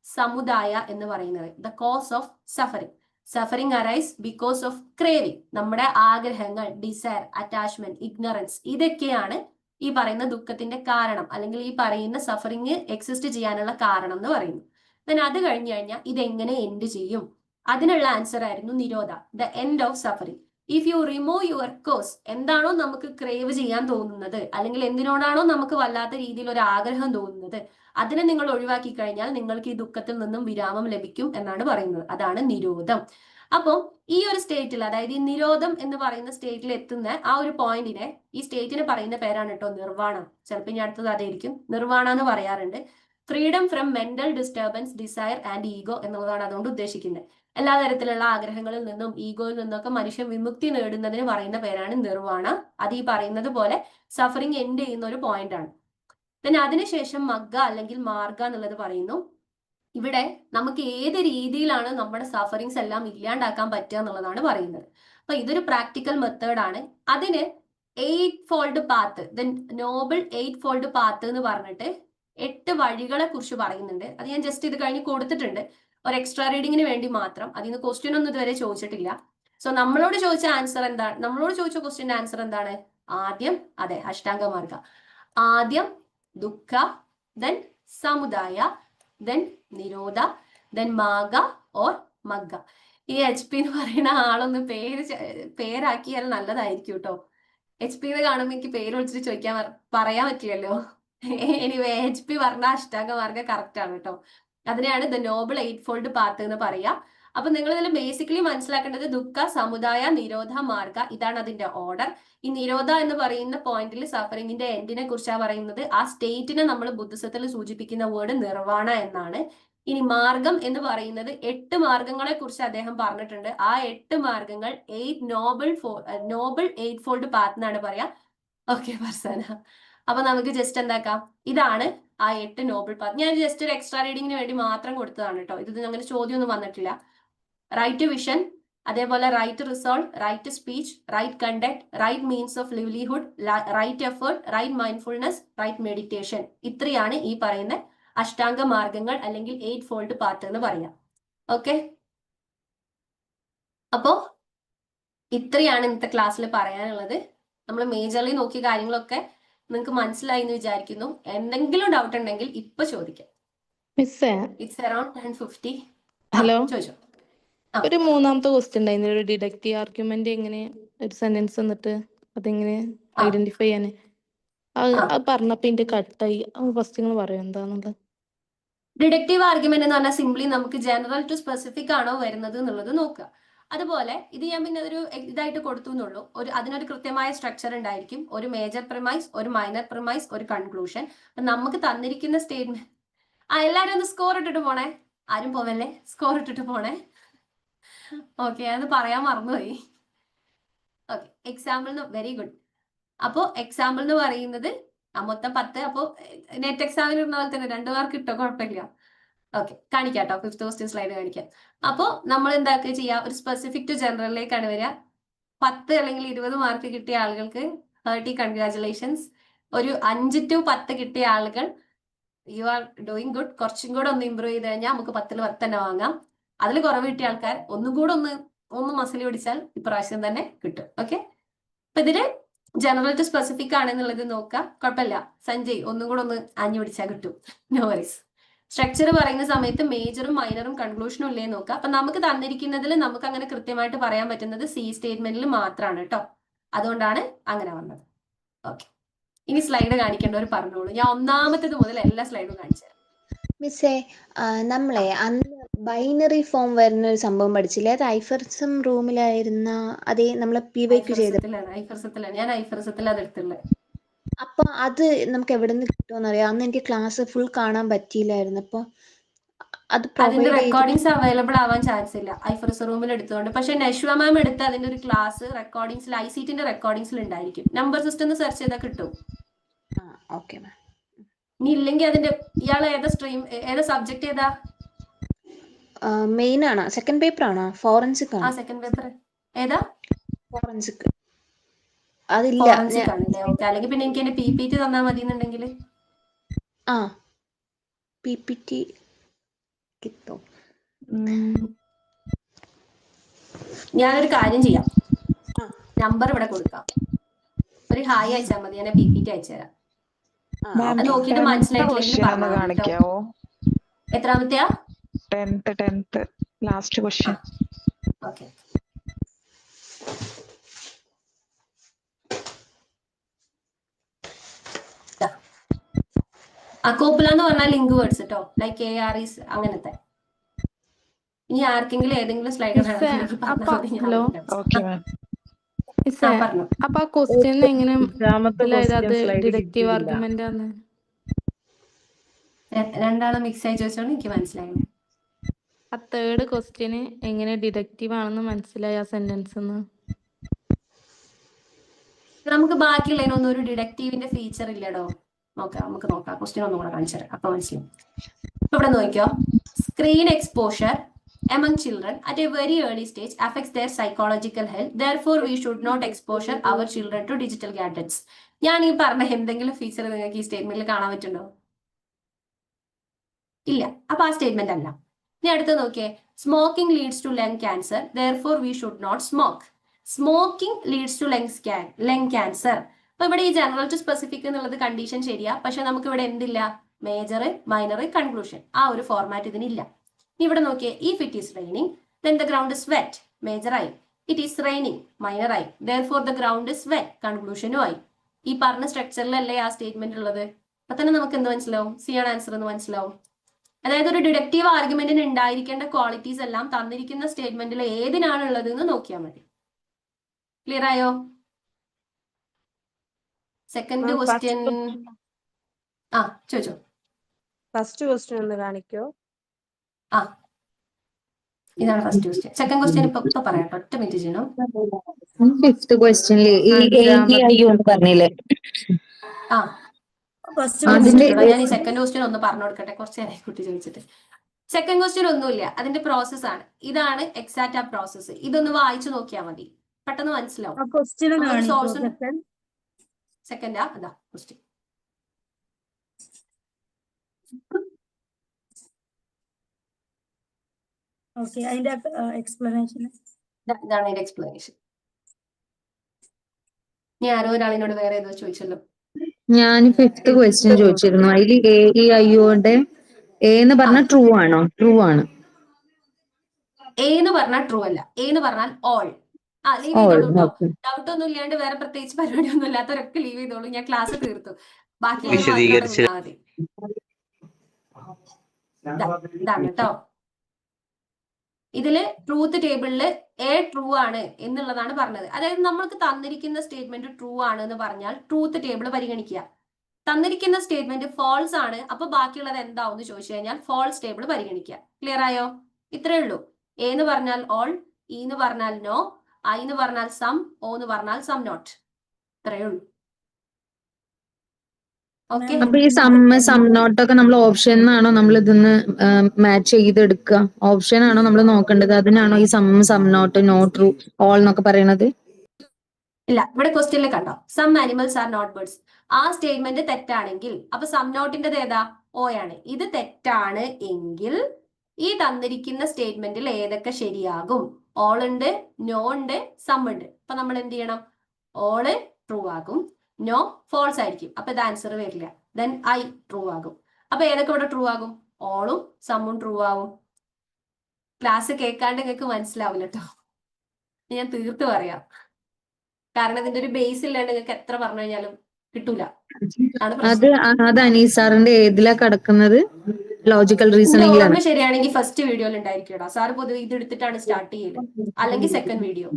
സമുദായ എന്ന് പറയുന്നത്. The cause of suffering. Suffering arise because of craving. നമ്മുടെ ആഗ്രഹങ്ങൾ, ഡിസയർ, അറ്റാച്ച്മെന്റ്, ഇഗ്നറൻസ്, ഇതൊക്കെയാണ് ഈ പറയുന്ന ദുഃഖത്തിന്റെ കാരണം, അല്ലെങ്കിൽ ഈ പറയുന്ന സഫറിങ് എക്സിസ്റ്റ് ചെയ്യാനുള്ള കാരണം എന്ന് പറയുന്നു. ദെൻ അത് കഴിഞ്ഞു കഴിഞ്ഞാൽ ഇതെങ്ങനെ എൻഡ് ചെയ്യും, അതിനുള്ള ആൻസർ ആയിരുന്നു നിരോധ, the end of suffering. If you remove your cause, എന്താണോ നമുക്ക് ക്രേവ് ചെയ്യാൻ തോന്നുന്നത്, അല്ലെങ്കിൽ എന്തിനോടാണോ നമുക്ക് വല്ലാത്ത രീതിയിൽ ഒരു ആഗ്രഹം തോന്നുന്നത്, അതിനെ നിങ്ങൾ ഒഴിവാക്കി കഴിഞ്ഞാൽ നിങ്ങൾക്ക് ഈ ദുഃഖത്തിൽ നിന്നും വിരാമം ലഭിക്കും എന്നാണ് പറയുന്നത്. അതാണ് നിരോധം. അപ്പോൾ ഈ ഒരു സ്റ്റേറ്റിൽ, അതായത് ഈ നിരോധം എന്ന് പറയുന്ന സ്റ്റേറ്റിൽ എത്തുന്ന ആ ഒരു പോയിന്റിനെ, ഈ സ്റ്റേറ്റിന് പറയുന്ന പേരാണ് കേട്ടോ നിർവാണ. ചിലപ്പോൾ ഇനി അടുത്തത് അതായിരിക്കും, നിർവാണ എന്ന് പറയാറുണ്ട്. Freedom from mental disturbance, desire and ego എന്നുള്ളതാണ് അതുകൊണ്ട് ഉദ്ദേശിക്കുന്നത്. എല്ലാ തരത്തിലുള്ള ആഗ്രഹങ്ങളിൽ നിന്നും ഈഗോയിൽ നിന്നൊക്കെ മനുഷ്യൻ വിമുക്തി നേടുന്നതിന് പറയുന്ന പേരാണ് നിർവാണ. അത് ഈ പറയുന്നത് പോലെ സഫറിങ് എൻഡ് ചെയ്യുന്ന ഒരു പോയിന്റ് ആണ്. പിന്നെ അതിനുശേഷം മഗ്ഗ അല്ലെങ്കിൽ മാർഗ എന്നുള്ളത് പറയുന്നു. ഇവിടെ നമുക്ക് ഏത് രീതിയിലാണ് നമ്മുടെ സഫറിങ്സ് എല്ലാം ഇല്ലാണ്ടാക്കാൻ പറ്റുക എന്നുള്ളതാണ് പറയുന്നത്. അപ്പൊ ഇതൊരു പ്രാക്ടിക്കൽ മെത്തേഡാണ്. അതിന് 8 fold path, then Noble 8 fold path എന്ന് പറഞ്ഞിട്ട് 8 വഴികളെ കുറിച്ച് പറയുന്നുണ്ട്. അത് ഞാൻ ജസ്റ്റ് ഇത് കഴിഞ്ഞ് കൊടുത്തിട്ടുണ്ട് ഒരു എക്സ്ട്രാ റീഡിങ്ങിന് വേണ്ടി മാത്രം. അതിൽ നിന്ന് ക്വസ്റ്റ്യൻ ഒന്നും ഇതുവരെ ചോദിച്ചിട്ടില്ല. സോ നമ്മളോട് ചോദിച്ച ആൻസർ എന്താണ്, നമ്മളോട് ചോദിച്ച ക്വസ്റ്റ്യന്റെ ആൻസർ എന്താണ്? ആദ്യം, അതെ, അഷ്ടാംഗ മാർഗ. ആദ്യം ദുഃഖ, ദെൻ സമുദായ, ദെൻ നിരോധ, ദെൻ മാഗ ഓർ മഗ്ഗ. ഈ HP എന്ന് പറയുന്ന ആളൊന്ന് പേരാക്കിയാൽ നല്ലതായിരിക്കും കേട്ടോ. HP എന്ന് കാണുമ്പോൾ എനിക്ക് പേര് വിളിച്ചിട്ട് പറയാൻ പറ്റില്ലല്ലോ. എനിവേ HP പറഞ്ഞ അഷ്ടാംഗ മാർഗ കറക്റ്റ് ആണ് കേട്ടോ. അതിനെയാണ് ദ നോബിൾ 8 ഫോൾഡ് പാത്ത് എന്ന് പറയാ. അപ്പൊ നിങ്ങൾ ഇതിൽ ബേസിക്കലി മനസ്സിലാക്കേണ്ടത് ദുഃഖ, സമുദായ, നിരോധ, മാർഗ, ഇതാണ് അതിന്റെ ഓർഡർ. ഈ നിരോധ എന്ന് പറയുന്ന പോയിന്റിൽ സഫറിങ്ങിന്റെ എൻഡിനെ കുറിച്ചാണ് പറയുന്നത്. ആ സ്റ്റേറ്റിനെ നമ്മൾ ബുദ്ധിസത്തിൽ സൂചിപ്പിക്കുന്ന വേർഡ് നിർവാണ എന്നാണ്. ഇനി മാർഗം എന്ന് പറയുന്നത് 8 മാർഗങ്ങളെ കുറിച്ച് അദ്ദേഹം പറഞ്ഞിട്ടുണ്ട്. ആ 8 മാർഗങ്ങൾ 8 നോബിൾ 8 ഫോൾഡ് പാത്ത് എന്നാണ് പറയാ. ഓക്കെ ഫർസാന. അപ്പൊ നമുക്ക് ജസ്റ്റ് എന്താക്കാം, ഇതാണ് ആ 8 നോബിൾ പാത്ത്. ഞാൻ ജസ്റ്റ് ഒരു എക്സ്ട്രാ റീഡിങ്ങിന് വേണ്ടി മാത്രം കൊടുത്തതാണ് കേട്ടോ. ഇത് അങ്ങനെ ചോദ്യമൊന്നും വന്നിട്ടില്ല. റൈറ്റ് വിഷൻ, അതേപോലെ right resolve, right speech, right conduct, right means of livelihood, right effort, right mindfulness, right meditation. ഇത്രയാണ് ഈ പറയുന്ന അഷ്ടാംഗ മാർഗങ്ങൾ അല്ലെങ്കിൽ 8 ഫോൾഡ് പാത്ത് എന്ന് പറയാം. ഓക്കെ, അപ്പോ ഇത്രയാണ് ഇന്നത്തെ ക്ലാസ്സിൽ പറയാനുള്ളത്. നമ്മൾ മേജർലി നോക്കിയ കാര്യങ്ങളൊക്കെ നിങ്ങൾക്ക് മനസ്സിലായി എന്ന് വിചാരിക്കുന്നു. എന്തെങ്കിലും ഡൗട്ട് ഉണ്ടെങ്കിൽ ഇപ്പൊ ചോദിക്കാം. It's around 10:50. ഹലോ, ചോദിച്ചോ. ഒരു മൂന്നാമത്തെ ക്വസ്റ്റ്യൻ ഉണ്ടായിരുന്നു, ഒരു ഡിഡക്റ്റീവ് ആർഗ്യുമെന്റ് എങ്ങനെ ഒരു സെന്റൻസ് എന്നിട്ട് അതെങ്ങനെ ഐഡന്റിഫൈ ചെയ്യാന് അത് പറഞ്ഞപ്പോ ഇതിന്റെ കട്ടായി. ഫസ്റ്റ് നിങ്ങൾ പറയാം എന്താന്നുള്ളത്. ഡിഡക്റ്റീവ് ആർഗ്യുമെന്റ് എന്ന് പറഞ്ഞാൽ സിംപ്ലി നമുക്ക് ജനറൽ ടു സ്പെസിഫിക് ആണോ വരുന്നത് എന്നുള്ളത് നോക്കുക. അതുപോലെ ഇത് ഞാൻ പിന്നെ ഒരു ഇതായിട്ട് കൊടുത്തു എന്നുള്ളൂ. അതിനൊരു കൃത്യമായ സ്ട്രക്ചർ ഉണ്ടായിരിക്കും. ഒരു മേജർ പ്രിമൈസ്, ഒരു മൈനർ പ്രിമൈസ്, ഒരു കൺക്ലൂഷൻ. നമുക്ക് തന്നിരിക്കുന്ന സ്റ്റേറ്റ്മെന്റ്, എല്ലാരും ഒന്ന് സ്കോർ ഇട്ടിട്ട് പോണേ, ആരും പോവല്ലേ, സ്കോർ ഇട്ടിട്ട് പോണേ. ഓക്കെ, അത് പറയാൻ മറന്നുപോയി. Okay, example, very good. അപ്പോ എക്സാമ്പിൾ എന്ന് പറയുന്നത് മൊത്തം 10. അപ്പോ നെറ്റ് എക്സാമിന് ഇരുന്ന പോലെ തന്നെ 2 മാർക്ക് കിട്ടോ, കുഴപ്പമില്ല. ഓക്കെ, കാണിക്കാം കേട്ടോ. 5th ക്വസ്റ്റ്യൻ സ്ലൈഡ് കാണിക്കാം. അപ്പോൾ നമ്മൾ എന്താക്കുക ചെയ്യുക, ഒരു സ്പെസിഫിക് ടു ജനറലിലേക്കാണ് വരിക. 10 അല്ലെങ്കിൽ 20 മാർക്ക് കിട്ടിയ ആളുകൾക്ക് 30 കൺഗ്രാറ്റുലേഷൻസ്. ഒരു 5 to 10 കിട്ടിയ ആളുകൾ യു ആർ ഡൂയിങ് ഗുഡ്. കുറച്ചും കൂടെ ഒന്ന് ഇമ്പ്രൂവ് ചെയ്ത് കഴിഞ്ഞാൽ നമുക്ക് 10ൽ 10 തന്നെ വാങ്ങാം. അതിൽ കുറവ് കിട്ടിയ ആൾക്കാർ ഒന്നും കൂടെ ഒന്ന് മസിൽ പിടിച്ചാൽ ഇപ്രാവശ്യം തന്നെ കിട്ടും. ഓക്കെ, അപ്പൊ ഇതില് ജനറൽ ടു സ്പെസിഫിക് ആണെന്നുള്ളത് നോക്കാം. കുഴപ്പമില്ല, സഞ്ജയ് ഒന്നും കൂടെ ഒന്ന് ആഞ്ഞു പിടിച്ചാൽ കിട്ടും. No worries. സ്ട്രക്ചർ പറയുന്ന സമയത്ത് മേജറും മൈനറും കൺക്ലൂഷനും ഇല്ലേ നോക്കാം. അപ്പൊ നമുക്ക് തന്നിരിക്കുന്നതിൽ നമുക്ക് അങ്ങനെ കൃത്യമായിട്ട് പറയാൻ പറ്റുന്നത് സി സ്റ്റേറ്റ്മെന്റിൽ മാത്രമാണ് കേട്ടോ. അതുകൊണ്ടാണ് അങ്ങനെ വന്നത്. ഓക്കെ, ഇനി സ്ലൈഡ് കാണിക്കേണ്ടവർ പറഞ്ഞോളൂ. ഞാൻ ഒന്നാമത്തേത് മുതൽ എല്ലാ സ്ലൈഡും കാണിച്ചു തരാം. മിസ്സേ നമ്മളെ അന്ന് ബൈനറി ഫോം വരുന്ന ഒരു സംഭവം പഠിച്ചില്ലേ? അത് ഐഫർസം റൂമിലായിരുന്ന അതേ നമ്മളെ PYQ ചെയ്ത. ഐഫർസത്തിലാണ് ഞാൻ ഐഫർസത്തിൽ അത് എടുത്തുള്ളത്. അപ്പൊ അത് നമുക്ക് എവിടെ നിന്ന് കിട്ടുമെന്ന് അറിയാം. അന്ന് എനിക്ക് ക്ലാസ് ഫുൾ കാണാൻ പറ്റിയില്ലായിരുന്നു. അപ്പൊ അത് അതിന്റെ പ്രൊവൈഡ് ചെയ്ത് റെക്കോർഡിങ്സ് അവൈലബിൾ ആവാൻ ചാൻസ് ഇല്ല ഐഫർസ് റൂമിൽ എടുത്തുകൊണ്ട്. പക്ഷെ നഷ്വ മാം എടുത്ത അതിന്റെ ഒരു ക്ലാസ് റെക്കോർഡിങ്സിൽ ഐസിറ്റിന്റെ റെക്കോർഡിങ്സിൽ ഉണ്ടായിരിക്കും. നമ്പർ സിസ്റ്റം സെർച്ച് ചെയ്താൽ കിട്ടും. Okay ma'am. ഇനി ഇല്ലെങ്കിൽ അതിന്റെ ഇയാൾ ഏതാ സ്ട്രീം, ഏതാ സബ്ജക്ട് ഏതാ? മെയിൻ ആണോ സെക്കൻഡ് പേപ്പർ ആണോ? ഫോറൻസിക് ആ ആണോ? സെക്കൻഡ് പേപ്പർ ഏതാ? ഫോറൻസിക്. അതില്ല. ഫോറൻസിക് ആണല്ലേ? ഓക്കെ, അല്ലെങ്കിൽ പിന്നെ എനിക്ക് എന്റെ PPT തന്നാൽ മതി എന്നുണ്ടെങ്കിൽ. PPT കിട്ടോ? ഞാനൊരു കാര്യം ചെയ്യാം, നമ്പർ ഇവിടെ കൊടുക്കാം, ഒരു ഹായ് അയച്ചാൽ മതി, ഞാൻ PPT അയച്ചു തരാം. അത് നോക്കിയിട്ട് മനസ്സിലായിട്ടില്ലെങ്കിൽ പറഞ്ഞാൽ കേട്ടോ. എത്രാമത്തെയാ? 10th last question. ഓക്കെ, അക്കോപ്പുല എന്ന് പറഞ്ഞാൽ ലിങ്ക് വേർഡ്സ് കേട്ടോ, ലൈക്ക് AREs അങ്ങനത്തെ. ഇനി ആർക്കെങ്കിലും ഏതെങ്കിലും സ്ലൈഡ് ഹലോ ഓക്കെ മാം. പറഞ്ഞു. അപ്പൊ ആ ക്വസ്റ്റ്യൻ എങ്ങനെ ഡിഡക്റ്റീവ് ആർഗ്യുമെന്റ് ആണ്? രണ്ടാളും മിക്സ് ആയി ചോദിച്ചോണ്ട് എനിക്ക് മനസ്സിലായില്ല. ആ തേർഡ് ക്വസ്റ്റ്യന് എങ്ങനെ ഡിഡക്റ്റീവ് ആണെന്ന് മനസ്സിലായി ആ സെന്റൻസ്? നമുക്ക് ബാക്കിയുള്ളതിനൊന്നും ഒരു ഡിഡക്റ്റീവിന്റെ ഫീച്ചർ ഇല്ലടോ. നമുക്ക് നോക്കാം, ക്വസ്റ്റ്യൻ ഒന്നും കൂടെ കാണിച്ചു തരാം, അപ്പൊ മനസ്സിലാവും. ഇപ്പൊ ഇവിടെ നോക്കിയോ, screen exposure among children at a very early stage affects their psychological health. Therefore, we should not exposure our children to digital gadgets. ഞാൻ ഈ പറഞ്ഞ എന്തെങ്കിലും ഫീച്ചർ നിങ്ങൾക്ക് ഈ സ്റ്റേറ്റ്മെന്റിൽ കാണാൻ പറ്റുണ്ടോ? ഇല്ല. അപ്പൊ ആ സ്റ്റേറ്റ്മെന്റ് അല്ല. ഇനി അടുത്ത് നോക്കിയേ, smoking leads to lung cancer. Therefore, we should not smoke. Smoking leads to lung cancer. അപ്പൊ ഇവിടെ ഈ ജനറൽ ടു സ്പെസിഫിക് എന്നുള്ളത് കണ്ടീഷൻ ശരിയാ, പക്ഷെ നമുക്ക് ഇവിടെ എന്തില്ല? മേജർ, മൈനർ, കൺക്ലൂഷൻ, ആ ഒരു ഫോർമാറ്റ് ഇതിനില്ല. ഇവിടെ നോക്കിയേ, if it is raining then the ground is wet, major ആയി. ഇറ്റ് ഈസ് റെയിനിങ്, മൈനർ ആയി. therefore the ground is wet, കൺക്ലൂഷനും ആയി. ഈ പറഞ്ഞ സ്ട്രക്ചറിലല്ലേ ആ സ്റ്റേറ്റ്മെന്റ് ഉള്ളത്. അപ്പൊ തന്നെ നമുക്ക് എന്ത് മനസ്സിലാവും? സി ആണ് ആൻസർ എന്ന് മനസ്സിലാവും. അതായത് ഒരു ഡിഡക്റ്റീവ് ആർഗ്യുമെന്റിന് ഉണ്ടായിരിക്കേണ്ട ക്വാളിറ്റീസ് എല്ലാം തന്നിരിക്കുന്ന സ്റ്റേറ്റ്മെന്റിൽ ഏതിനാണ് ഉള്ളത് എന്ന് നോക്കിയാൽ മതി. ക്ലിയർ ആയോ? സെക്കൻഡ് ക്വസ്റ്റ്യൻ ചോദിച്ചോ. ഫസ്റ്റ് ക്വസ്റ്റ്യൻ ഒന്ന് കാണിക്കോ? ഇതാണ് ഫസ്റ്റ് ക്വസ്റ്റ്യൻ. സെക്കൻഡ് ക്വസ്റ്റ്യൻ ഇപ്പൊ പറയാം, ഒറ്റ മിനിറ്റ് ചെയ്യണം. ഫിഫ്ത് ക്വസ്റ്റ്യനില് പറഞ്ഞില്ലേ? ഞാൻ ഈ സെക്കൻഡ് ക്വസ്റ്റ്യൻ ഒന്ന് പറഞ്ഞു കൊടുക്കട്ടെ, കുറച്ച് നേരം കുട്ടി ചോദിച്ചിട്ട്. സെക്കൻഡ് ക്വസ്റ്റ്യൻ ഒന്നുമില്ല, അതിന്റെ പ്രോസസ് ആണ്. ഇതാണ് എക്സാക്റ്റ് ആ പ്രോസസ്സ്. ഇതൊന്ന് വായിച്ചു നോക്കിയാൽ മതി, പെട്ടെന്ന് മനസ്സിലാവും. സെക്കൻഡാ അതാ ക്വസ്റ്റ്യൻ. അതിന്റെ എക്സ്പ്ലനേഷൻ ഇതാണ് അതിന്റെ എക്സ്പ്ലനേഷൻ. ഇനി ആരോ ഒരാളിനോട് വേറെ ഏതോ ചോദിച്ചല്ലോ. ഞാൻ ഫിഫ്ത് ക്വസ്റ്റ്യൻ ചോദിച്ചിരുന്നു. അതിൽ AEIOന്റെ A എന്ന് പറഞ്ഞാൽ ട്രൂ ആണോ? ട്രൂ ആണ്. A എന്ന് പറഞ്ഞാൽ ട്രൂ അല്ല, A എന്ന് പറഞ്ഞാൽ ഓൾ. ലീവ് ചെയ്തോളൂ കേട്ടോ. ഡൗട്ട് ഒന്നും ഇല്ലാണ്ട് വേറെ പ്രത്യേകിച്ച് പരിപാടി ഒന്നും ഇല്ലാത്തവരൊക്കെ ലീവ് ചെയ്തോളൂ. ഞാൻ ക്ലാസ് തീർത്തു. ബാക്കി മതി. ഇതാണ് കേട്ടോ. ഇതില് ട്രൂത്ത് ടേബിളില് A ട്രൂ ആണ് എന്നുള്ളതാണ് പറഞ്ഞത്. അതായത് നമ്മൾക്ക് തന്നിരിക്കുന്ന സ്റ്റേറ്റ്മെന്റ് ട്രൂ ആണ് എന്ന് പറഞ്ഞാൽ ട്രൂത്ത് ടേബിൾ പരിഗണിക്കുക. തന്നിരിക്കുന്ന സ്റ്റേറ്റ്മെന്റ് ഫോൾസ് ആണ്, അപ്പൊ ബാക്കിയുള്ളത് എന്താവും എന്ന് ചോദിച്ചു കഴിഞ്ഞാൽ ഫോൾസ് ടേബിൾ പരിഗണിക്കുക. ക്ലിയർ ആയോ? ഇത്രേ ഉള്ളൂ. A എന്ന് പറഞ്ഞാൽ ഓൾ, E എന്ന് പറഞ്ഞാൽ നോ, I എന്ന് പറഞ്ഞാൽ സം, O എന്ന് പറഞ്ഞാൽ സം നോട്ട്. ഇത്രയേ ഉള്ളൂ. അപ്പൊ ഈ സം നോട്ടൊക്കെ നമ്മൾ ഓപ്ഷൻ ആണോ നമ്മൾ ഇതിന്ന് മാച്ച് ചെയ്തെടുക്കുക? ഓപ്ഷൻ ആണോ നമ്മൾ നോക്കേണ്ടത്? അതിനാണോ ഈ some not, no, true, all എന്നൊക്കെ പറയണത്? ഇല്ല, ഇവിടെ ക്വസ്റ്റ്യനിൽ കണ്ടോ, some animals are not birds. ആ സ്റ്റേറ്റ്മെന്റ് തെറ്റാണെങ്കിൽ അപ്പൊ സം നോട്ടിന്റെ ഏതാ? O ആണ്. ഇത് തെറ്റാണ് എങ്കിൽ ഈ തന്നിരിക്കുന്ന സ്റ്റേറ്റ്മെന്റിൽ ഏതൊക്കെ ശരിയാകും? ഓൾ ഉണ്ട്, നോ ഉണ്ട്, സം ഉണ്ട്. അപ്പൊ നമ്മൾ എന്ത് ചെയ്യണം? ഓള് ട്രൂ ആകും, നോ ഫോൾസ് ആയിരിക്കും. അപ്പൊ ഇത് ആൻസർ വരില്ല. ദെൻ ഐ ട്രൂ ആകും. അപ്പൊ ഏതൊക്കെ ഇവിടെ ട്രൂ ആകും? ഓളും സമ്മും ട്രൂ ആവും. ക്ലാസ് കേൾക്കാണ്ട് നിങ്ങൾക്ക് മനസ്സിലാവില്ല കേട്ടോ. ഞാൻ തീർത്ത് പറയാം. കാരണം ഇതിന്റെ ഒരു ബേസ് ഇല്ലാണ്ട് നിങ്ങൾക്ക് എത്ര പറഞ്ഞു കഴിഞ്ഞാലും കിട്ടൂല. അത് അനീസ് സാറിന്റെ ഏതിലാ കിടക്കുന്നത്? ലോജിക്കൽ എന്റെ റീസണിംഗിലാണ്. ഓർമ്മ ശരിയാണെങ്കിൽ ഫസ്റ്റ് വീഡിയോയിൽ ഉണ്ടായിരിക്കും. സാർ പൊതുവെ ഇത് എടുത്തിട്ടാണ് സ്റ്റാർട്ട് ചെയ്യല്, അല്ലെങ്കിൽ സെക്കൻഡ് വീഡിയോ.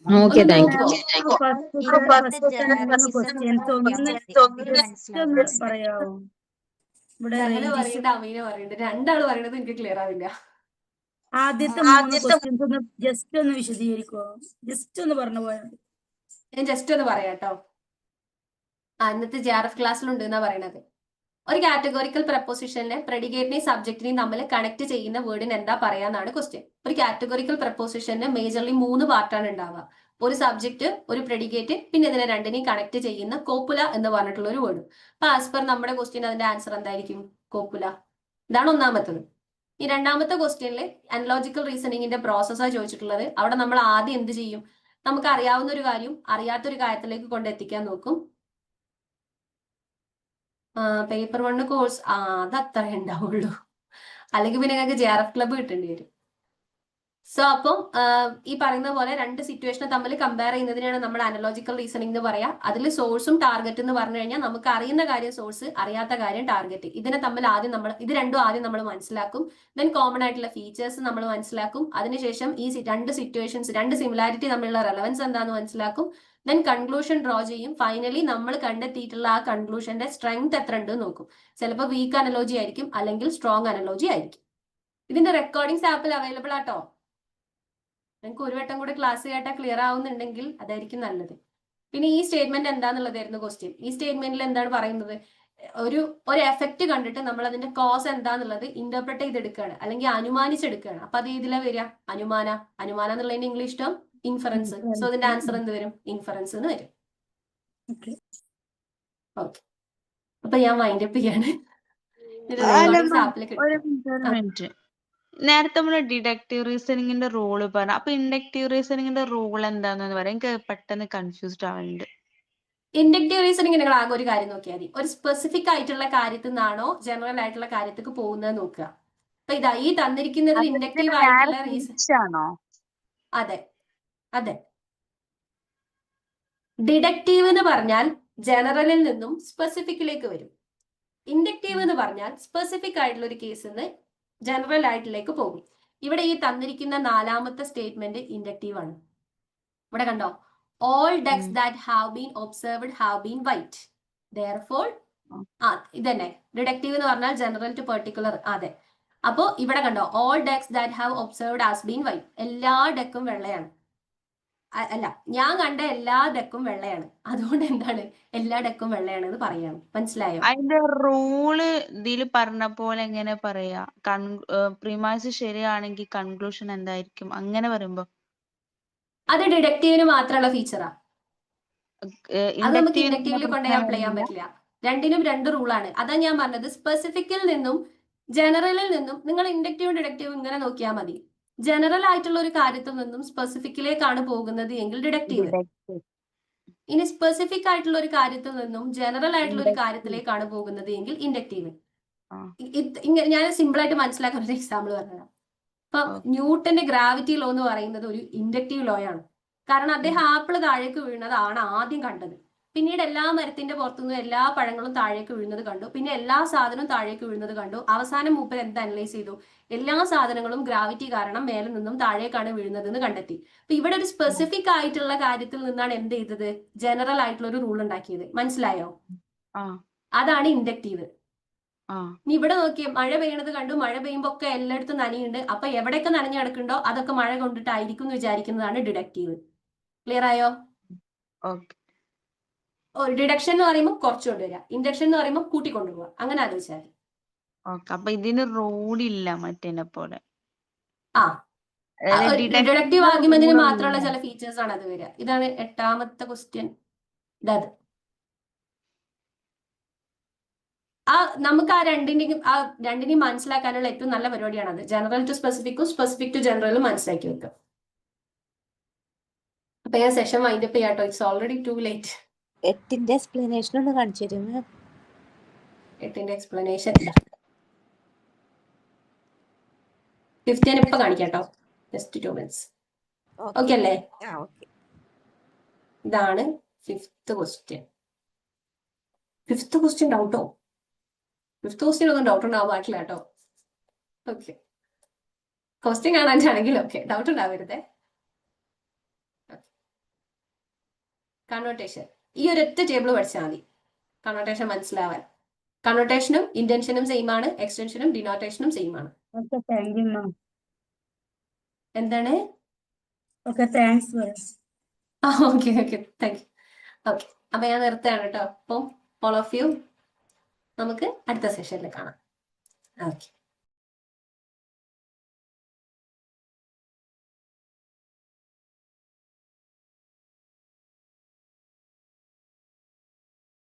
ഓക്കെ, ഒന്ന് താങ്ക് യു. നോക്കുവോ? ക്വസ്റ്റ്യൻസ് ഒന്ന് ജസ്റ്റ് ഒന്ന് പറയാവോ? ഇവിടെ ജഹല range issue. പറയുന്നുണ്ട്, അമീന പറയുന്നുണ്ട്. രണ്ടാള് പറയുന്നത് എനിക്ക് ക്ലിയർ ആവില്ല. ആദ്യത്തെ 3 ക്വസ്റ്റ്യൻസ് ഒന്ന് ജസ്റ്റ് ഒന്ന് വിശദീകരിക്കുവോ? ജസ്റ്റ് ഒന്ന് പറഞ്ഞു പോയാൽ മതി. ഞാൻ ജസ്റ്റ് ഒന്ന് പറയാം കേട്ടോ. ഇന്നത്തെ JRF ക്ലാസ്സിലുണ്ട് എന്നാ പറയണത്. ഒരു കാറ്റഗോറിക്കൽ പ്രപ്പോസിഷനിലെ പ്രെഡിക്കേറ്റിനെയും സബ്ജക്റ്റിനെയും തമ്മിൽ കണക്ട് ചെയ്യുന്ന വേർഡിന് എന്താ പറയാന്നാണ് ക്വസ്റ്റ്യൻ. ഒരു കാറ്റഗോറിക്കൽ പ്രപ്പോസിഷന് മേജർലി 3 പാർട്ടാണ് ഉണ്ടാവുക. ഒരു സബ്ജക്റ്റ്, ഒരു പ്രെഡിക്കേറ്റ്, പിന്നെ ഇതിനെ രണ്ടിനെയും കണക്ട് ചെയ്യുന്ന കോപ്പുല എന്ന് പറഞ്ഞിട്ടുള്ള ഒരു വേർഡ്. അപ്പൊ ആസ് പെർ നമ്മുടെ ക്വസ്റ്റ്യൻ അതിന്റെ ആൻസർ എന്തായിരിക്കും? കോപ്പുല. ഇതാണ് ഒന്നാമത്തത്. ഈ രണ്ടാമത്തെ ക്വസ്റ്റ്യനിൽ അനലോജിക്കൽ റീസണിങ്ങിന്റെ പ്രോസസ്സാണ് ചോദിച്ചിട്ടുള്ളത്. അവിടെ നമ്മൾ ആദ്യം എന്ത് ചെയ്യും? നമുക്ക് അറിയാവുന്ന ഒരു കാര്യം അറിയാത്തൊരു കാര്യത്തിലേക്ക് കൊണ്ടെത്തിക്കാൻ നോക്കും. പേപ്പർ 1 കോഴ്സ് അത് അത്രേ ഉണ്ടാവുള്ളൂ. അല്ലെങ്കിൽ പിന്നെ ഞങ്ങൾക്ക് JRF ക്ലബ്ബ് കിട്ടേണ്ടി വരും. സോ അപ്പം ഈ പറയുന്ന പോലെ രണ്ട് സിറ്റുവേഷനെ തമ്മിൽ കമ്പയർ ചെയ്യുന്നതിനാണ് നമ്മൾ അനലോജിക്കൽ റീസണിംഗ് എന്ന് പറയാം. അതിൽ സോഴ്സും ടാർഗറ്റ് എന്ന് പറഞ്ഞു കഴിഞ്ഞാൽ നമുക്ക് അറിയുന്ന കാര്യം സോഴ്സ്, അറിയാത്ത കാര്യം ടാർഗറ്റ്. ഇതിനെ തമ്മിൽ ആദ്യം ഇത് രണ്ടും ആദ്യം നമ്മൾ മനസ്സിലാക്കും. ദെൻ കോമൺ ആയിട്ടുള്ള ഫീച്ചേഴ്സ് നമ്മൾ മനസ്സിലാക്കും. അതിനുശേഷം ഈ രണ്ട് സിറ്റുവേഷൻസ്, രണ്ട് സിമിലാരിറ്റി തമ്മിലുള്ള റെലവൻസ് എന്താണെന്ന് മനസ്സിലാക്കും. ദെൻ കൺക്ലൂഷൻ ഡ്രോ ചെയ്യും. ഫൈനലി നമ്മൾ കണ്ടെത്തിയിട്ടുള്ള ആ കൺക്ലൂഷന്റെ സ്ട്രെങ്ത് എത്ര ഉണ്ട് നോക്കും. ചിലപ്പോൾ വീക്ക് അനലോജി ആയിരിക്കും, അല്ലെങ്കിൽ സ്ട്രോങ് അനലോജി ആയിരിക്കും. ഇതിന്റെ റെക്കോർഡിംഗ്സ് ആപ്പിൽ അവൈലബിൾ ആട്ടോ. നിങ്ങൾക്ക് ഒരു വട്ടം കൂടെ ക്ലാസ് കേട്ടാൽ ക്ലിയർ ആവുന്നുണ്ടെങ്കിൽ അതായിരിക്കും നല്ലത്. പിന്നെ ഈ സ്റ്റേറ്റ്മെന്റ് എന്താന്നുള്ളതായിരുന്നു ക്വസ്റ്റ്യൻ. ഈ സ്റ്റേറ്റ്മെന്റിൽ എന്താണ് പറയുന്നത്? ഒരു എഫക്റ്റ് കണ്ടിട്ട് നമ്മൾ അതിന്റെ കോസ് എന്താന്നുള്ളത് ഇന്റർപ്രറ്റ് ചെയ്തെടുക്കുകയാണ്, അല്ലെങ്കിൽ അനുമാനിച്ചെടുക്കുകയാണ്. അപ്പൊ അത് ഇതിലാ വരിക? അനുമാന എന്നുള്ളതിന്റെ ഇംഗ്ലീഷ് ടേം ഇൻഫറൻസ്. സോ അതിന്റെ ആൻസർ എന്ത് വരും? ഇൻഫറൻസ് എന്ന് വരും. ഓക്കെ, അപ്പൊ ഞാൻ വൈൻഡ് അപ്പ് ചെയ്യാണ്. നേരത്തെ നമ്മള് ഡിഡക്റ്റീവ് റീസണിങ്ങിന്റെ റൂള് പറഞ്ഞു. അപ്പൊ ഇൻഡക്റ്റീവ് റീസണിങ്ങിന്റെ റൂൾ എന്താണെന്ന് പറയാം. എനിക്ക് പെട്ടെന്ന് കൺഫ്യൂസ്ഡ് ആവുന്നുണ്ട്. ഇൻഡക്റ്റീവ് റീസണിങ് നിങ്ങൾ ആകെ ഒരു കാര്യം നോക്കിയാൽ മതി. ഒരു സ്പെസിഫിക് ആയിട്ടുള്ള കാര്യത്തിൽ നിന്നാണോ ജനറൽ ആയിട്ടുള്ള കാര്യത്തേക്ക് പോകുന്നത് നോക്കുക. അപ്പൊ ഇതാ ഈ തന്നിരിക്കുന്നത് ഇൻഡക്റ്റീവ് ആയിട്ടുള്ള റീസൺ ആണോ? അതെ അതെ. ഡിഡക്റ്റീവ് എന്ന് പറഞ്ഞാൽ ജനറലിൽ നിന്നും സ്പെസിഫിക്കിലേക്ക് വരും. ഇൻഡക്റ്റീവ് എന്ന് പറഞ്ഞാൽ സ്പെസിഫിക് ആയിട്ടുള്ള ഒരു കേസിൽ നിന്ന് ജനറൽ ആയിട്ടിലേക്ക് പോകും. ഇവിടെ ഈ തന്നിരിക്കുന്ന നാലാമത്തെ സ്റ്റേറ്റ്മെന്റ് ഇൻഡക്റ്റീവ് ആണ്. ഇവിടെ കണ്ടോ? All ducks that have been observed have been white. Therefore, ഇതന്നെ ഡിഡക്റ്റീവ് എന്ന് പറഞ്ഞാൽ ജനറൽ ടു പെർട്ടിക്കുലർ. അതെ. അപ്പോ ഇവിടെ കണ്ടോ? All ducks that have observed has been white. എല്ലാ ഡക്കും വെള്ളയാണ്. അല്ല, ഞാൻ കണ്ട എല്ലാ ഡക്കും വെള്ളയാണ്. അതുകൊണ്ട് എന്താണ് എല്ലാ ഡക്കും വെള്ളയാണെന്ന് പറയാണ്. മനസ്സിലായോ? അതിന്റെ റൂള് ഇതിൽ പറഞ്ഞ പോലെ എങ്ങനെ പറയാ? പ്രിമൈസ് ശരിയാണെങ്കിൽ കൺക്ലൂഷൻ എന്തായിരിക്കും? അങ്ങനെ പറയുമ്പോ അത് ഡിഡക്റ്റീവിന് മാത്രമുള്ള ഫീച്ചറാ. അത് നമുക്ക് ഇൻഡക്റ്റീവിൽ കൊണ്ടുപോയി അപ്ലൈ ചെയ്യാൻ പറ്റില്ല. രണ്ടിനും രണ്ട് റൂളാണ്. അതാ ഞാൻ പറഞ്ഞത്. സ്പെസിഫിക്കിൽ നിന്നും ജനറലിൽ നിന്നും നിങ്ങൾ ഇൻഡക്റ്റീവും ഡിഡക്റ്റീവും ഇങ്ങനെ നോക്കിയാൽ മതി. ജനറൽ ആയിട്ടുള്ള ഒരു കാര്യത്തിൽ നിന്നും സ്പെസിഫിക്കിലേക്കാണ് പോകുന്നത് എങ്കിൽ ഡിഡക്റ്റീവ്. ഇനി സ്പെസിഫിക് ആയിട്ടുള്ള ഒരു കാര്യത്തിൽ നിന്നും ജനറൽ ആയിട്ടുള്ള ഒരു കാര്യത്തിലേക്കാണ് പോകുന്നത് എങ്കിൽ ഇൻഡക്റ്റീവ്. ഞാൻ സിമ്പിൾ ആയിട്ട് മനസ്സിലാക്കാൻ ഒരു എക്സാമ്പിൾ പറഞ്ഞതാണ്. ഇപ്പൊ ന്യൂട്ടന്റെ ഗ്രാവിറ്റി ലോ എന്ന് പറയുന്നത് ഒരു ഇൻഡക്റ്റീവ് ലോ ആണ്. കാരണം അദ്ദേഹം ആപ്പിള് താഴേക്ക് വീഴുന്നതാണ് ആദ്യം കണ്ടത്. പിന്നീട് എല്ലാ മരത്തിന്റെ പുറത്തുനിന്നും എല്ലാ പഴങ്ങളും താഴേക്ക് വീഴുന്നത് കണ്ടു. പിന്നെ എല്ലാ സാധനവും താഴേക്ക് വീഴുന്നത് കണ്ടു. അവസാനം മൂപ്പർ എന്ത് അനലൈസ് ചെയ്തു? എല്ലാ സാധനങ്ങളും ഗ്രാവിറ്റി കാരണം മേലെ നിന്നും താഴേക്കാണ് വീഴുന്നത് എന്ന് കണ്ടെത്തി. അപ്പൊ ഇവിടെ ഒരു സ്പെസിഫിക് ആയിട്ടുള്ള കാര്യത്തിൽ നിന്നാണ് എന്ത് ചെയ്തത്? ജനറൽ ആയിട്ടുള്ള ഒരു റൂൾ ഉണ്ടാക്കിയത്. മനസ്സിലായോ? അതാണ് ഇൻഡക്റ്റീവ്. ഇനി ഇവിടെ നോക്കിയേ, മഴ പെയ്യണത് കണ്ടു. മഴ പെയ്യുമ്പോ ഒക്കെ എല്ലായിടത്തും നനയുണ്ട്. അപ്പൊ എവിടെയൊക്കെ നനഞ്ഞു കിടക്കുന്നുണ്ടോ അതൊക്കെ മഴ കൊണ്ടിട്ടായിരിക്കും എന്ന് വിചാരിക്കുന്നതാണ് ഡിഡക്റ്റീവ്. ക്ലിയർ ആയോ? ഡിഡക്ഷൻ എന്ന് പറയുമ്പോൾ കുറച്ച് കൊണ്ടുവരിക, ഇൻഡക്ഷൻ എന്ന് പറയുമ്പോൾ കൂട്ടിക്കൊണ്ടുപോവുക. അങ്ങനെ ആലോചിച്ചാൽ മതി. അപ്പൊ ഇതിന് റൂളില്ല മറ്റേനെ പോലെ. ഡിഡക്റ്റീവ് ആർഗ്യുമെന്റിന് മാത്രമുള്ള ചില ഫീച്ചേഴ്സ് ആണ് അത് വരിക. ഇതാണ് 8ാമത്തെ ക്വസ്റ്റ്യൻ. ഇതത് നമുക്ക് ആ രണ്ടിനെയും മനസ്സിലാക്കാനുള്ള ഏറ്റവും നല്ല പരിപാടിയാണ് അത്. ജനറൽ ടു സ്പെസിഫിക്കും സ്പെസിഫിക് ടു ജനറലും മനസ്സിലാക്കി വെക്കുക. അപ്പൊ ഞാൻ സെഷൻ വൈൻഡപ്പ് ചെയ്യാട്ടോ. It's already too late. 8ന്റെ എക്സ്പ്ലനേഷൻ ഒന്ന് കാണിച്ചു തരുമോ? 8ന്റെ എക്സ്പ്ലനേഷൻ 5th ഞാൻ ഇപ്പൊ കാണിക്കാട്ടോ. Just 2 minutes. ഓക്കെ അല്ലേ? ഇതാണ് 5th ക്വസ്റ്റ്യൻ. 5th ക്വസ്റ്റ്യൻ ഡൗട്ടോ? 5th ക്വസ്റ്റ്യൻ ഒന്നും ഡൗട്ട് ഉണ്ടാവാൻ പാടില്ല കേട്ടോ. ഓക്കെ, ക്വസ്റ്റ്യൻ കാണാനാണെങ്കിൽ ഓക്കെ, ഡൗട്ട് ഉണ്ടാവരുതേ. കൺവെർട്ടേഷൻ ഈ ഒരൊറ്റ ടേബിൾ പഠിച്ചാൽ മതി കൺവെർട്ടേഷൻ മനസ്സിലാവാൻ. കൺവെർട്ടേഷനും ഇന്റൻഷനും സെയിം ആണ്, എക്സ്റ്റൻഷനും ഡിനോട്ടേഷനും സെയിം ആണ്. Okay, thank you ma'am. എന്താണ്? Okay, thanks. Okay okay, thank you. Okay, അപ്പൊ ഞാൻ നിർത്തുകയാണ് കേട്ടോ. അപ്പം ഓൾ ഓഫ് യു നമുക്ക് അടുത്ത സെഷനിൽ കാണാം. ഓക്കെ.